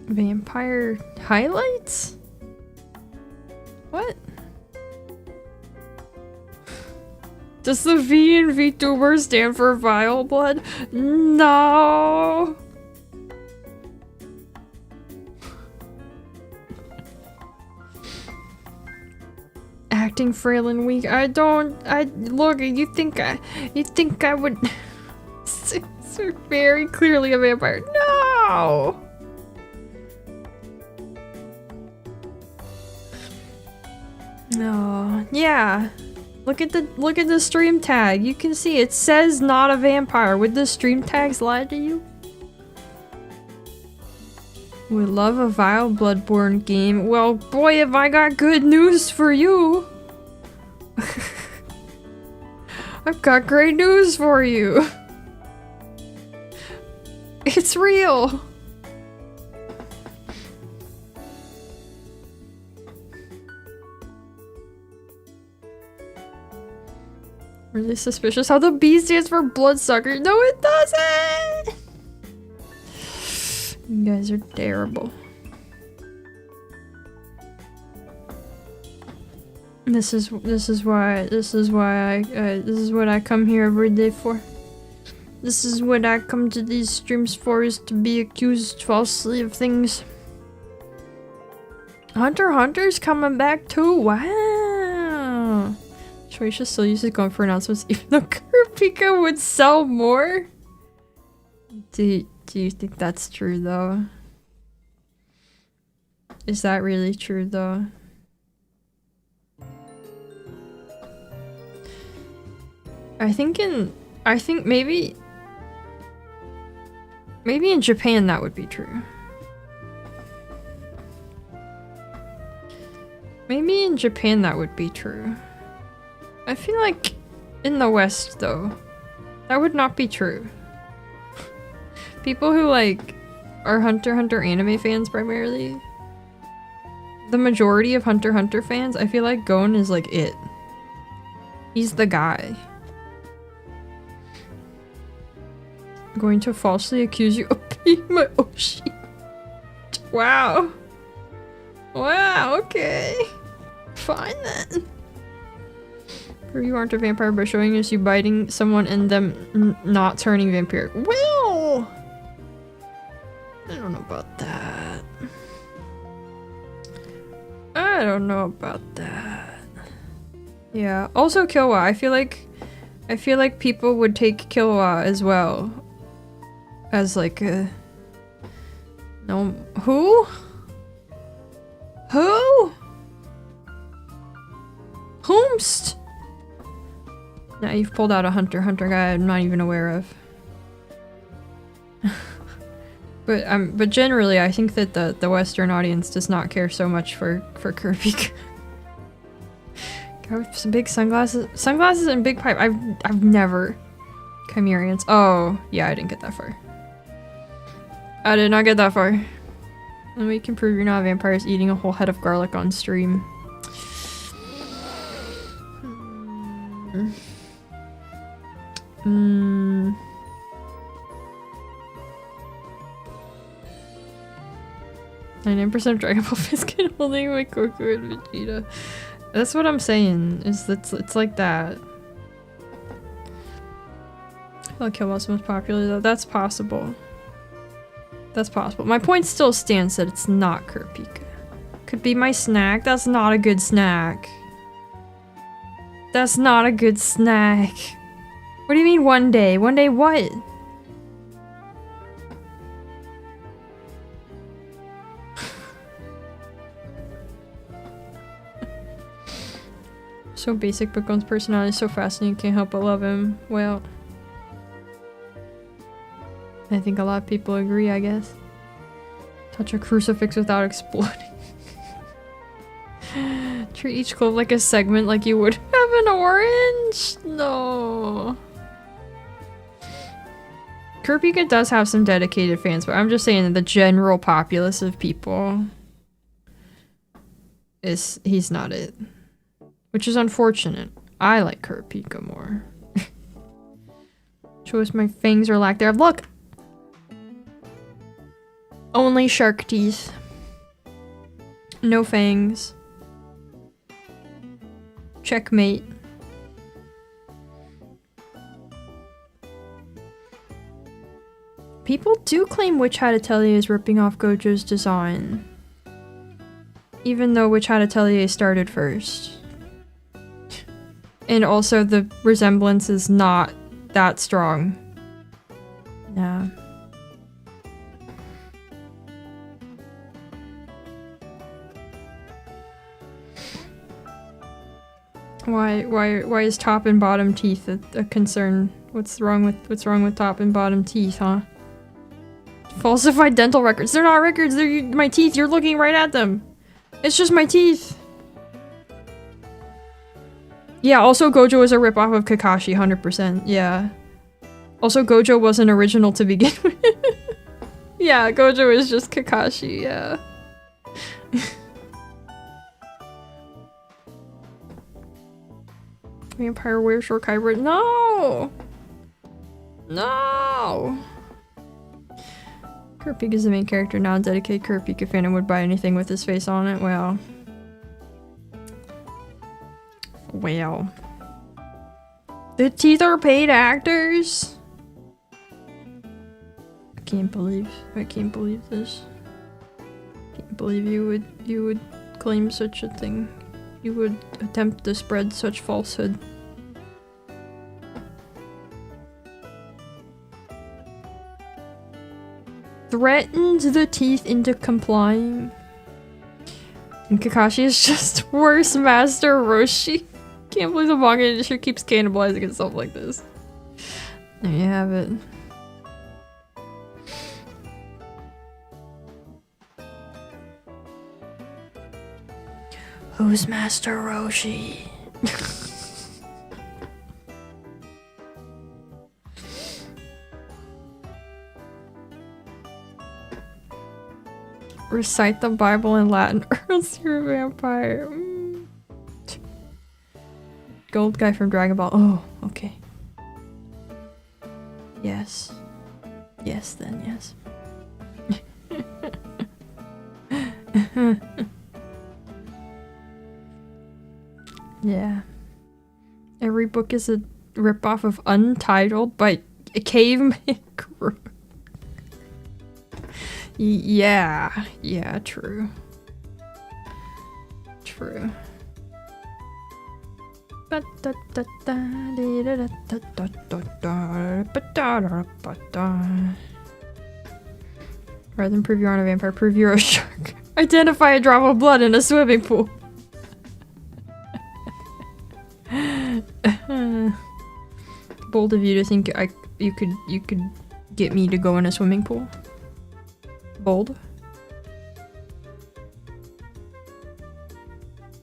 Vampire highlights? What? Does the V in VTuber stand for vile blood? No! Acting frail and weak. Look, you think I would... Very clearly a vampire. No! No. Yeah. Look at the stream tag. You can see it says not a vampire. Would the stream tags lie to you? We love a vile Bloodborne game. Well, boy, have I got good news for you. I've got great news for you. It's real. Really suspicious how the B stands for bloodsucker. No, it doesn't. You guys are terrible. This is what I come here every day for. This is what I come to these streams for, is to be accused falsely of things. Hunter x Hunter's coming back too. Wow. Troisha still uses going for announcements even though Kurapika would sell more? Do you think that's true though? Is that really true though? I think maybe in Japan that would be true. Maybe in Japan that would be true. I feel like in the West though, that would not be true. People who like are Hunter x Hunter anime fans primarily, the majority of Hunter x Hunter fans, I feel like Gon is like it. He's the guy. I'm going to falsely accuse you of being my Oshi. Wow. Wow, okay. Fine then. You aren't a vampire by showing us you biting someone and them not turning vampiric. Well, I don't know about that. I don't know about that. Yeah. Also, Killua. I feel like people would take Killua as well as like a no. Who? Whomst? Now you've pulled out a Hunter x Hunter guy I'm not even aware of. But generally I think that the Western audience does not care so much for Kurapika. Guy with some big sunglasses and big pipe. I've never Chimerians. Oh, yeah, I didn't get that far. I did not get that far. And we can prove you're not vampires eating a whole head of garlic on stream. 99% of Dragon Ball fans can only with Goku and Vegeta. That's what I'm saying, is that it's like that. I feel like Killboss is most popular though. That's possible. That's possible. My point still stands that it's not Kurapika. Could be my snack. That's not a good snack. That's not a good snack. What do you mean one day? One day what? So basic, but Gon's personality is so fascinating, can't help but love him. Well, I think a lot of people agree, I guess. Touch a crucifix without exploding. Treat each clove like a segment like you would have an orange? No. Kurapika does have some dedicated fans, but I'm just saying that the general populace of people he's not it. Which is unfortunate. I like Kurapika more. Show us my fangs or lack thereof. Look! Only shark teeth. No fangs. Checkmate. People do claim Witch Hat Atelier is ripping off Gojo's design. Even though Witch Hat Atelier started first. And also the resemblance is not that strong. Nah. Why is top and bottom teeth a concern? What's wrong with top and bottom teeth, huh? Falsified dental records. They're not records, they're my teeth. You're looking right at them. It's just my teeth. Yeah, also Gojo is a ripoff of Kakashi, 100%. Yeah. Also, Gojo wasn't original to begin with. Yeah, Gojo is just Kakashi, yeah. Vampire wear short hybrid. No! No! Kurapika is the main character, non-dedicated Kurapika fan and would buy anything with his face on it. Well. Well. The teeth are paid actors? I can't believe this. Can't believe you would claim such a thing. You would attempt to spread such falsehood. Threatened the teeth into complying. And Kakashi is just worse Master Roshi. Can't believe the manga industry keeps cannibalizing itself like this. There you have it. Who's Master Roshi? Recite the Bible in Latin or else you're a vampire. Gold guy from Dragon Ball. Oh, okay. Yes. Yes, then, yes. Yeah. Every book is a ripoff of Untitled by Caveman Crew. Yeah. Yeah, true. True. Rather than prove you aren't a vampire, prove you're a shark. Identify a drop of blood in a swimming pool. Bold of you to think you could get me to go in a swimming pool. Bold.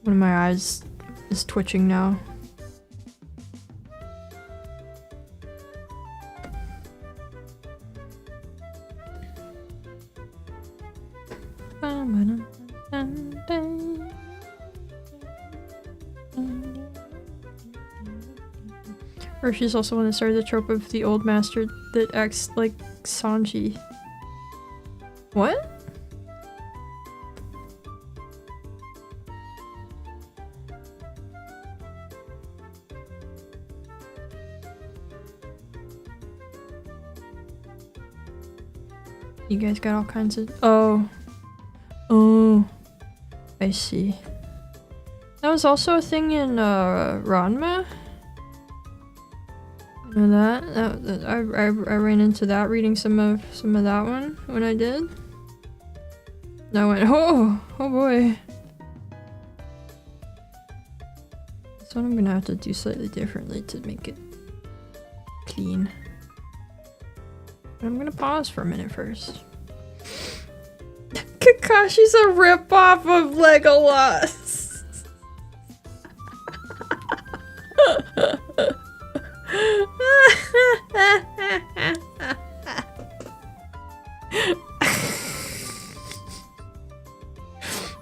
One of my eyes is twitching now. Or she's also one that started the trope of the old master that acts like Sanji. What? You guys got all kinds of— oh. Oh. I see. That was also a thing in, Ranma? You know that? I ran into that reading some of that one when I did. And I went, oh boy. This one I'm gonna have to do slightly differently to make it clean. But I'm gonna pause for a minute first. Kakashi's a ripoff of Legolas!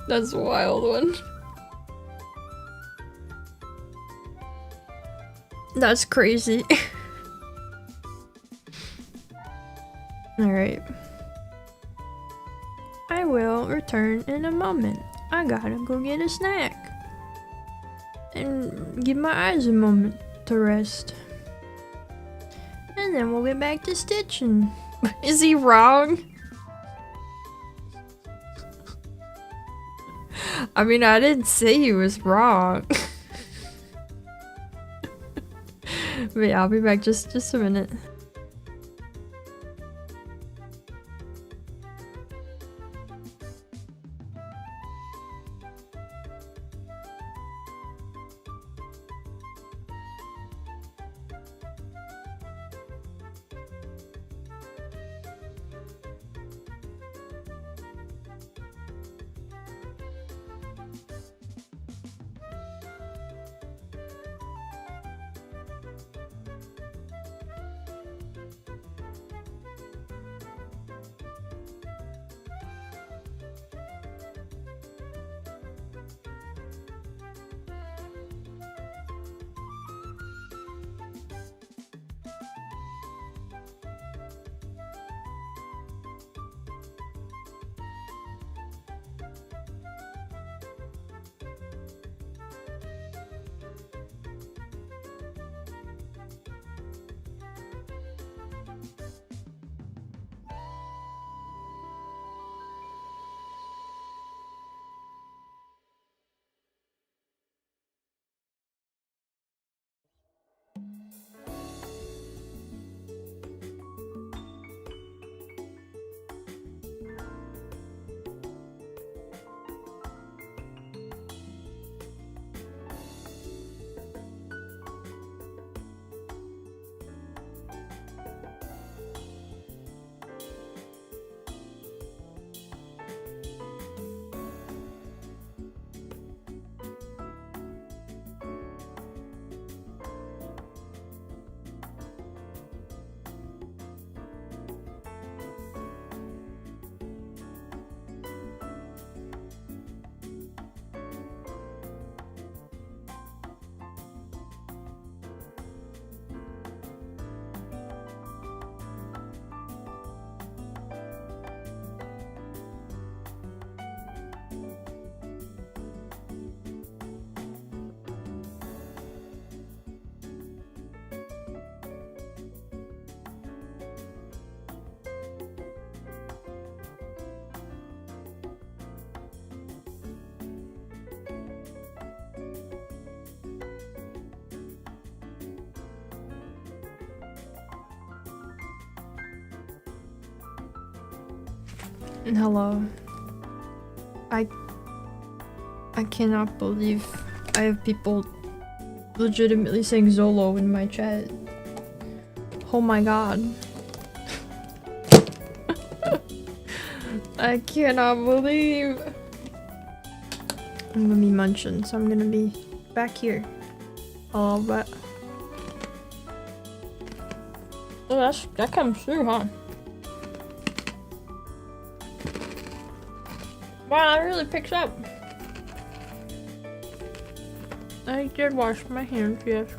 That's a wild one. That's crazy. Alright. I will return in a moment. I gotta go get a snack. And give my eyes a moment to rest. And then we'll get back to stitching. Is he wrong? I mean, I didn't say he was wrong. But yeah, I'll be back just a minute. Hello. I cannot believe I have people legitimately saying Zolo in my chat. Oh my god. I cannot believe. I'm gonna be munching, so I'm gonna be back here. Oh, but oh, that comes through, huh? Wow, that really picks up. I did wash my hands, yes.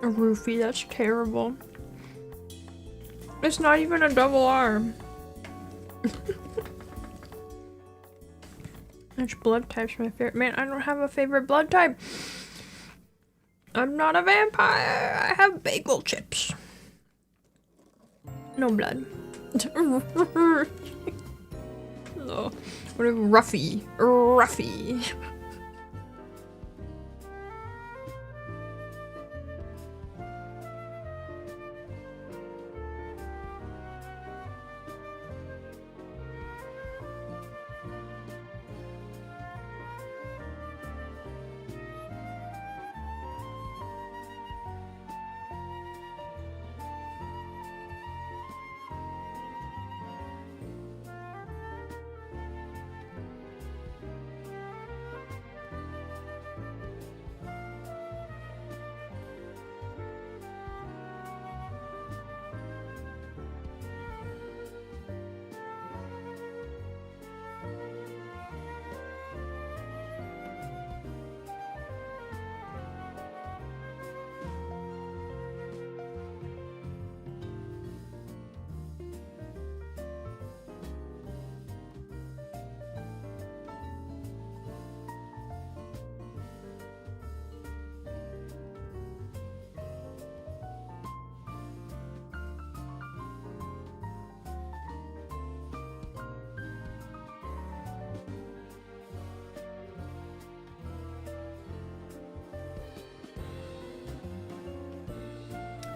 A roofie, that's terrible. It's not even a double R. Which blood type's my favorite? Man, I don't have a favorite blood type. I'm not a vampire. I have bagel chips. No blood. No. Whatever. Ruffy. Ruffy.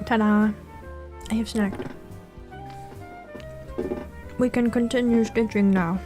Ta-da! I have snacked. We can continue stitching now.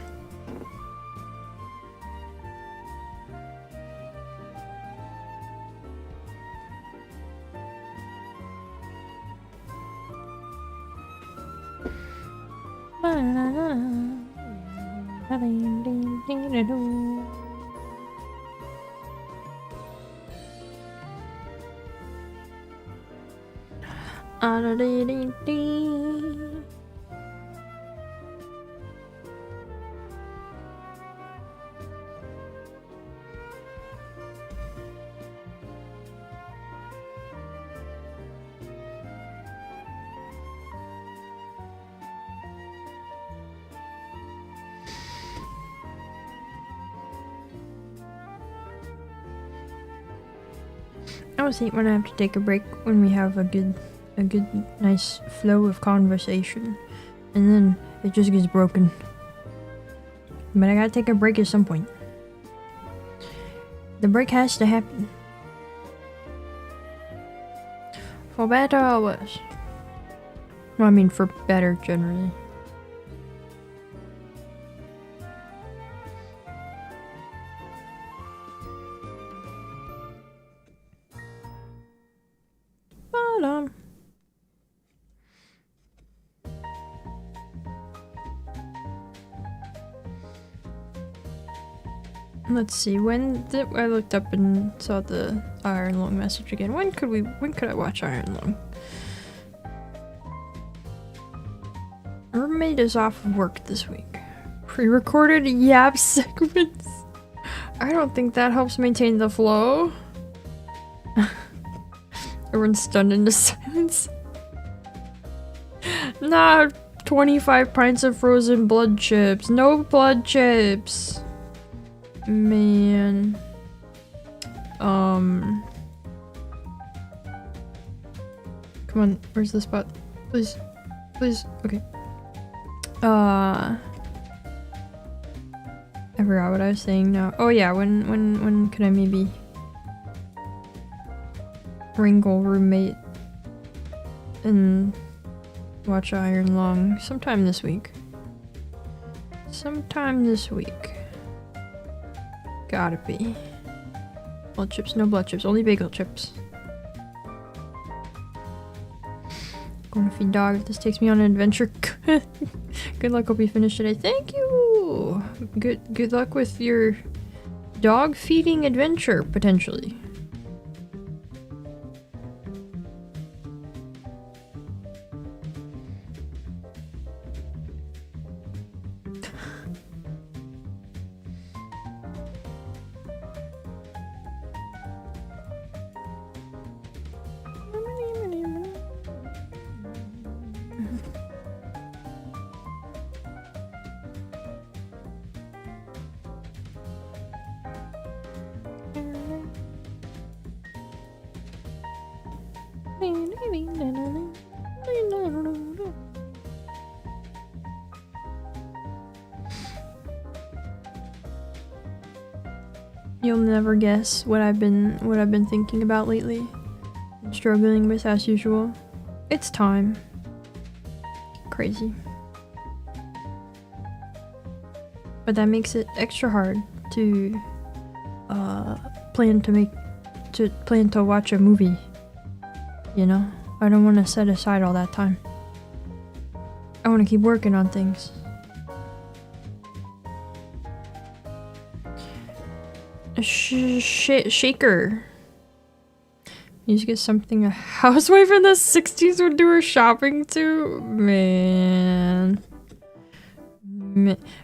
I always hate when I have to take a break when we have a good nice flow of conversation, and then it just gets broken. But I gotta take a break at some point. The break has to happen. For better or worse. Well, I mean for better generally. Let's see, I looked up and saw the Iron Lung message again. When could I watch Iron Lung? Roommate is off of work this week. Pre-recorded yap segments. I don't think that helps maintain the flow. Everyone's stunned into silence. Nah, 25 pints of frozen blood chips. No blood chips. Man. Come on, where's the spot? Please. Please. Okay. I forgot what I was saying now. Oh yeah, when could I maybe wrangle roommate and watch Iron Lung? Sometime this week. Sometime this week. Gotta be. Blood chips, no blood chips, only bagel chips. Going to feed dog if this takes me on an adventure. Good luck, hope you finish today. Thank you! Good luck with your dog feeding adventure, potentially. You'll never guess what I've been thinking about lately. Struggling with as usual. It's time. Crazy. But that makes it extra hard to plan to watch a movie. You know? I don't want to set aside all that time. I want to keep working on things. Shaker. Music is something a housewife in the 60s would do her shopping to? Man.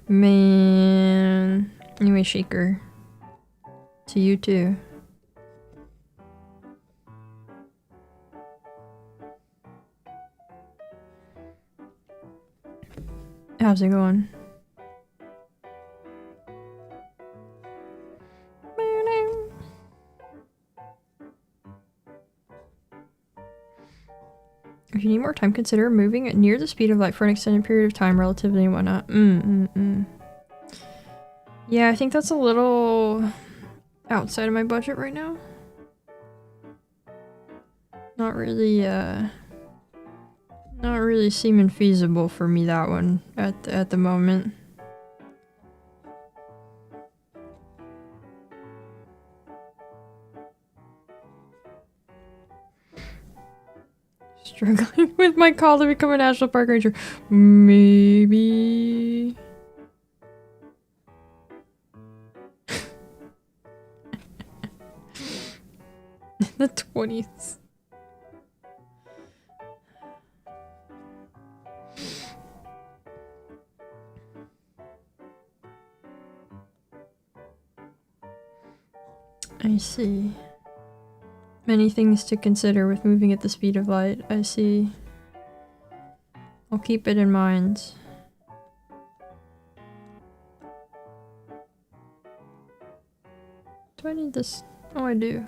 Man. Anyway, Shaker. To you too. How's it going? If you need more time, consider moving at near the speed of light for an extended period of time, relatively and whatnot. Yeah, I think that's a little outside of my budget right now. Not really seeming feasible for me, that one, at the moment. Struggling with my call to become a national park ranger. Maybe. The 20s. I see. Many things to consider with moving at the speed of light. I see. I'll keep it in mind. Do I need this? Oh, I do.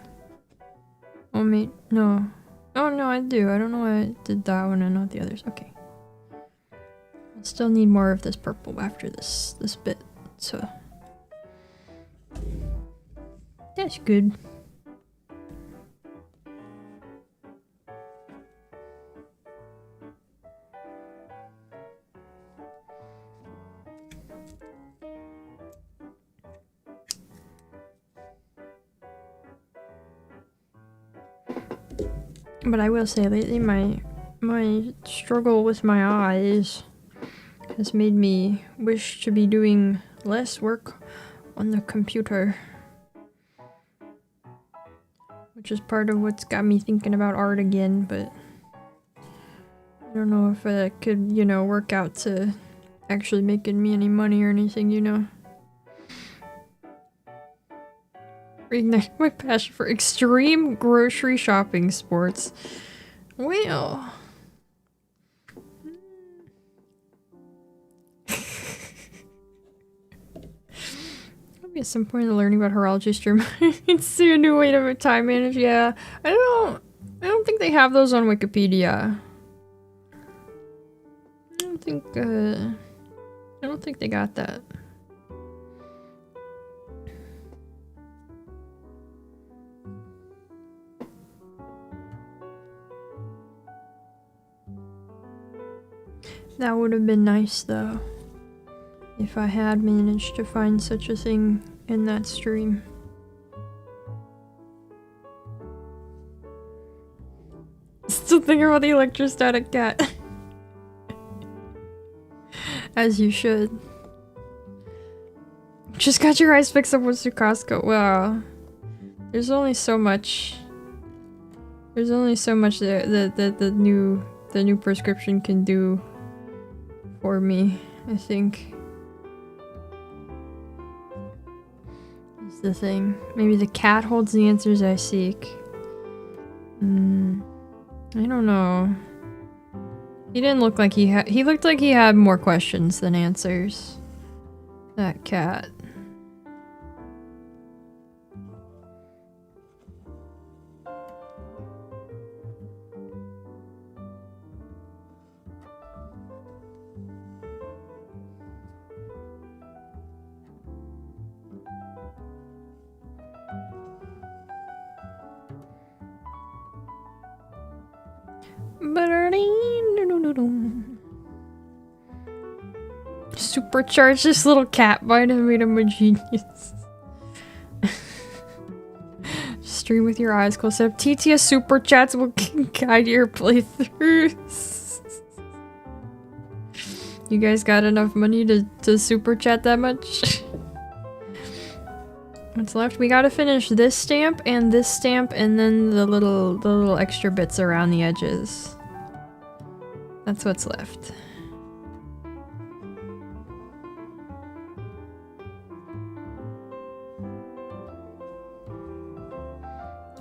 Oh, mate. No. Oh, no, I do. I don't know why I did that one and not the others. Okay. I'll still need more of this purple after this bit, so. That's good. But I will say lately my struggle with my eyes has made me wish to be doing less work on the computer. Which is part of what's got me thinking about art again, but I don't know if it could, you know, work out to actually making me any money or anything, you know. Reignite my passion for extreme grocery shopping sports. Well, Maybe at some point in the learning about horology stream, it's a new way to time manage. Yeah, I don't think they have those on Wikipedia. I don't think they got that. That would have been nice though, if I had managed to find such a thing in that stream. Still thinking about the electrostatic cat. As you should. Just got your eyes fixed up with Costco. Wow. There's only so much. There's only so much that the new prescription can do for me, I think. Is the thing. Maybe the cat holds the answers I seek. I don't know. He didn't look like he looked like he had more questions than answers. That cat. Supercharge this little cat bite and made him a genius. Stream with your eyes closed up. TTS super chats will guide your playthroughs. You guys got enough money to super chat that much? What's left? We gotta finish this stamp, and then the little extra bits around the edges. That's what's left.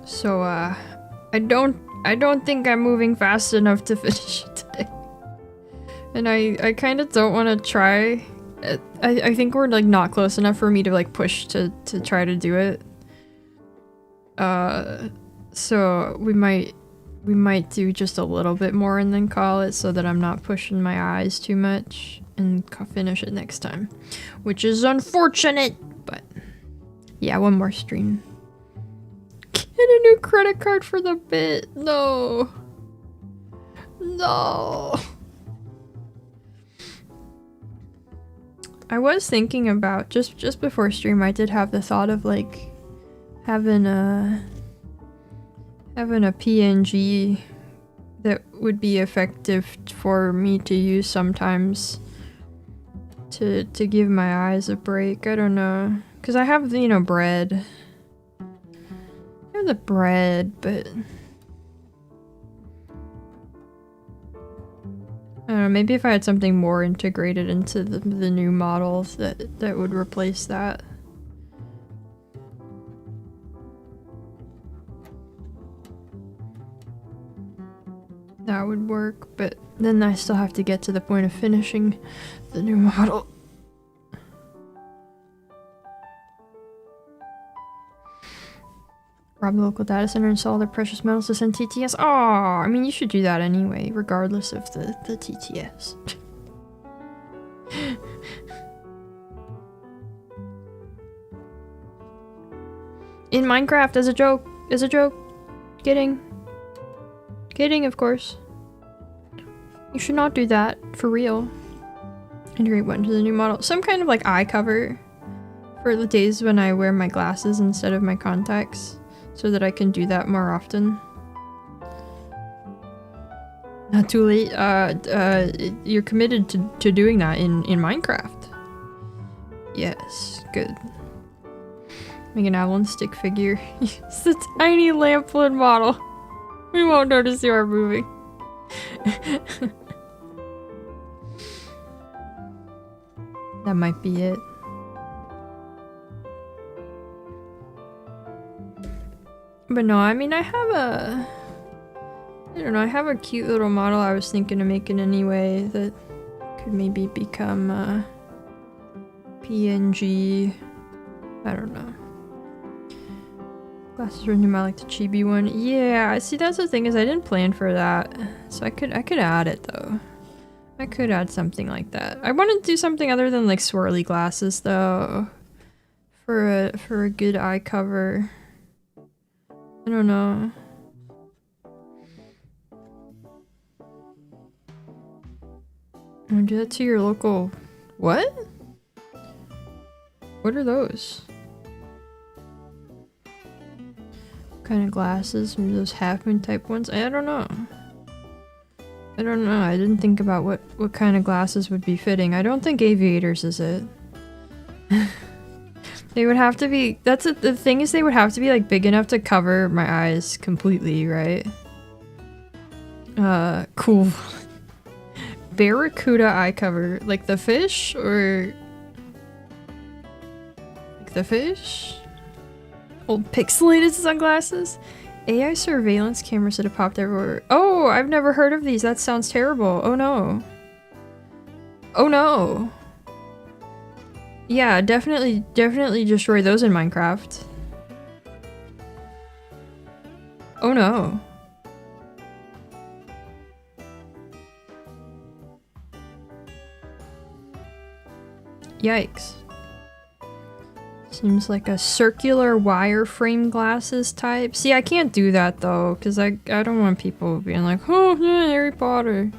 So, I don't think I'm moving fast enough to finish it today. And I kind of don't want to try. I think we're like not close enough for me to like push to try to do it. So we might do just a little bit more and then call it, so that I'm not pushing my eyes too much, and finish it next time. Which is unfortunate, but yeah, one more stream. Get a new credit card for the bit. No. No. I was thinking about just before stream, I did have the thought of like having a PNG that would be effective for me to use sometimes to give my eyes a break. I don't know, because I have the, you know, bread. I have the bread, but I don't know, maybe if I had something more integrated into the new models that would replace that. That would work, but then I still have to get to the point of finishing the new model. Rob the local data center and sell their precious metals to send TTS. Oh, I mean, you should do that anyway, regardless of the TTS. In Minecraft, as a joke. Kidding, of course. You should not do that, for real. Integrate what into the new model? Some kind of like eye cover for the days when I wear my glasses instead of my contacts, so that I can do that more often. Not too late. You're committed to doing that in Minecraft. Yes, good. Make an Avalon stick figure. It's a tiny lamp-lit model. We won't notice you are moving. That might be it. But no, I mean, I don't know, I have a cute little model I was thinking of making anyway that could maybe become PNG I don't know. Glasses were pneumatic, the chibi one. Yeah, see that's the thing is I didn't plan for that. So I could add it though. I could add something like that. I want to do something other than like swirly glasses though. For a good eye cover. I don't know. I'll do that to your local... What? What are those? What kind of glasses? Maybe those half moon type ones? I don't know. I don't know. I didn't think about what kind of glasses would be fitting. I don't think aviators is it. They would have to be... That's the thing is they would have to be like big enough to cover my eyes completely, right? Cool. Barracuda eye cover. Like the fish or... Like the fish? Old pixelated sunglasses? AI surveillance cameras that have popped everywhere. Oh, I've never heard of these. That sounds terrible. Oh no. Oh no. Yeah, definitely destroy those in Minecraft. Oh no. Yikes. Seems like a circular wireframe glasses type. See, I can't do that though, because I don't want people being like, oh yeah, Harry Potter.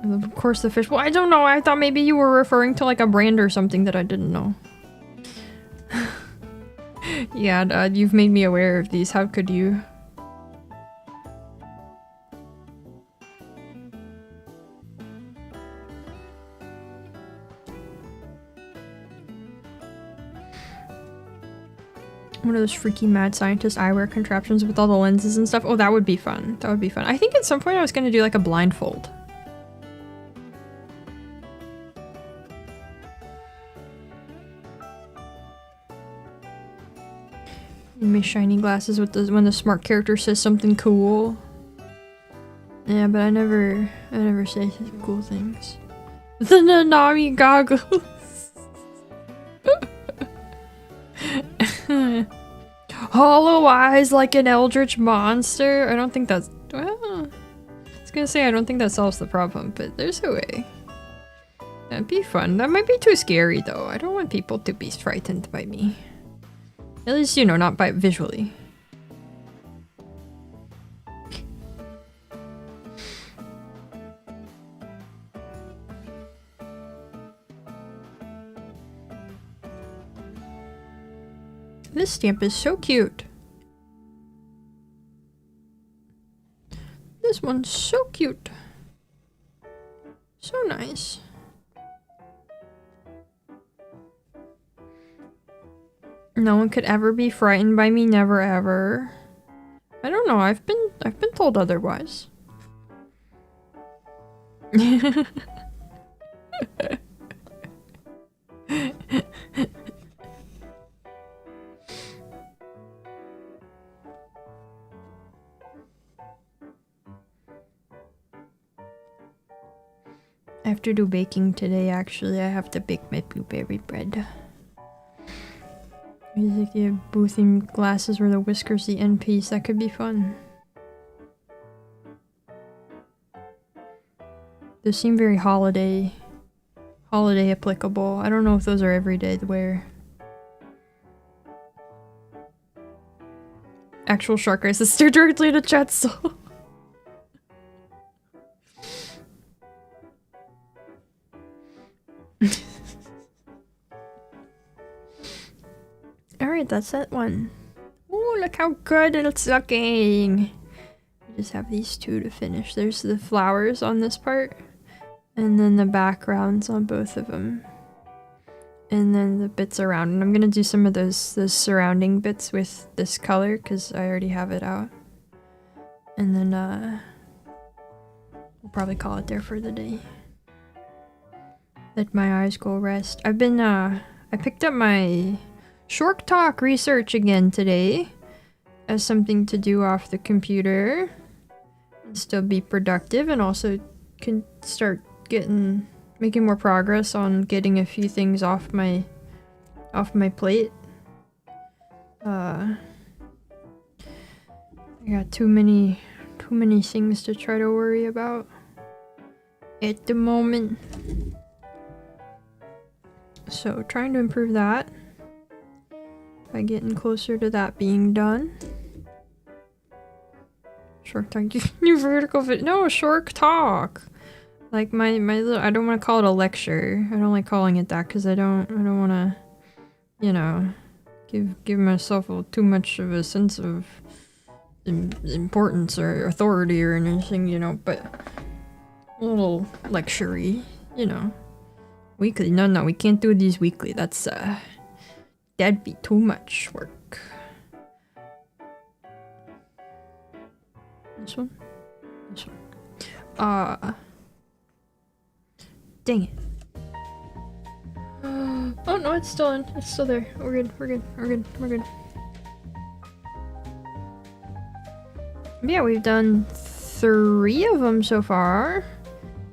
And of course the fish. Well, I don't know. I thought maybe you were referring to like a brand or something that I didn't know. Yeah, you've made me aware of these. How could you? One of those freaky mad scientist eyewear contraptions with all the lenses and stuff. Oh, that would be fun. That would be fun. I think at some point I was going to do like a blindfold. My shiny glasses with the when the smart character says something cool. Yeah, but I never say cool things. The Nanami goggles. Hollow eyes like an eldritch monster. I don't think that's... Well, I was gonna say I don't think that solves the problem, but there's a way. That'd be fun. That might be too scary though. I don't want people to be frightened by me. At least, you know, not by visually. This stamp is so cute. This one's so cute. So nice. No one could ever be frightened by me, never ever. I don't know, I've been told otherwise. I have to do baking today, actually. I have to bake my blueberry bread. Music, the boothing glasses where the whiskers the end piece. That could be fun. Those seem very holiday applicable. I don't know if those are everyday to wear. Actual shark eyes that stare directly at a chat soul. Alright, that's that one. Oh, look how good it's looking! We just have these two to finish. There's the flowers on this part, and then the backgrounds on both of them. And then the bits around. And I'm gonna do some of those surrounding bits with this color, because I already have it out. And then, we'll probably call it there for the day. Let my eyes go rest. I've been, I picked up my Short Talk research again today as something to do off the computer and still be productive, and also can start making more progress on getting a few things off my off my plate. I got too many things to try to worry about at the moment. So trying to improve that by getting closer to that being done. Shark Talk, new vertical video. No, Shark Talk. Like my little, I don't want to call it a lecture. I don't like calling it that because I don't want to, you know, give myself too much of a sense of importance or authority or anything, you know, but a little lecture-y, you know. Weekly? No, we can't do these weekly. That's, that'd be too much work. This one? This one. Dang it. Oh no, it's still in. It's still there. We're good. Yeah, we've done 3 of them so far.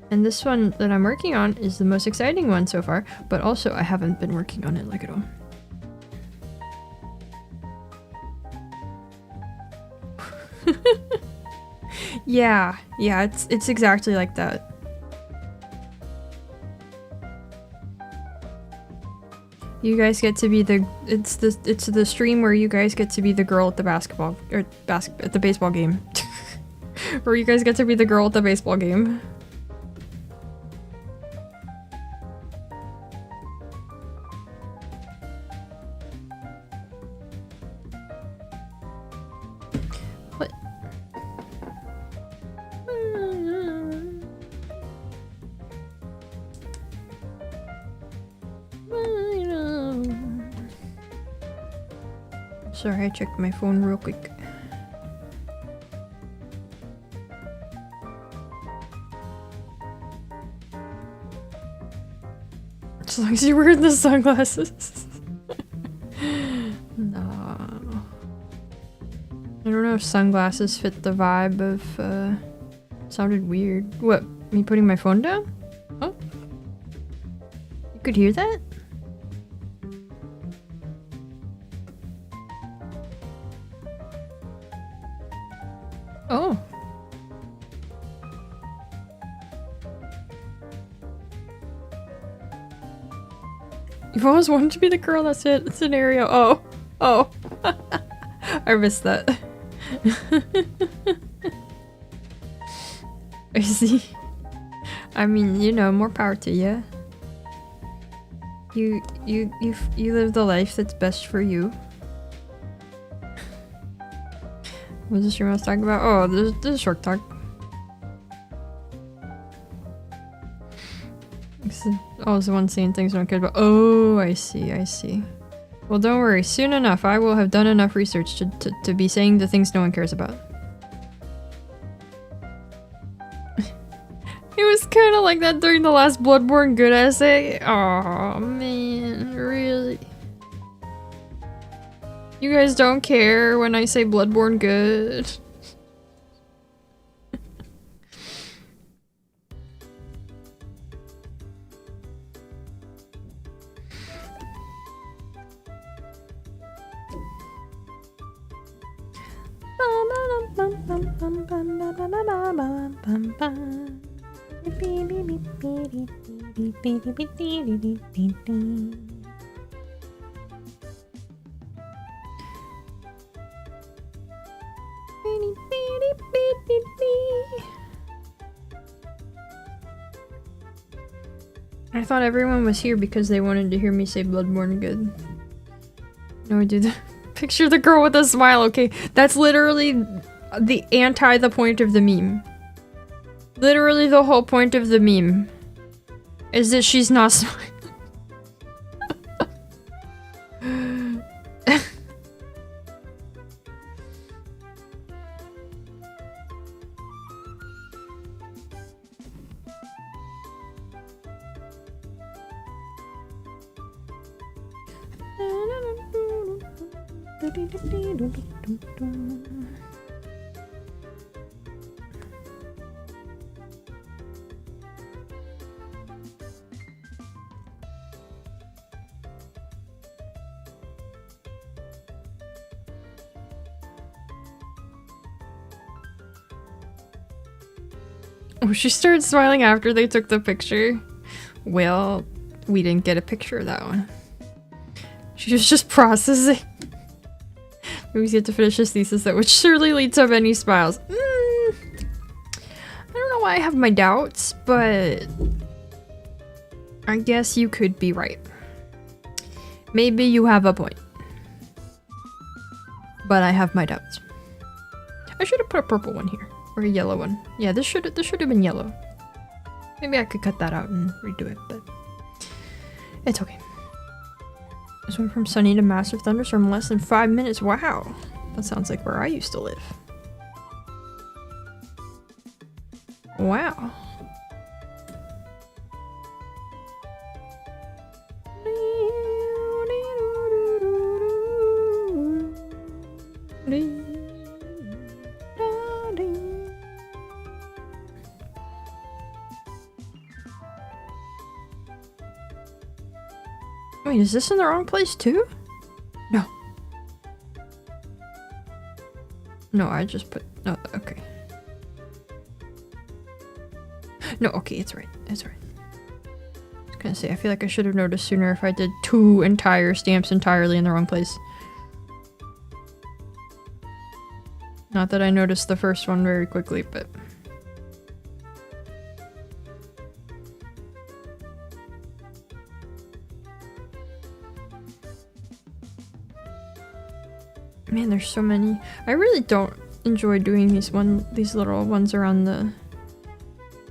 And this one that I'm working on is the most exciting one so far, but also I haven't been working on it like at all. Yeah, it's exactly like that. You guys get to be the it's the stream where you guys get to be the girl at the basketball or at the baseball game. Where you guys get to be the girl at the baseball game. What? Sorry, I checked my phone real quick. As long as you wear the sunglasses. No. I don't know if sunglasses fit the vibe of, sounded weird. What? Me putting my phone down? Oh? You could hear that? Oh. You've always wanted to be the girl that's it scenario. Oh. Oh. I missed that. I see. I mean, you know, more power to you. You live the life that's best for you. What was this your mouse talking about? Oh, this is Shark Talk. Oh, it's the one saying things I don't care about. Oh, I see. Well, don't worry. Soon enough, I will have done enough research to be saying the things no one cares about. It was kind of like that during the last Bloodborne Good essay. Oh man, really? You guys don't care when I say Bloodborne Good. I thought everyone was here because they wanted to hear me say Bloodborne Good. No, dude. Picture the girl with a smile, okay? That's literally the point of the meme. Literally the whole point of the meme is that she's not smiling. Oh, she started smiling after they took the picture. Well, we didn't get a picture of that one. She was just processing. We get to finish his thesis that would surely lead to many smiles. I don't know why I have my doubts, but I guess you could be right. Maybe you have a point. But I have my doubts. I should have put a purple one here. Or a yellow one. Yeah, this should have been yellow. Maybe I could cut that out and redo it, but it's okay. This went from sunny to massive thunderstorm in less than 5 minutes. Wow. That sounds like where I used to live. Wow. Wait, is this in the wrong place too? No. No, I just put... No, okay. No, okay, it's right. It's right. I was gonna say, I feel like I should have noticed sooner if I did 2 entire stamps entirely in the wrong place. Not that I noticed the first one very quickly, but... Man, there's so many. I really don't enjoy doing these little ones around the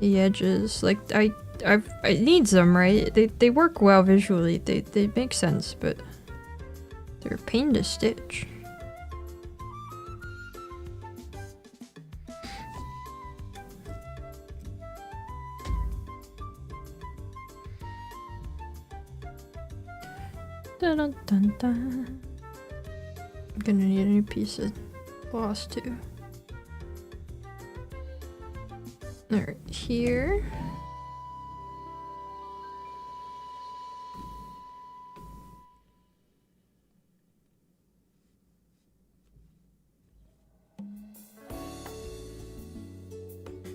edges. Like it needs them, right? They work well visually. They make sense, but they're a pain to stitch. Dun dun dun dun. I'm gonna need a new piece of gloss too. Alright, here.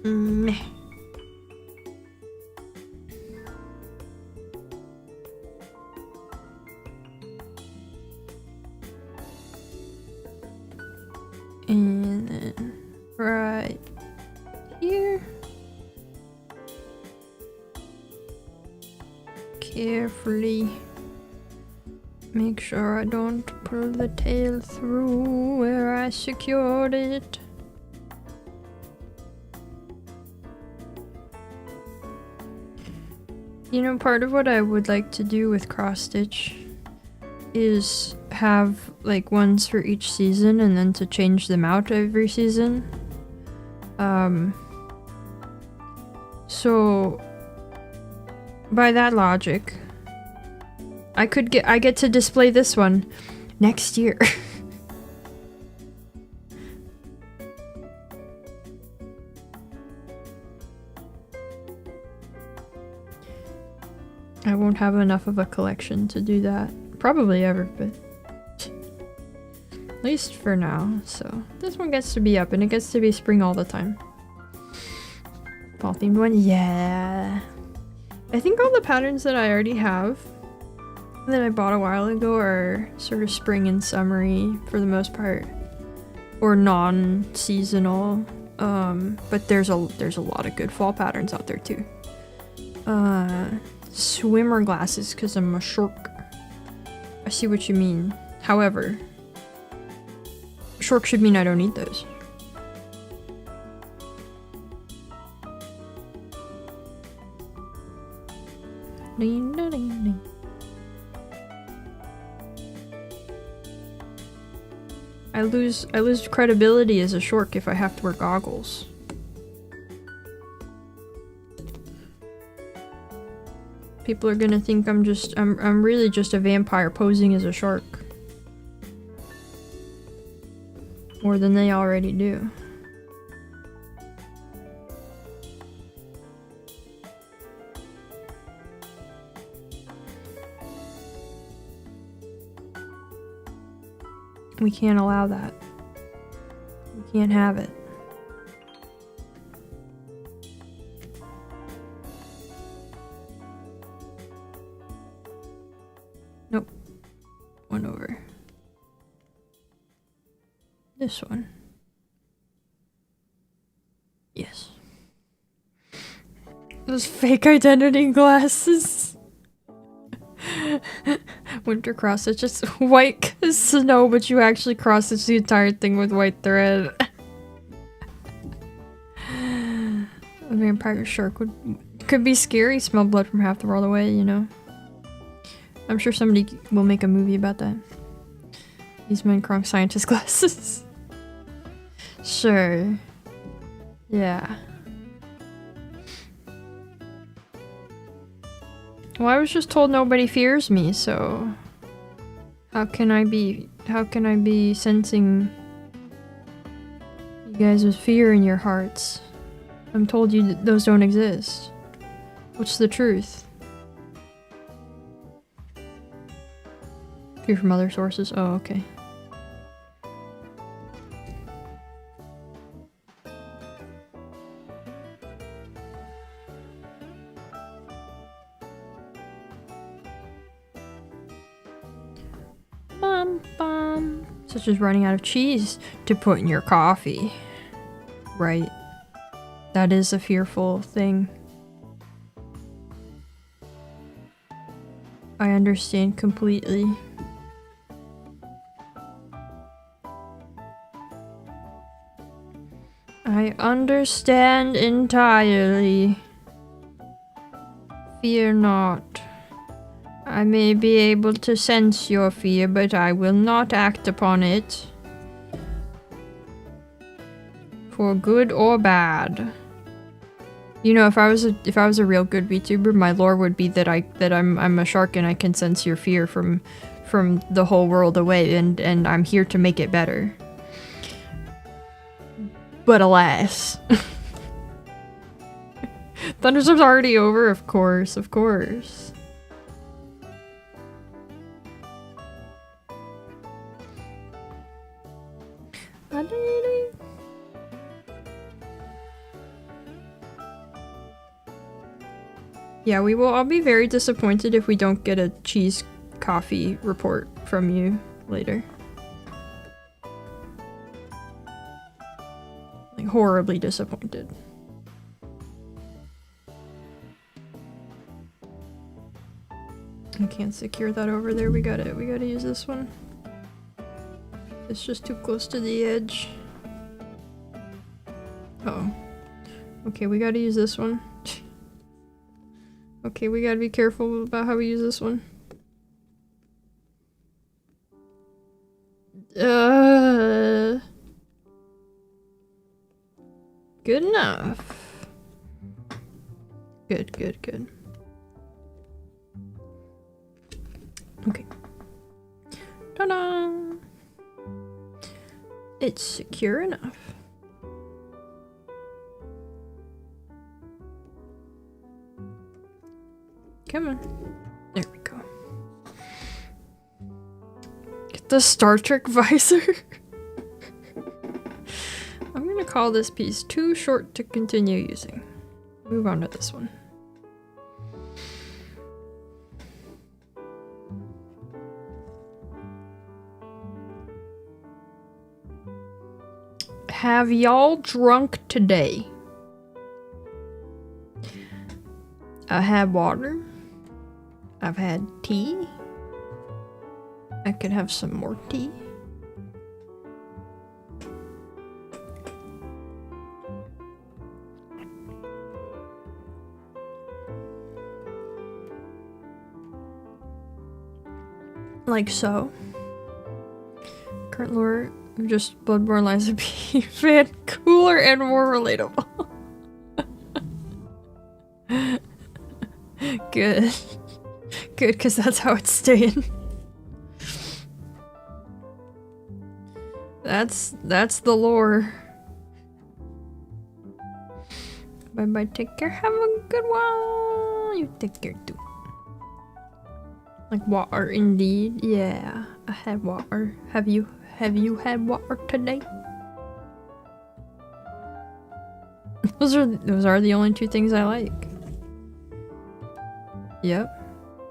Meh. And then right here. Carefully make sure I don't pull the tail through where I secured it. You know, part of what I would like to do with cross stitch is have like ones for each season and then to change them out every season. So by that logic, I get to display this one next year. I won't have enough of a collection to do that. Probably ever, but at least for now. So this one gets to be up and it gets to be spring all the time. Fall themed one, yeah. I think all the patterns that I already have that I bought a while ago are sort of spring and summery for the most part, or non-seasonal. But there's a lot of good fall patterns out there too. Swimmer glasses because I'm a shark. I see what you mean. However, shark should mean I don't need those. Ding, ding, ding, ding. I lose credibility as a shark if I have to wear goggles. People are gonna think I'm really just a vampire posing as a shark. More than they already do. We can't allow that. We can't have it. This one. Yes. Those fake identity glasses. Winter cross stitch. It's white snow, but you actually cross stitch the entire thing with white thread. A vampire shark could be scary. Smell blood from half the world away, you know. I'm sure somebody will make a movie about that. These Minecraft scientist glasses. Sure. Yeah. Well, I was just told nobody fears me, so how can I be sensing you guys with fear in your hearts? I'm told you those don't exist. What's the truth? Fear from other sources? Oh, okay. Such as running out of cheese to put in your coffee. Right. That is a fearful thing. I understand completely. I understand entirely. Fear not. I may be able to sense your fear, but I will not act upon it. For good or bad. You know, if I was a real good VTuber, my lore would be that I'm a shark and I can sense your fear from the whole world away, and I'm here to make it better. But alas. Thunderstorm's already over, of course, of course. Yeah, we will all be very disappointed if we don't get a cheese coffee report from you later. Like, horribly disappointed. I can't secure that over there. We gotta use this one. It's just too close to the edge. Uh-oh. Okay, we gotta use this one. Okay, we gotta be careful about how we use this one. Good enough. Good, good, good. Okay. Ta-da! It's secure enough. Come on. There we go. Get the Star Trek visor. I'm gonna call this piece too short to continue using. Move on to this one. Have y'all drunk today? I had water. I've had tea. I could have some more tea. Like so. Current lore of just Bloodborne Lies of P fan cooler and more relatable. Good. Good, because that's how it's staying. That's the lore. Bye bye, take care, have a good one. You take care too. Like water, indeed. Yeah, I had water. Have you had water today? Those are the only two things I like. Yep.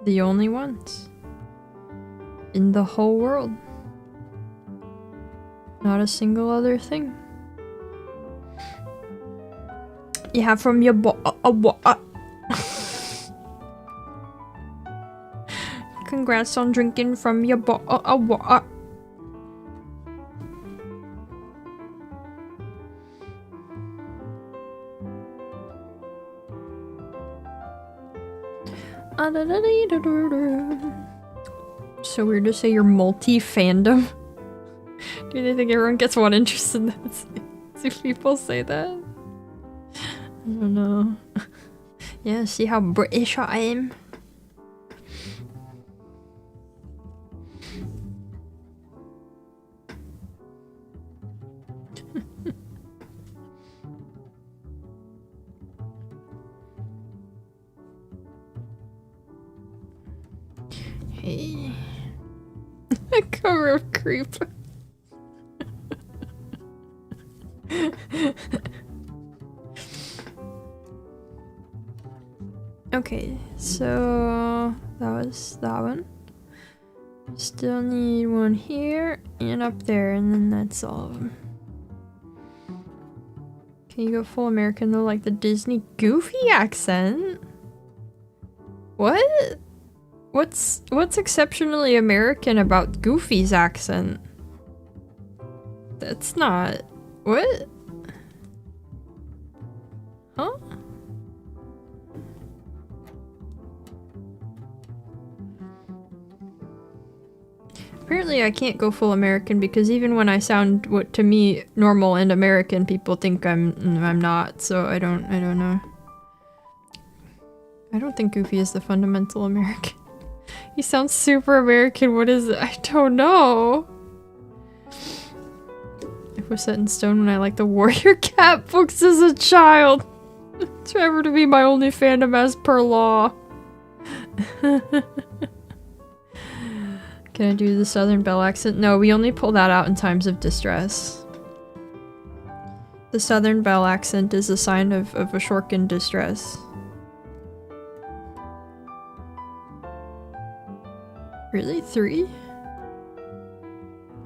The only ones. In the whole world. Not a single other thing. Yeah, from your Congrats on drinking from your So weird to say you're multi-fandom. Do they think everyone gets one interest in that? Do people say that? I don't know. Yeah, see how British I am? Hey. Cover of creep. Okay, so that was that one. Still need one here and up there, and then that's all of them. Can you go full American though, like the Disney Goofy accent? What? What's exceptionally American about Goofy's accent? That's not... What? Huh? Apparently I can't go full American because even when I sound what to me normal and American, people think I'm not, so I don't know. I don't think Goofy is the fundamental American. He sounds super American. What is it? I don't know. It was set in stone when I liked the Warrior Cat books as a child. It's forever to be my only fandom as per law. Can I do the Southern Belle accent? No, we only pull that out in times of distress. The Southern Belle accent is a sign of a shork in distress. Really? 3?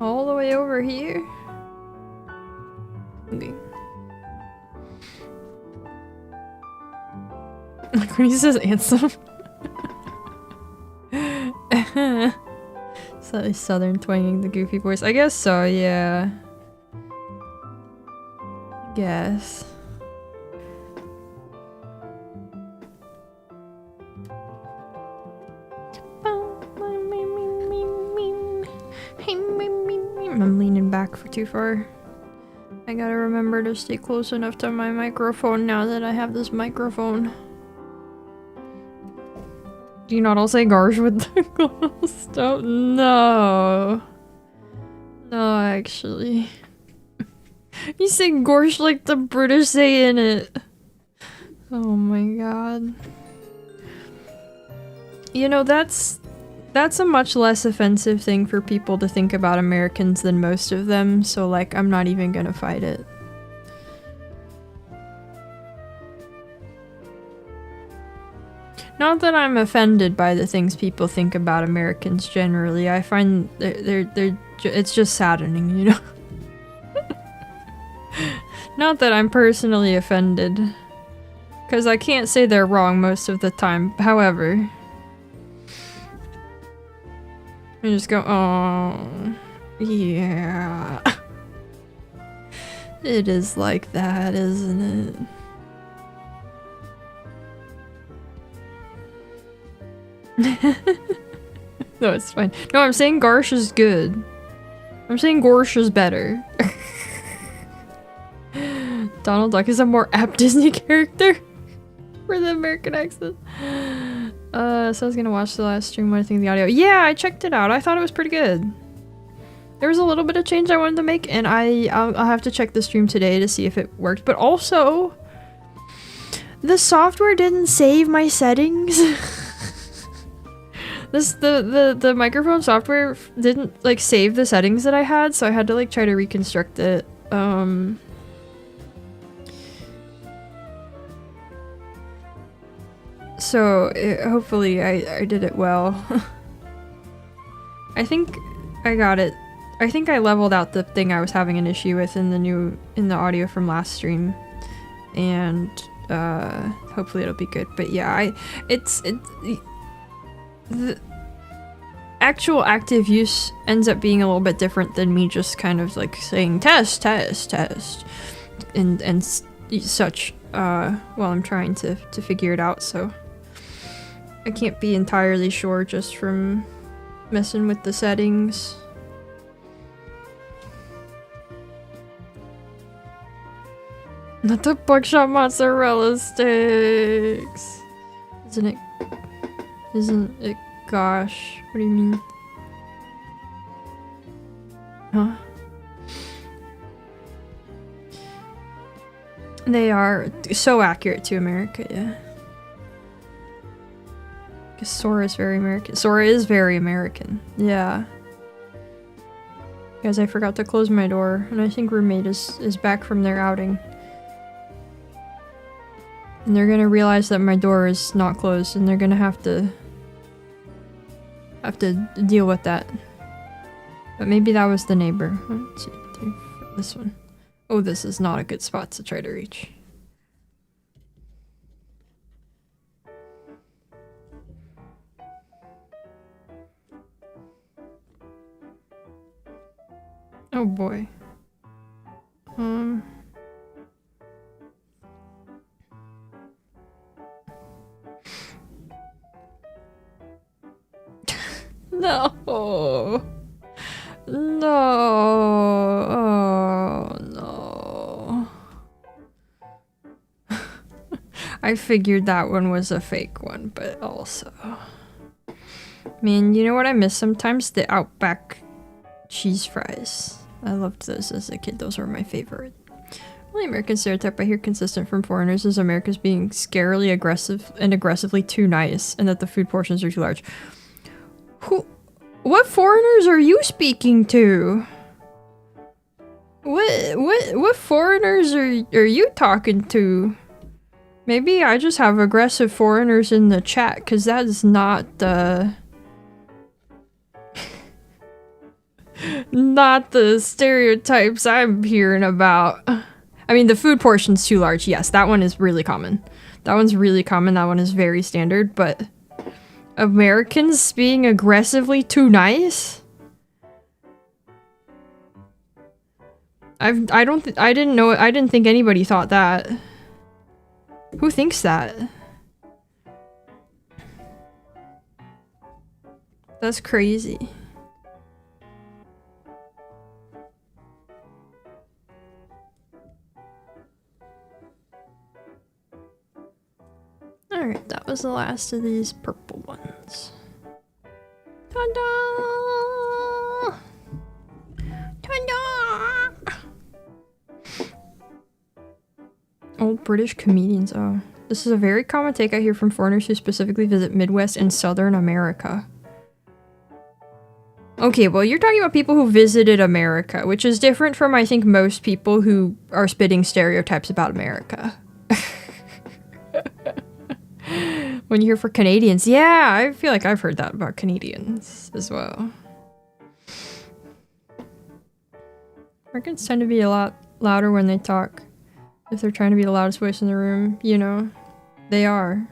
All the way over here? Okay. Like when he says handsome. Slightly southern twanging the Goofy voice. I guess so, yeah. I guess. I'm leaning back for too far. I gotta remember to stay close enough to my microphone now that I have this microphone. Do you not all say Garsh with the global stuff? No. No, actually. You say Gorsh like the British say in it. Oh my god. You know, that's a much less offensive thing for people to think about Americans than most of them, so like, I'm not even gonna fight it. Not that I'm offended by the things people think about Americans generally. I find it's just saddening, you know? Not that I'm personally offended. Because I can't say they're wrong most of the time. However, I just go, oh, yeah. It is like that, isn't it? No, it's fine. No, I'm saying Garsh is good. I'm saying Gorsh is better. Donald Duck is a more apt Disney character for the American accent. So I was gonna watch the last stream. What do I think of the audio? Yeah, I checked it out. I thought it was pretty good. There was a little bit of change I wanted to make, and I'll have to check the stream today to see if it worked. But also, the software didn't save my settings. The microphone software didn't like save the settings that I had, so I had to like try to reconstruct it. So hopefully I did it well. I think I got it I think I leveled out the thing I was having an issue with in the audio from last stream, and hopefully it'll be good. But yeah, the actual active use ends up being a little bit different than me just kind of like saying test, test, test, and such while I'm trying to figure it out. So I can't be entirely sure just from messing with the settings. Not the buckshot mozzarella sticks. Isn't it? Gosh, what do you mean? Huh? They are so accurate to America, yeah. Because Sora is very American. Sora is very American, yeah. Guys, I forgot to close my door, and I think roommate is back from their outing. And they're gonna realize that my door is not closed, and they're gonna have to deal with that. But maybe that was the neighbor. 1, 2, 3, 4, this one. Oh, this is not a good spot to try to reach. Oh boy. No. No. Oh, no. I figured that one was a fake one, but also... Man, you know what I miss sometimes? The Outback cheese fries. I loved those as a kid. Those were my favorite. The only American stereotype I hear consistent from foreigners is America's being scarily aggressive and aggressively too nice, and that the food portions are too large. What foreigners are you speaking to? What foreigners are you talking to? Maybe I just have aggressive foreigners in the chat, because that is not the... not the stereotypes I'm hearing about. I mean, the food portion's too large, yes, that one is really common. That one's really common, that one is very standard, but... Americans being aggressively too nice? I didn't think anybody thought that. Who thinks that? That's crazy. Alright, that was the last of these purple ones. Ta-da! Ta-da! Old British comedians, oh. This is a very common take I hear from foreigners who specifically visit Midwest and Southern America. Okay, well, you're talking about people who visited America, which is different from, I think, most people who are spitting stereotypes about America. When you hear for Canadians, yeah, I feel like I've heard that about Canadians as well. Americans tend to be a lot louder when they talk. If they're trying to be the loudest voice in the room, you know, they are.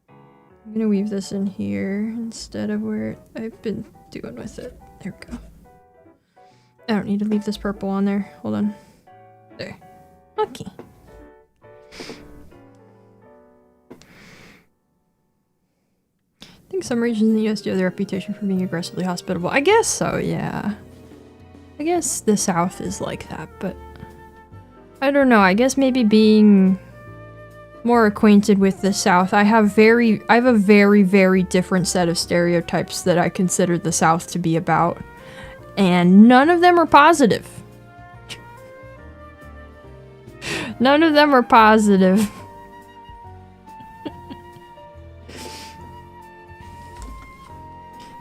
I'm gonna weave this in here instead of where I've been doing with it. There we go. I don't need to leave this purple on there. Hold on. There. Okay. I think some regions in the US do have the reputation for being aggressively hospitable. I guess so, yeah. I guess the South is like that, but I don't know. I guess maybe being more acquainted with the South, I have a very, very different set of stereotypes that I consider the South to be about, and none of them are positive. None of them are positive.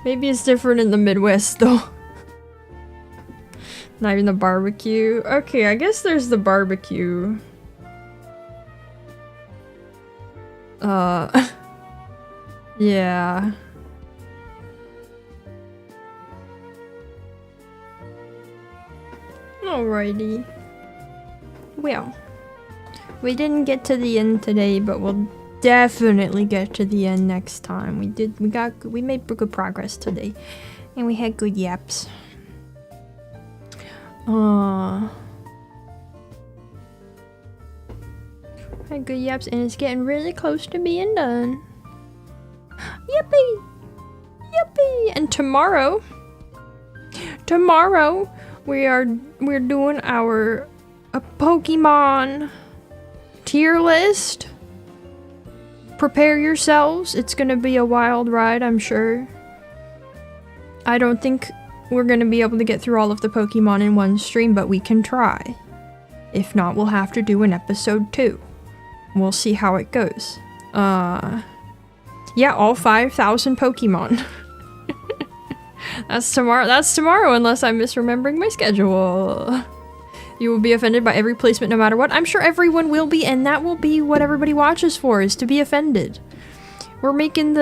Maybe it's different in the Midwest, though. Not even the barbecue. Okay, I guess there's the barbecue. Yeah. Alrighty. Well, we didn't get to the end today, but we'll definitely get to the end next time. We made good progress today, and we had good yaps. Had good yaps, and it's getting really close to being done. Yippee! Yippee! And tomorrow we're doing our Pokemon tier list. Prepare yourselves. It's gonna be a wild ride, I'm sure. I don't think we're gonna be able to get through all of the Pokemon in one stream, but we can try. If not, we'll have to do an episode 2. We'll see how it goes. Yeah, all 5,000 Pokemon. That's tomorrow, unless I'm misremembering my schedule. You will be offended by every placement no matter what. I'm sure everyone will be, and that will be what everybody watches for, is to be offended. We're making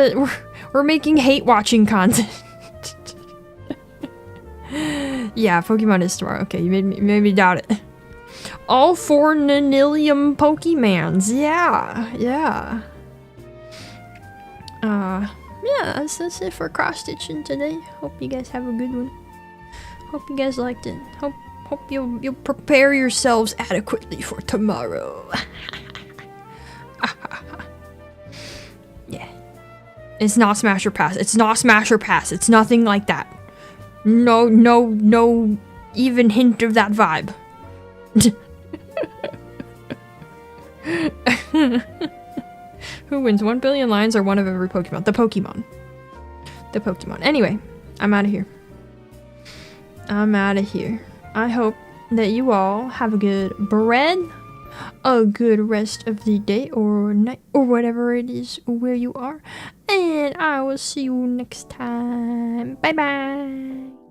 hate watching content. Yeah, Pokemon is tomorrow. Okay, you made me doubt it. All 4 Nanilium Pokemons. Yeah. Yeah, that's it for cross-stitching today. Hope you guys have a good one. Hope you guys liked it. Hope you'll prepare yourselves adequately for tomorrow. Yeah. It's not smash or pass. It's not smash or pass. It's nothing like that. No even hint of that vibe. Who wins 1 billion lines or one of every Pokemon? The Pokemon. The Pokemon. Anyway, I'm out of here. I hope that you all have a good a good rest of the day or night or whatever it is where you are. And I will see you next time. Bye bye.